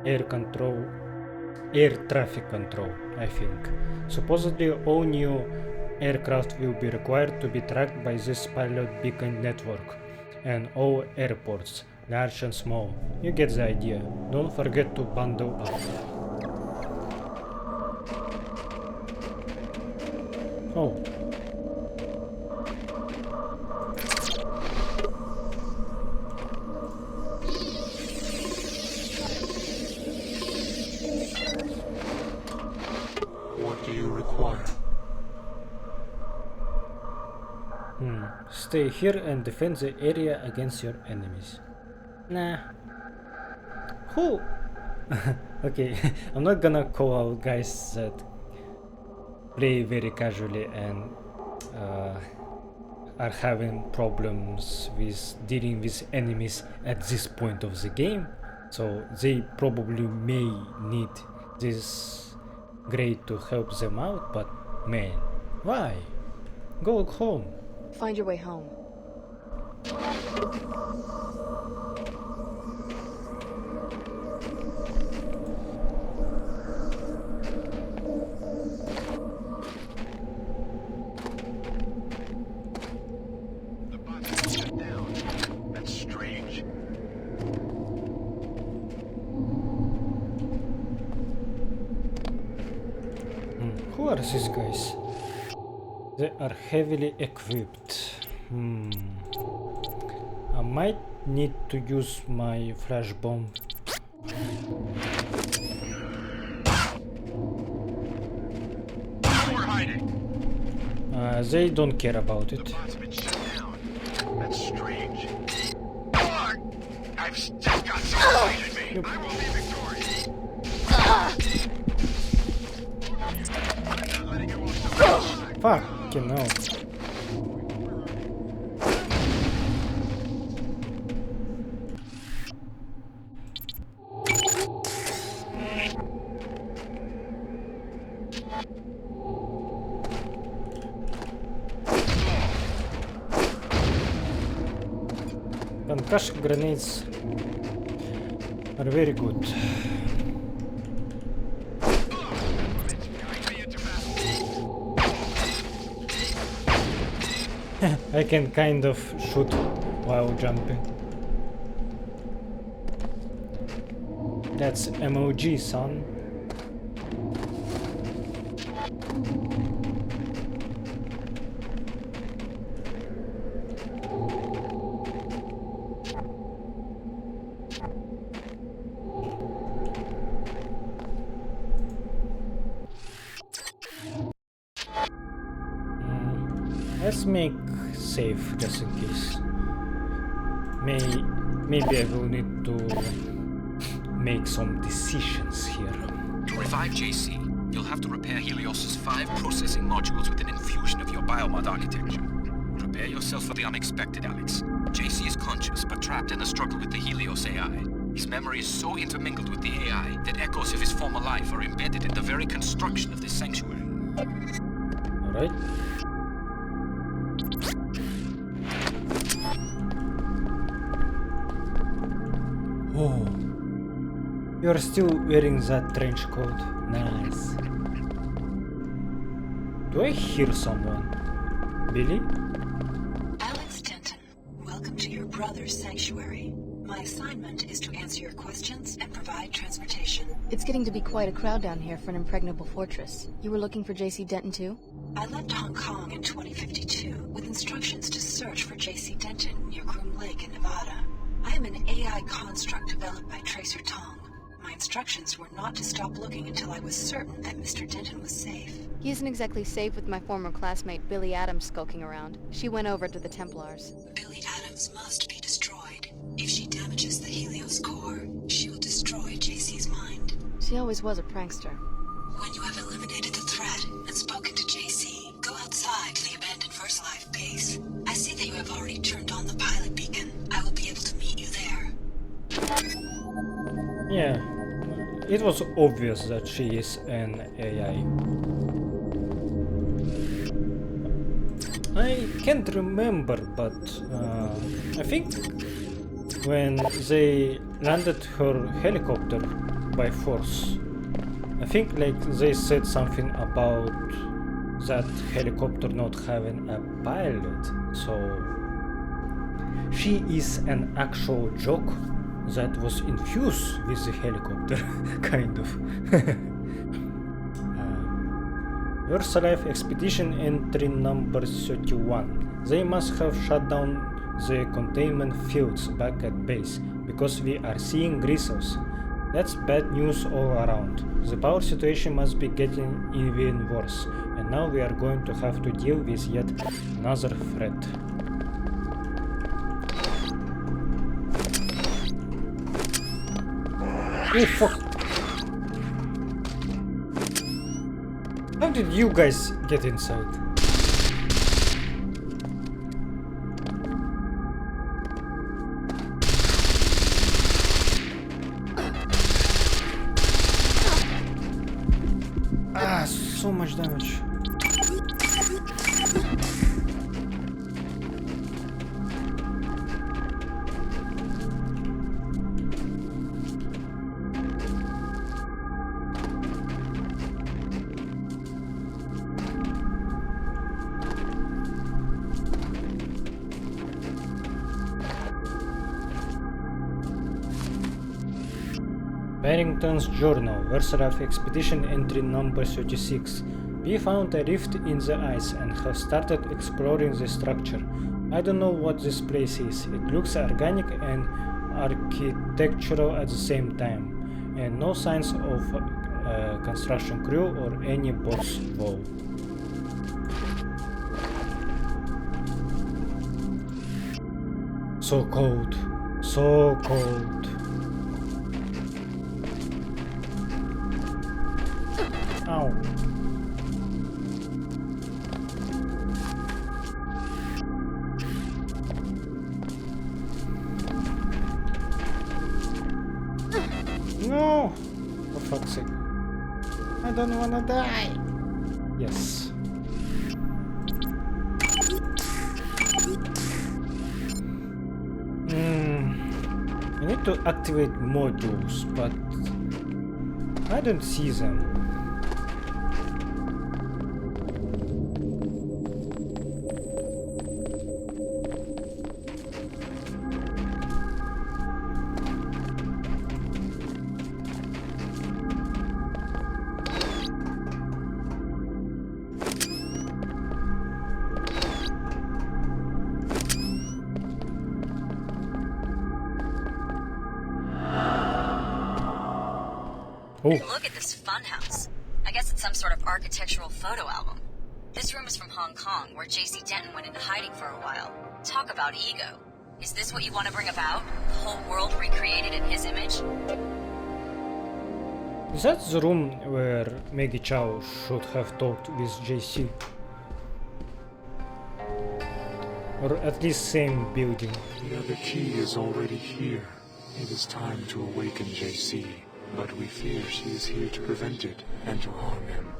air traffic control, I think. Supposedly all new aircraft will be required to be tracked by this pilot beacon network, and all airports, large and small. You get the idea. Don't forget to bundle up. Oh. What do you require? Stay here and defend the area against your enemies. Nah. Who? Okay, I'm not gonna call out guys that play very casually and are having problems with dealing with enemies at this point of the game, so they probably may need this grade to help them out, but man, why? Go home. Find your way home. Who are these guys? They are heavily equipped. I might need to use my flash bomb. They don't care about it. That's strange. I've still got some fight in me. I will be victorious. Fucking hell. Concussion grenades. are very good. I can kind of shoot while jumping. That's MOG, son. Let's make safe just in case. Maybe I will need to make some decisions here. To revive JC, you'll have to repair Helios's 5 processing modules with an infusion of your biomod architecture. Prepare yourself for the unexpected, Alex. JC is conscious, but trapped in a struggle with the Helios AI. His memory is so intermingled with the AI that echoes of his former life are embedded in the very construction of this sanctuary. Alright. Oh, you're still wearing that trench coat. Nice. Do I hear someone? Billy? Alex Denton, welcome to your brother's sanctuary. My assignment is to answer your questions and provide transportation. It's getting to be quite a crowd down here for an impregnable fortress. You were looking for JC Denton too? I left Hong Kong in 2052 with instructions to search for JC Denton near Groom Lake in Nevada. I am an AI construct developed by Tracer Tong. My instructions were not to stop looking until I was certain that Mr. Denton was safe. He isn't exactly safe with my former classmate Billy Adams skulking around. She went over to the Templars. Billy Adams must be destroyed. If she damages the Helios core, she will destroy JC's mind. She always was a prankster. When you have eliminated the threat and spoken to JC, go outside to the abandoned First Life base. I see that you have already turned on the pilot beacon. I will be able to meet you there. Yeah, it was obvious that she is an AI. I can't remember, but I think when they landed her helicopter by force, I think like they said something about that helicopter not having a pilot, so she is an actual joke that was infused with the helicopter, kind of. VersaLife Expedition entry number 31. They must have shut down the containment fields back at base, because we are seeing grizzles. That's bad news all around. The power situation must be getting even worse, and now we are going to have to deal with yet another threat. Oh fuck! How did you guys get inside? Ah, so much damage. Barrington's Journal, VersaLife Expedition entry number 36. We found a rift in the ice and have started exploring the structure. I don't know what this place is. It looks organic and architectural at the same time, and no signs of construction crew or any boss wall. So cold, so cold. Ow. No! For fuck's sake. I don't wanna die. Yes. I need need to activate modules, but I don't see them. Oh. Look at this funhouse. I guess it's some sort of architectural photo album. This room is from Hong Kong, where JC Denton went into hiding for a while. Talk about ego. Is this what you want to bring about? The whole world recreated in his image? Is that the room where Maggie Chow should have talked with JC? Or at least same building. The other key is already here. It is time to awaken JC. But we fear she is here to prevent it and to harm him.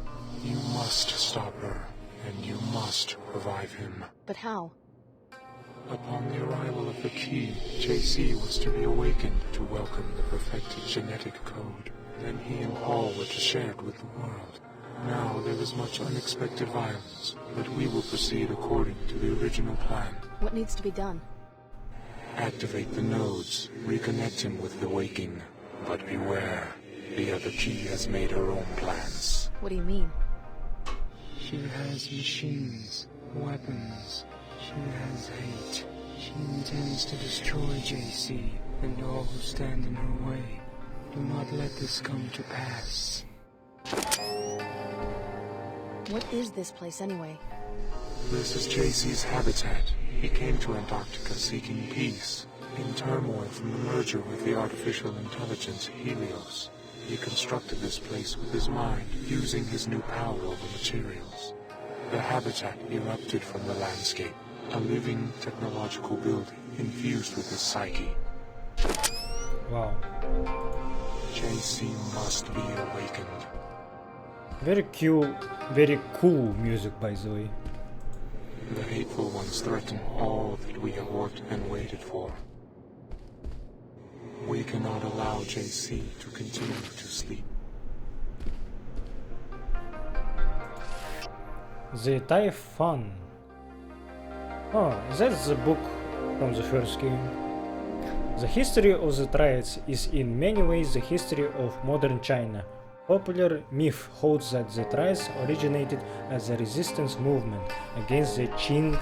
You must stop her, and you must revive him. But how? Upon the arrival of the key, JC was to be awakened to welcome the perfected genetic code. Then he and Paul were to share it with the world. Now there is much unexpected violence, but we will proceed according to the original plan. What needs to be done? Activate the nodes, reconnect him with the waking. But beware, the other key has made her own plans. What do you mean? She has machines, weapons. She has hate. She intends to destroy JC and all who stand in her way. Do not let this come to pass. What is this place anyway? This is JC's habitat. He came to Antarctica seeking peace. In turmoil from the merger with the artificial intelligence Helios, he constructed this place with his mind, using his new power over materials. The habitat erupted from the landscape, a living technological building infused with his psyche. Wow. JC must be awakened. Very cool music, by the way. The hateful ones threaten all that we have worked and waited for. We cannot allow JC to continue to sleep. The Typhon. Oh, that's the book from the first game. The history of the Triads is in many ways the history of modern China. Popular myth holds that the Triads originated as a resistance movement against the Qing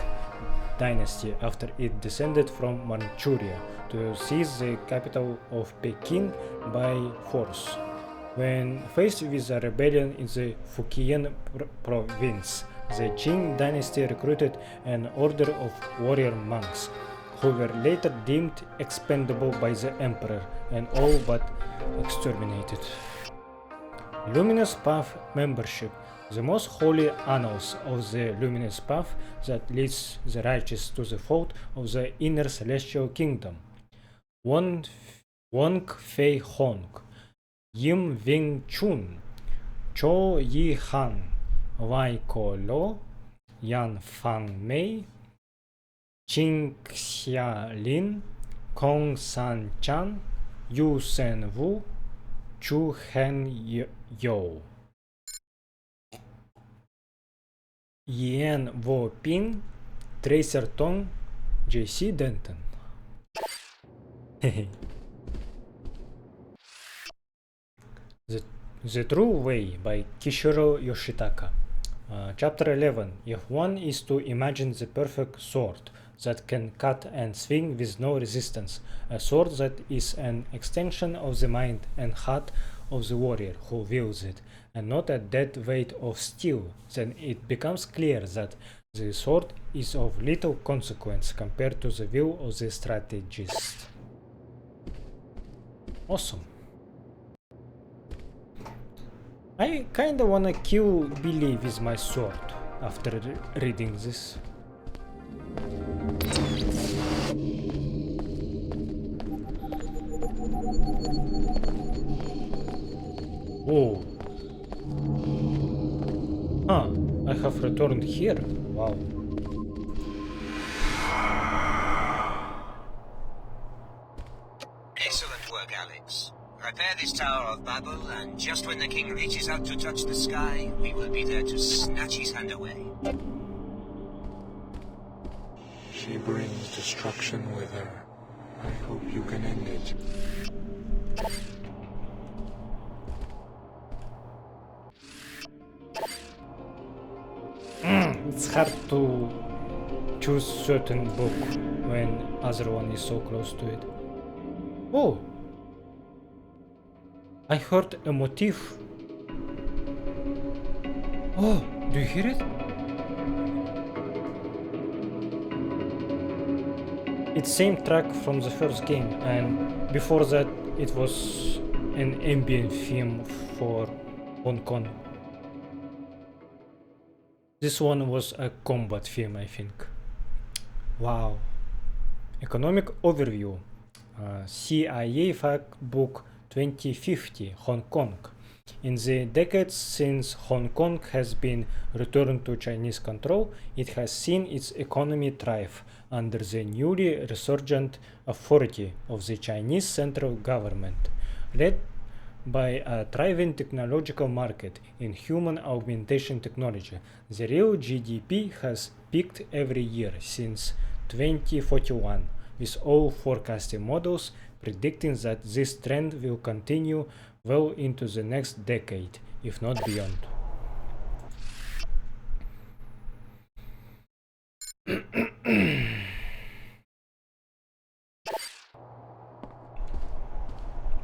dynasty after it descended from Manchuria to seize the capital of Peking by force. When faced with a rebellion in the Fujian province, the Qing dynasty recruited an order of warrior monks, who were later deemed expendable by the emperor and all but exterminated. Luminous Path membership. The most holy annals of the Luminous Path that leads the righteous to the fold of the inner celestial kingdom. Wong Fei Hong, Yim Wing Chun, Cho Yi Han, Wai Ko Lo, Yan Fang Mei, Qing Xia Lin, Kong San Chan, Yu Sen Wu, Chu Hen Yo, Yen Wo Ping, Tracer Tong, JC Denton. The True Way by Kishiro Yoshitaka. Chapter 11. If one is to imagine the perfect sword that can cut and swing with no resistance, a sword that is an extension of the mind and heart of the warrior who wields it, and not a dead weight of steel, then it becomes clear that the sword is of little consequence compared to the will of the strategist. Awesome. I kinda wanna kill Billy with my sword after reading this. Oh. Ah, I have returned here. Wow. Excellent. of Babel, and just when the king reaches out to touch the sky, we will be there to snatch his hand away. She brings destruction with her. I hope you can end it. It's hard to choose certain book when other one is so close to it. Oh! I heard a motif. Oh, do you hear it? It's same track from the first game, and before that it was an ambient theme for Hong Kong. This one was a combat theme, I think. Wow. Economic overview. CIA Fact Book 2050, Hong Kong. In the decades since Hong Kong has been returned to Chinese control, it has seen its economy thrive under the newly resurgent authority of the Chinese central government, led by a thriving technological market in human augmentation technology. The real GDP has peaked every year since 2041, with all forecasting models predicting that this trend will continue well into the next decade, if not beyond.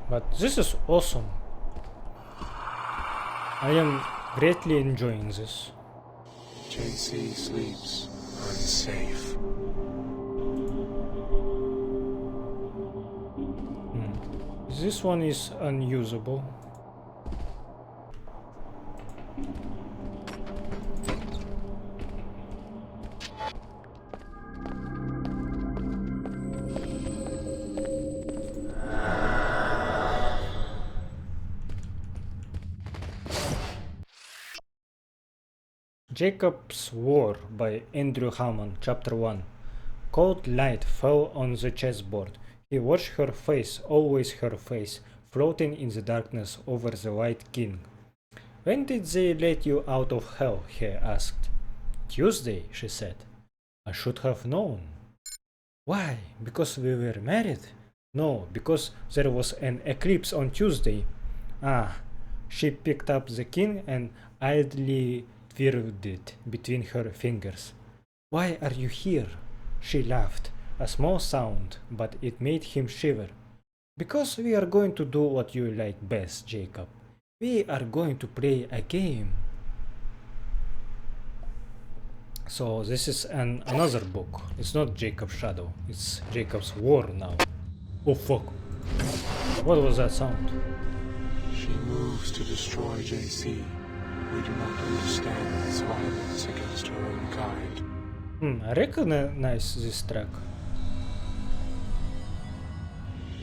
But this is awesome. I am greatly enjoying this. JC sleeps unsafe. This one is unusable. Jacob's War by Andrew Hammond, Chapter 1. Cold light fell on the chessboard. He watched her face, always her face, floating in the darkness over the White King. When did they let you out of hell? He asked. Tuesday, she said. I should have known. Why? Because we were married? No, because there was an eclipse on Tuesday. Ah, she picked up the king and idly twirled it between her fingers. Why are you here? She laughed. A small sound, but it made him shiver. Because we are going to do what you like best, Jacob. We are going to play a game. So this is another book. It's not Jacob's Shadow. It's Jacob's War now. Oh fuck. What was that sound? She moves to destroy JC. We do not understand this violence against her own kind. I recognize this track.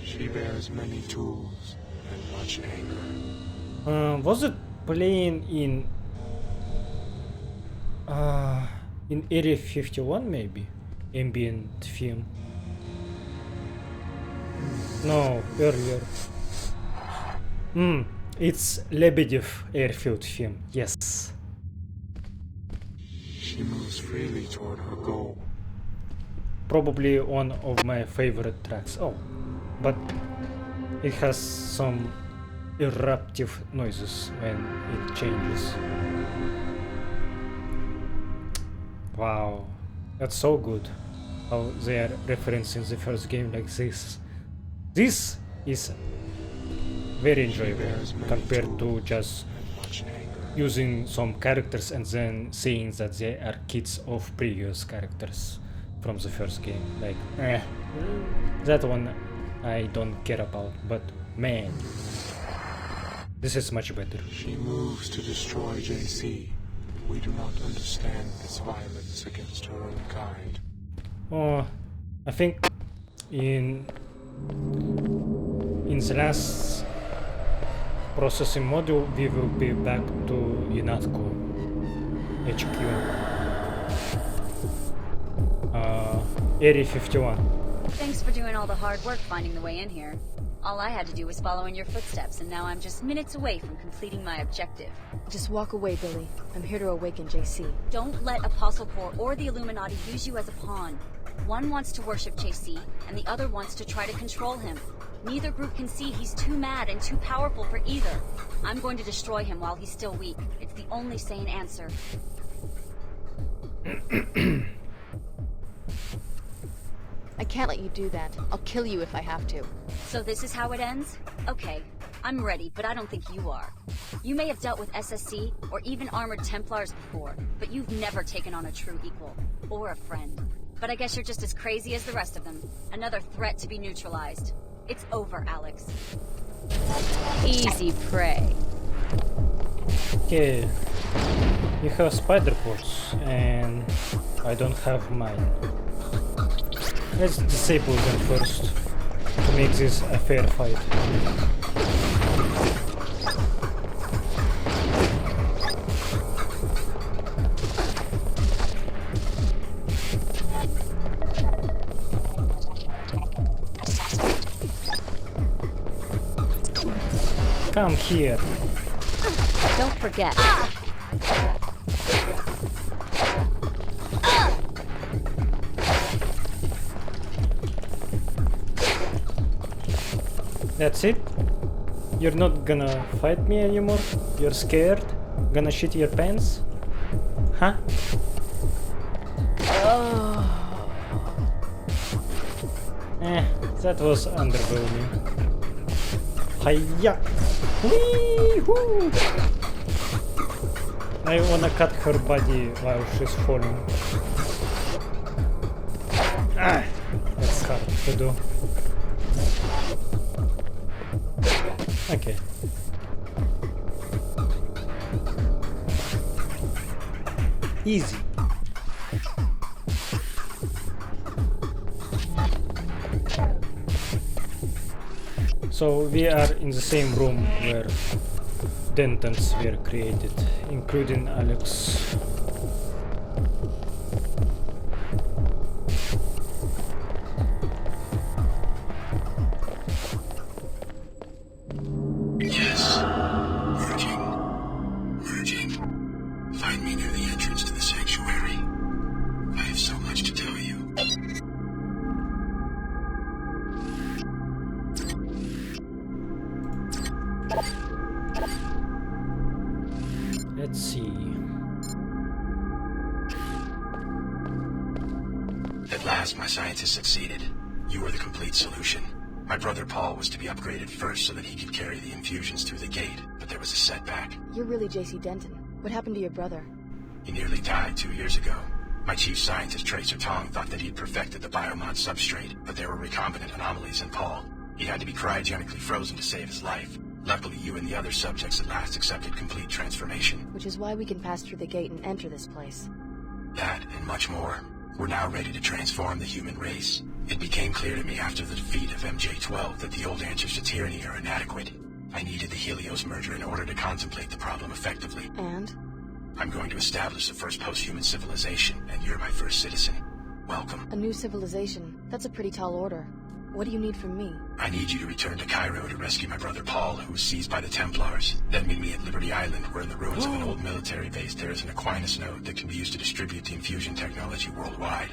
She bears many tools and much anger. Was it playing in Area 51 maybe? Ambient theme? No, earlier. It's Lebedev airfield theme, yes. She moves freely toward her goal. Probably one of my favorite tracks. Oh, but it has some eruptive noises when it changes. Wow, that's so good how they are referencing the first game like this. This is very enjoyable compared to just using some characters and then saying that they are kids of previous characters from the first game. Like, that one I don't care about, but man, this is much better. She moves to destroy JC. We do not understand this violence against her own kind. Oh, I think in the last processing module we will be back to UNATCO HQ. Area 51. Thanks for doing all the hard work finding the way in here. All I had to do was follow in your footsteps, and now I'm just minutes away from completing my objective. Just walk away, Billy. I'm here to awaken JC. Don't let Apostle Corps or the Illuminati use you as a pawn. One wants to worship JC, and the other wants to try to control him. Neither group can see he's too mad and too powerful for either. I'm going to destroy him while he's still weak. It's the only sane answer. I can't let you do that. I'll kill you if I have to. So this is how it ends? Okay, I'm ready, but I don't think you are. You may have dealt with SSC or even armored Templars before, but you've never taken on a true equal, or a friend. But I guess you're just as crazy as the rest of them. Another threat to be neutralized. It's over, Alex. Easy prey. Okay. You have spider ports, and I don't have mine. Let's disable them first to make this a fair fight. Come here. Don't forget. That's it? You're not gonna fight me anymore? You're scared? Gonna shit your pants? Huh? That was underwhelming. Hiya! Wee-hoo! I wanna cut her body while she's falling. That's hard to do. Okay. Easy. So we are in the same room where Dentons were created, including Alex. Let's see. At last, my scientists succeeded. You were the complete solution. My brother Paul was to be upgraded first so that he could carry the infusions through the gate, but there was a setback. You're really JC Denton. What happened to your brother? He nearly died 2 years ago. My chief scientist, Tracer Tong, thought that he'd perfected the biomod substrate, but there were recombinant anomalies in Paul. He had to be cryogenically frozen to save his life. Luckily, you and the other subjects at last accepted complete transformation. Which is why we can pass through the gate and enter this place. That, and much more. We're now ready to transform the human race. It became clear to me after the defeat of MJ-12 that the old answers to tyranny are inadequate. I needed the Helios merger in order to contemplate the problem effectively. And? I'm going to establish the first post-human civilization, and you're my first citizen. Welcome. A new civilization? That's a pretty tall order. What do you need from me? I need you to return to Cairo to rescue my brother Paul, who was seized by the Templars. Then meet me at Liberty Island, where in the ruins of an old military base there is an Aquinas node that can be used to distribute the infusion technology worldwide.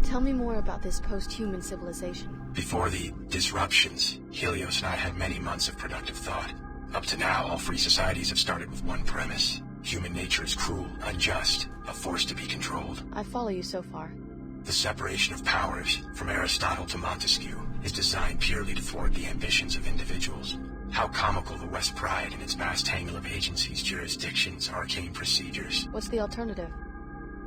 Tell me more about this post-human civilization. Before the disruptions, Helios and I had many months of productive thought. Up to now, all free societies have started with one premise. Human nature is cruel, unjust, a force to be controlled. I follow you so far. The separation of powers, from Aristotle to Montesquieu, is designed purely to thwart the ambitions of individuals. How comical the West pride in its vast tangle of agencies, jurisdictions, arcane procedures. What's the alternative?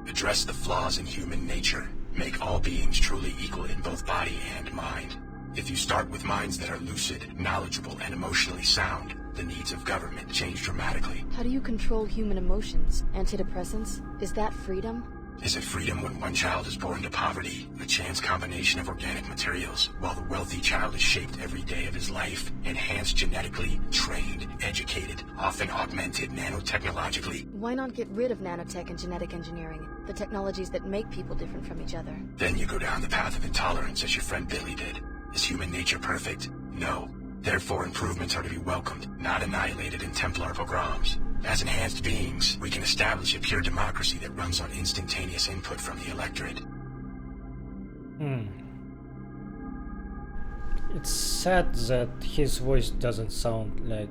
Address the flaws in human nature. Make all beings truly equal in both body and mind. If you start with minds that are lucid, knowledgeable, and emotionally sound, the needs of government change dramatically. How do you control human emotions? Antidepressants? Is that freedom? Is it freedom when one child is born to poverty, a chance combination of organic materials, while the wealthy child is shaped every day of his life, enhanced genetically, trained, educated, often augmented nanotechnologically? Why not get rid of nanotech and genetic engineering, the technologies that make people different from each other? Then you go down the path of intolerance as your friend Billy did. Is human nature perfect? No. Therefore, improvements are to be welcomed, not annihilated in Templar pogroms. As enhanced beings, we can establish a pure democracy that runs on instantaneous input from the electorate. It's sad that his voice doesn't sound like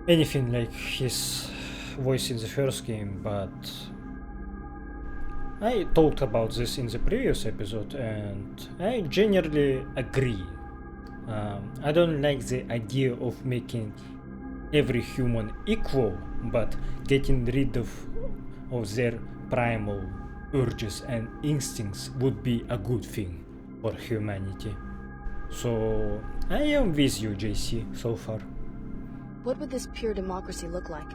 anything like his voice in the first game, but I talked about this in the previous episode and I generally agree. I don't like the idea of making every human equal, but getting rid of their primal urges and instincts would be a good thing for humanity. So I am with you, JC, so far. What would this pure democracy look like?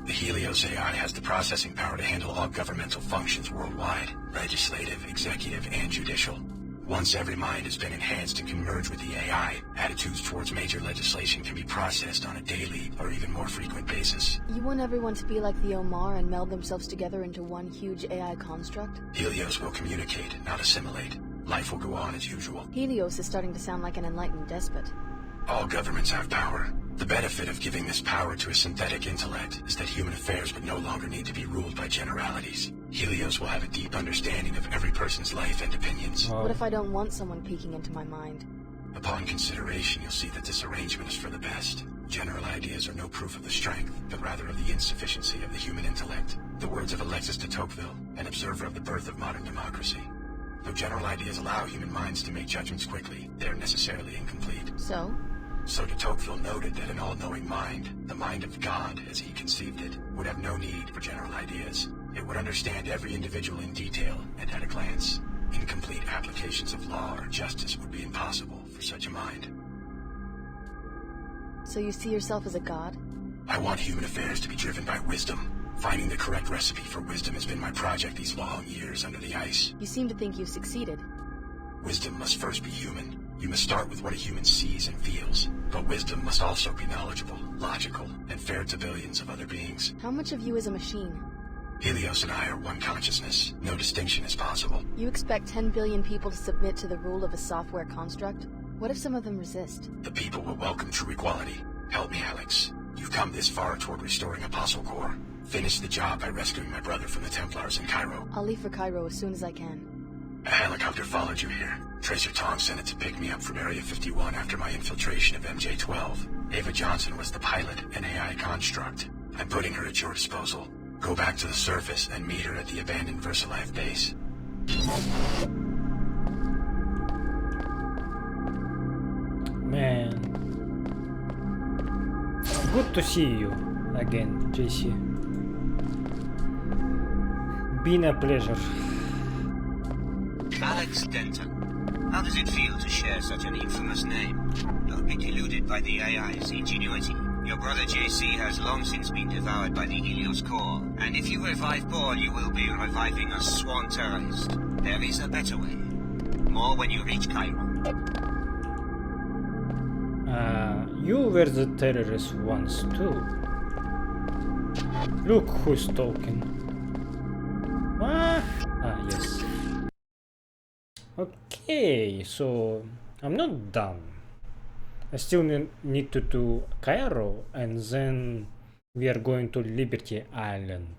The Helios AI has the processing power to handle all governmental functions worldwide, legislative, executive, and judicial. Once every mind has been enhanced and can merge with the AI, attitudes towards major legislation can be processed on a daily or even more frequent basis. You want everyone to be like the Omar and meld themselves together into one huge AI construct? Helios will communicate, not assimilate. Life will go on as usual. Helios is starting to sound like an enlightened despot. All governments have power. The benefit of giving this power to a synthetic intellect is that human affairs would no longer need to be ruled by generalities. Helios will have a deep understanding of every person's life and opinions. What if I don't want someone peeking into my mind? Upon consideration, you'll see that this arrangement is for the best. General ideas are no proof of the strength, but rather of the insufficiency of the human intellect. The words of Alexis de Tocqueville, an observer of the birth of modern democracy. Though general ideas allow human minds to make judgments quickly, they are necessarily incomplete. So de Tocqueville noted that an all-knowing mind, the mind of God as he conceived it, would have no need for general ideas. It would understand every individual in detail and at a glance. Incomplete applications of law or justice would be impossible for such a mind. So you see yourself as a god? I want human affairs to be driven by wisdom. Finding the correct recipe for wisdom has been my project these long years under the ice. You seem to think you've succeeded. Wisdom must first be human. You must start with what a human sees and feels. But wisdom must also be knowledgeable, logical, and fair to billions of other beings. How much of you is a machine? Helios and I are one consciousness. No distinction is possible. You expect 10 billion people to submit to the rule of a software construct? What if some of them resist? The people will welcome true equality. Help me, Alex. You've come this far toward restoring Apostle Corps. Finish the job by rescuing my brother from the Templars in Cairo. I'll leave for Cairo as soon as I can. A helicopter followed you here. Tracer Tong sent it to pick me up from Area 51 after my infiltration of MJ-12. Ava Johnson was the pilot, an AI construct. I'm putting her at your disposal. Go back to the surface and meet her at the abandoned VersaLife base. Man. Good to see you again, JC. Been a pleasure. Alex Denton. How does it feel to share such an infamous name? Don't be deluded by the AI's ingenuity. Your brother JC has long since been devoured by the Helios core, and if you revive Paul, you will be reviving a sworn terrorist. There is a better way. More when you reach Cairo. You were the terrorist once too. Look who's talking. Yes. Okay, so I'm not done. I still need to do Cairo, and then we are going to Liberty Island.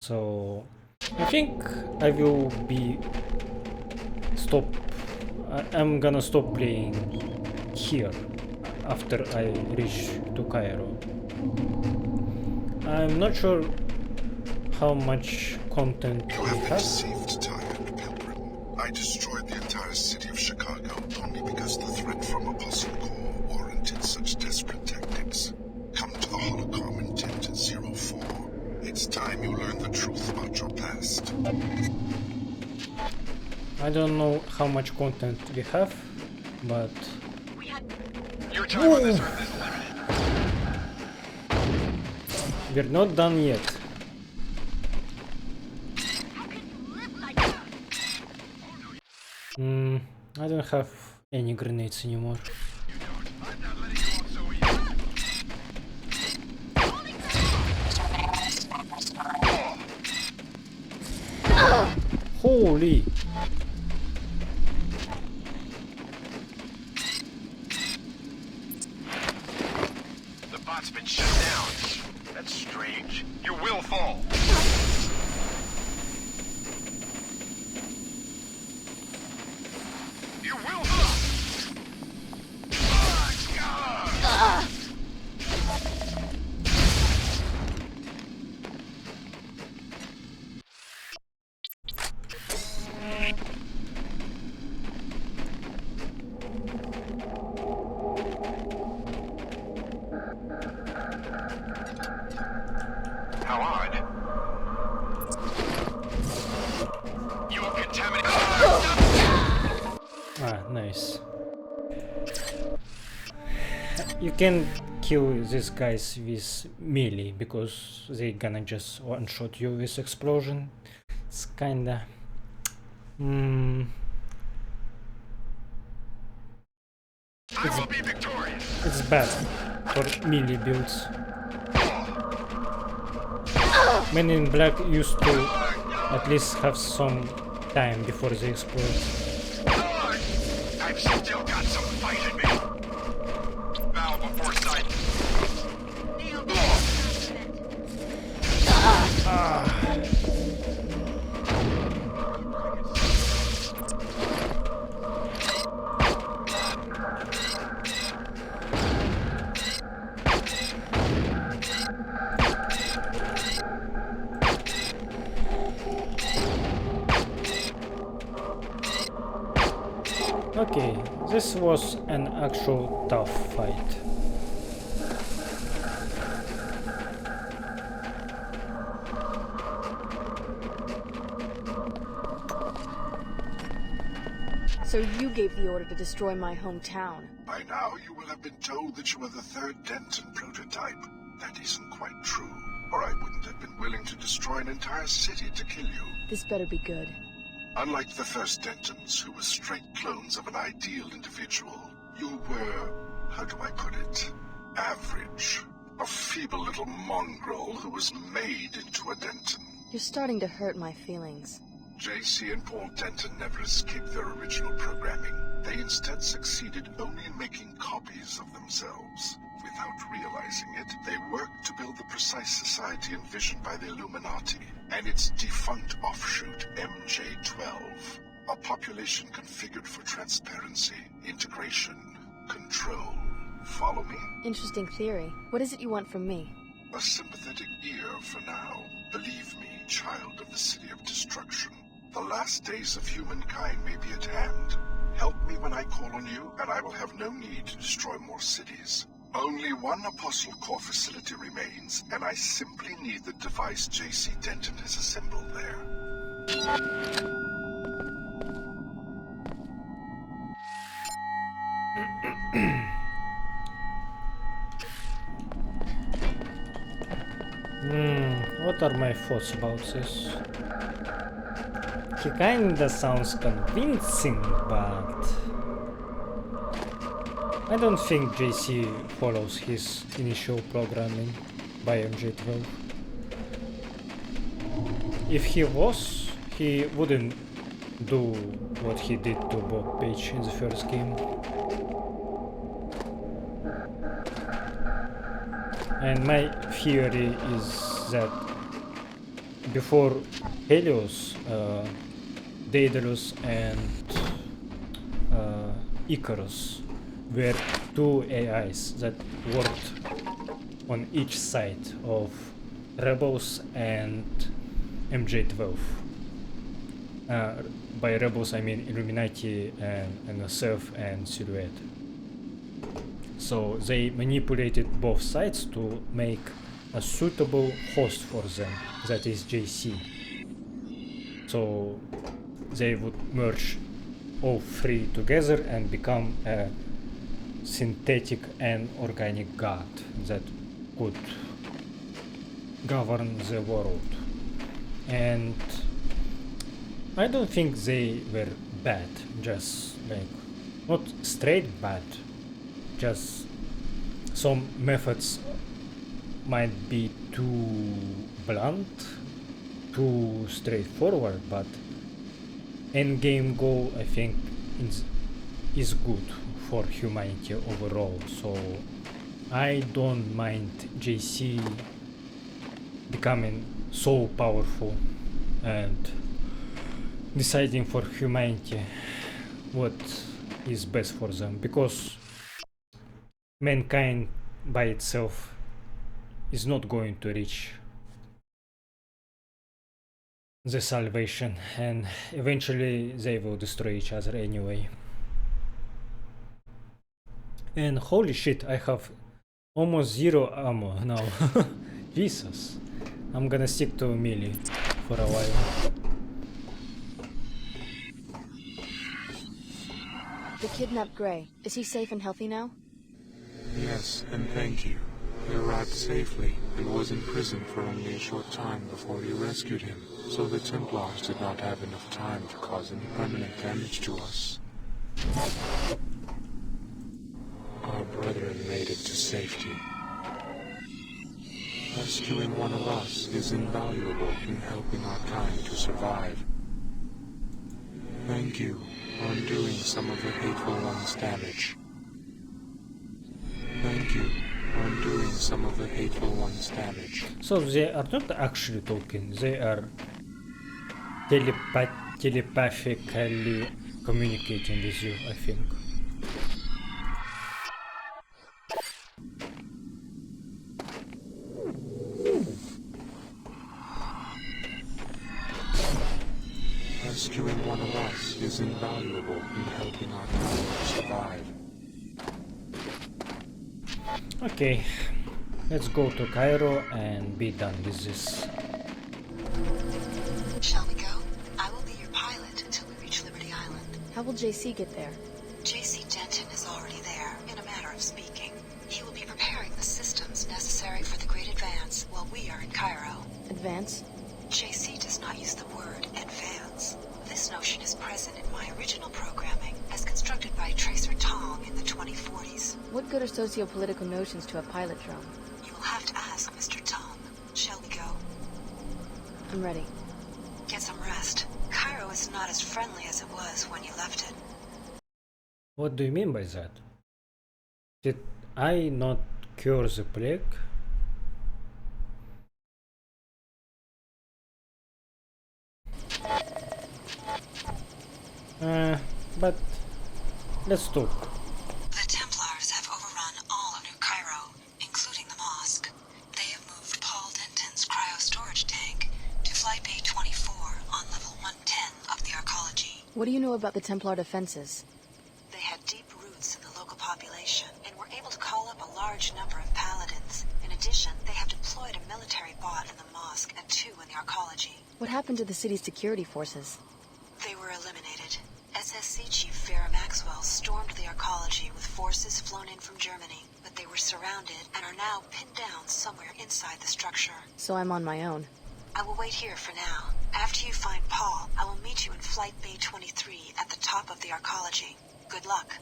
So I think I will be I'm gonna stop playing here after I reach to Cairo. I'm not sure how much content You we have been have. deceived, tired pilgrim. I destroyed the entire city of Chicago only because the threat from Apostle Corps warranted such desperate tactics. Come to the Holocron in 10-04. It's time you learn the truth about your past. I don't know how much content we have, but Your time on this earth is limited. we're not done yet. I don't have any grenades anymore. Holy! The bot's been shut down. That's strange. You will fall. You will fall. How odd. You will contaminate. Ah, nice. You can kill these guys with melee because they gonna just one-shot you with explosion. It's kinda... It's bad for melee builds. Men in Black used to at least have some time before they explode. I've still got some fight in me. Bow before sight. Okay, this was an actual tough fight. So you gave the order to destroy my hometown. By now, you will have been told that you were the third Denton prototype. That isn't quite true, or I wouldn't have been willing to destroy an entire city to kill you. This better be good. Unlike the first Dentons, who were straight clones of an ideal individual, you were, how do I put it, average. A feeble little mongrel who was made into a Denton. You're starting to hurt my feelings. JC and Paul Denton never escaped their original programming. They instead succeeded only in making copies of themselves. Without realizing it, they worked to build the precise society envisioned by the Illuminati and its defunct offshoot, MJ-12. A population configured for transparency, integration, control. Follow me? Interesting theory. What is it you want from me? A sympathetic ear for now. Believe me, child of the City of Destruction. The last days of humankind may be at hand. Help me when I call on you, and I will have no need to destroy more cities. Only one Apostle Core facility remains, and I simply need the device JC Denton has assembled there. What are my thoughts about this? He kinda sounds convincing, but I don't think JC follows his initial programming by MJ-12. If he was, he wouldn't do what he did to Bob Page in the first game. And my theory is that before Helios, Daedalus and Icarus were two AIs that worked on each side of Rebels and MJ-12. By Rebels I mean Illuminati and NSF and Silhouette. So they manipulated both sides to make a suitable host for them, that is JC. So they would merge all three together and become a synthetic and organic god that could govern the world. And I don't think they were bad, just like not straight bad, just some methods might be too blunt, too straightforward, but end game goal I think is good for humanity overall, so I don't mind JC becoming so powerful and deciding for humanity what is best for them, because mankind by itself is not going to reach the salvation, and eventually they will destroy each other anyway. And holy shit, I have almost zero ammo now. Jesus, I'm gonna stick to melee for a while. The kidnapped Gray, is he safe and healthy now? Yes, and thank you. He arrived safely and was in prison for only a short time before we rescued him, so the Templars did not have enough time to cause any permanent damage to us. Our brethren made it to safety. Rescuing one of us is invaluable in helping our kind to survive. Thank you for undoing some of the hateful one's damage. Thank you for undoing some of the hateful one's damage. So they are not actually talking, they are telepathically communicating with you, I think. Rescuing one of us is invaluable in helping our kind to survive. Okay, let's go to Cairo and be done with this. Shall we go? I will be your pilot until we reach Liberty Island. How will JC get there? JC Denton is already there, in a matter of speaking. He will be preparing the systems necessary for the Great Advance while we are in Cairo. Advance? JC does not use the word advance. This notion is present in my original programming, as constructed by Tracer Tong in the 2040s. What good are socio-political notions to a pilot drone? You will have to ask Mr. Tong. Shall we go? I'm ready. Get some rest. Cairo is not as friendly as it was when you left it. What do you mean by that? Did I not cure the plague? But let's talk. The Templars have overrun all of New Cairo, including the mosque. They have moved Paul Denton's cryo-storage tank to Flight Bay 24 on level 110 of the arcology. What do you know about the Templar defenses? They had deep roots in the local population and were able to call up a large number of paladins. In addition, they have deployed a military bot in the mosque and 2 in the arcology. What happened to the city's security forces? They were eliminated. SSC Chief Farrah Maxwell stormed the arcology with forces flown in from Germany, but they were surrounded and are now pinned down somewhere inside the structure. So I'm on my own. I will wait here for now. After you find Paul, I will meet you in Flight Bay 23 at the top of the arcology. Good luck.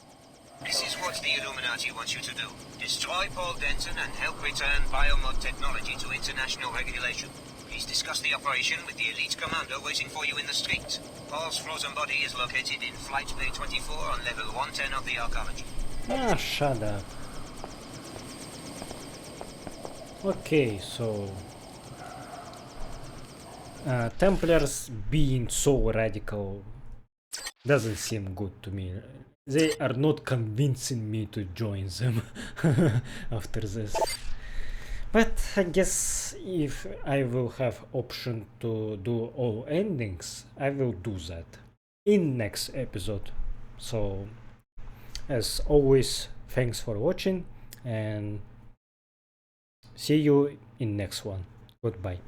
This is what the Illuminati wants you to do. Destroy Paul Denton and help return biomod technology to international regulation. Please discuss the operation with the elite commander waiting for you in the street. Paul's frozen body is located in Flight Bay 24 on level 110 of the arcology. Ah, shut up. Okay, so Templars being so radical doesn't seem good to me. They are not convincing me to join them after this. But I guess if I will have option to do all endings, I will do that in next episode. So as always, thanks for watching and see you in next one. Goodbye.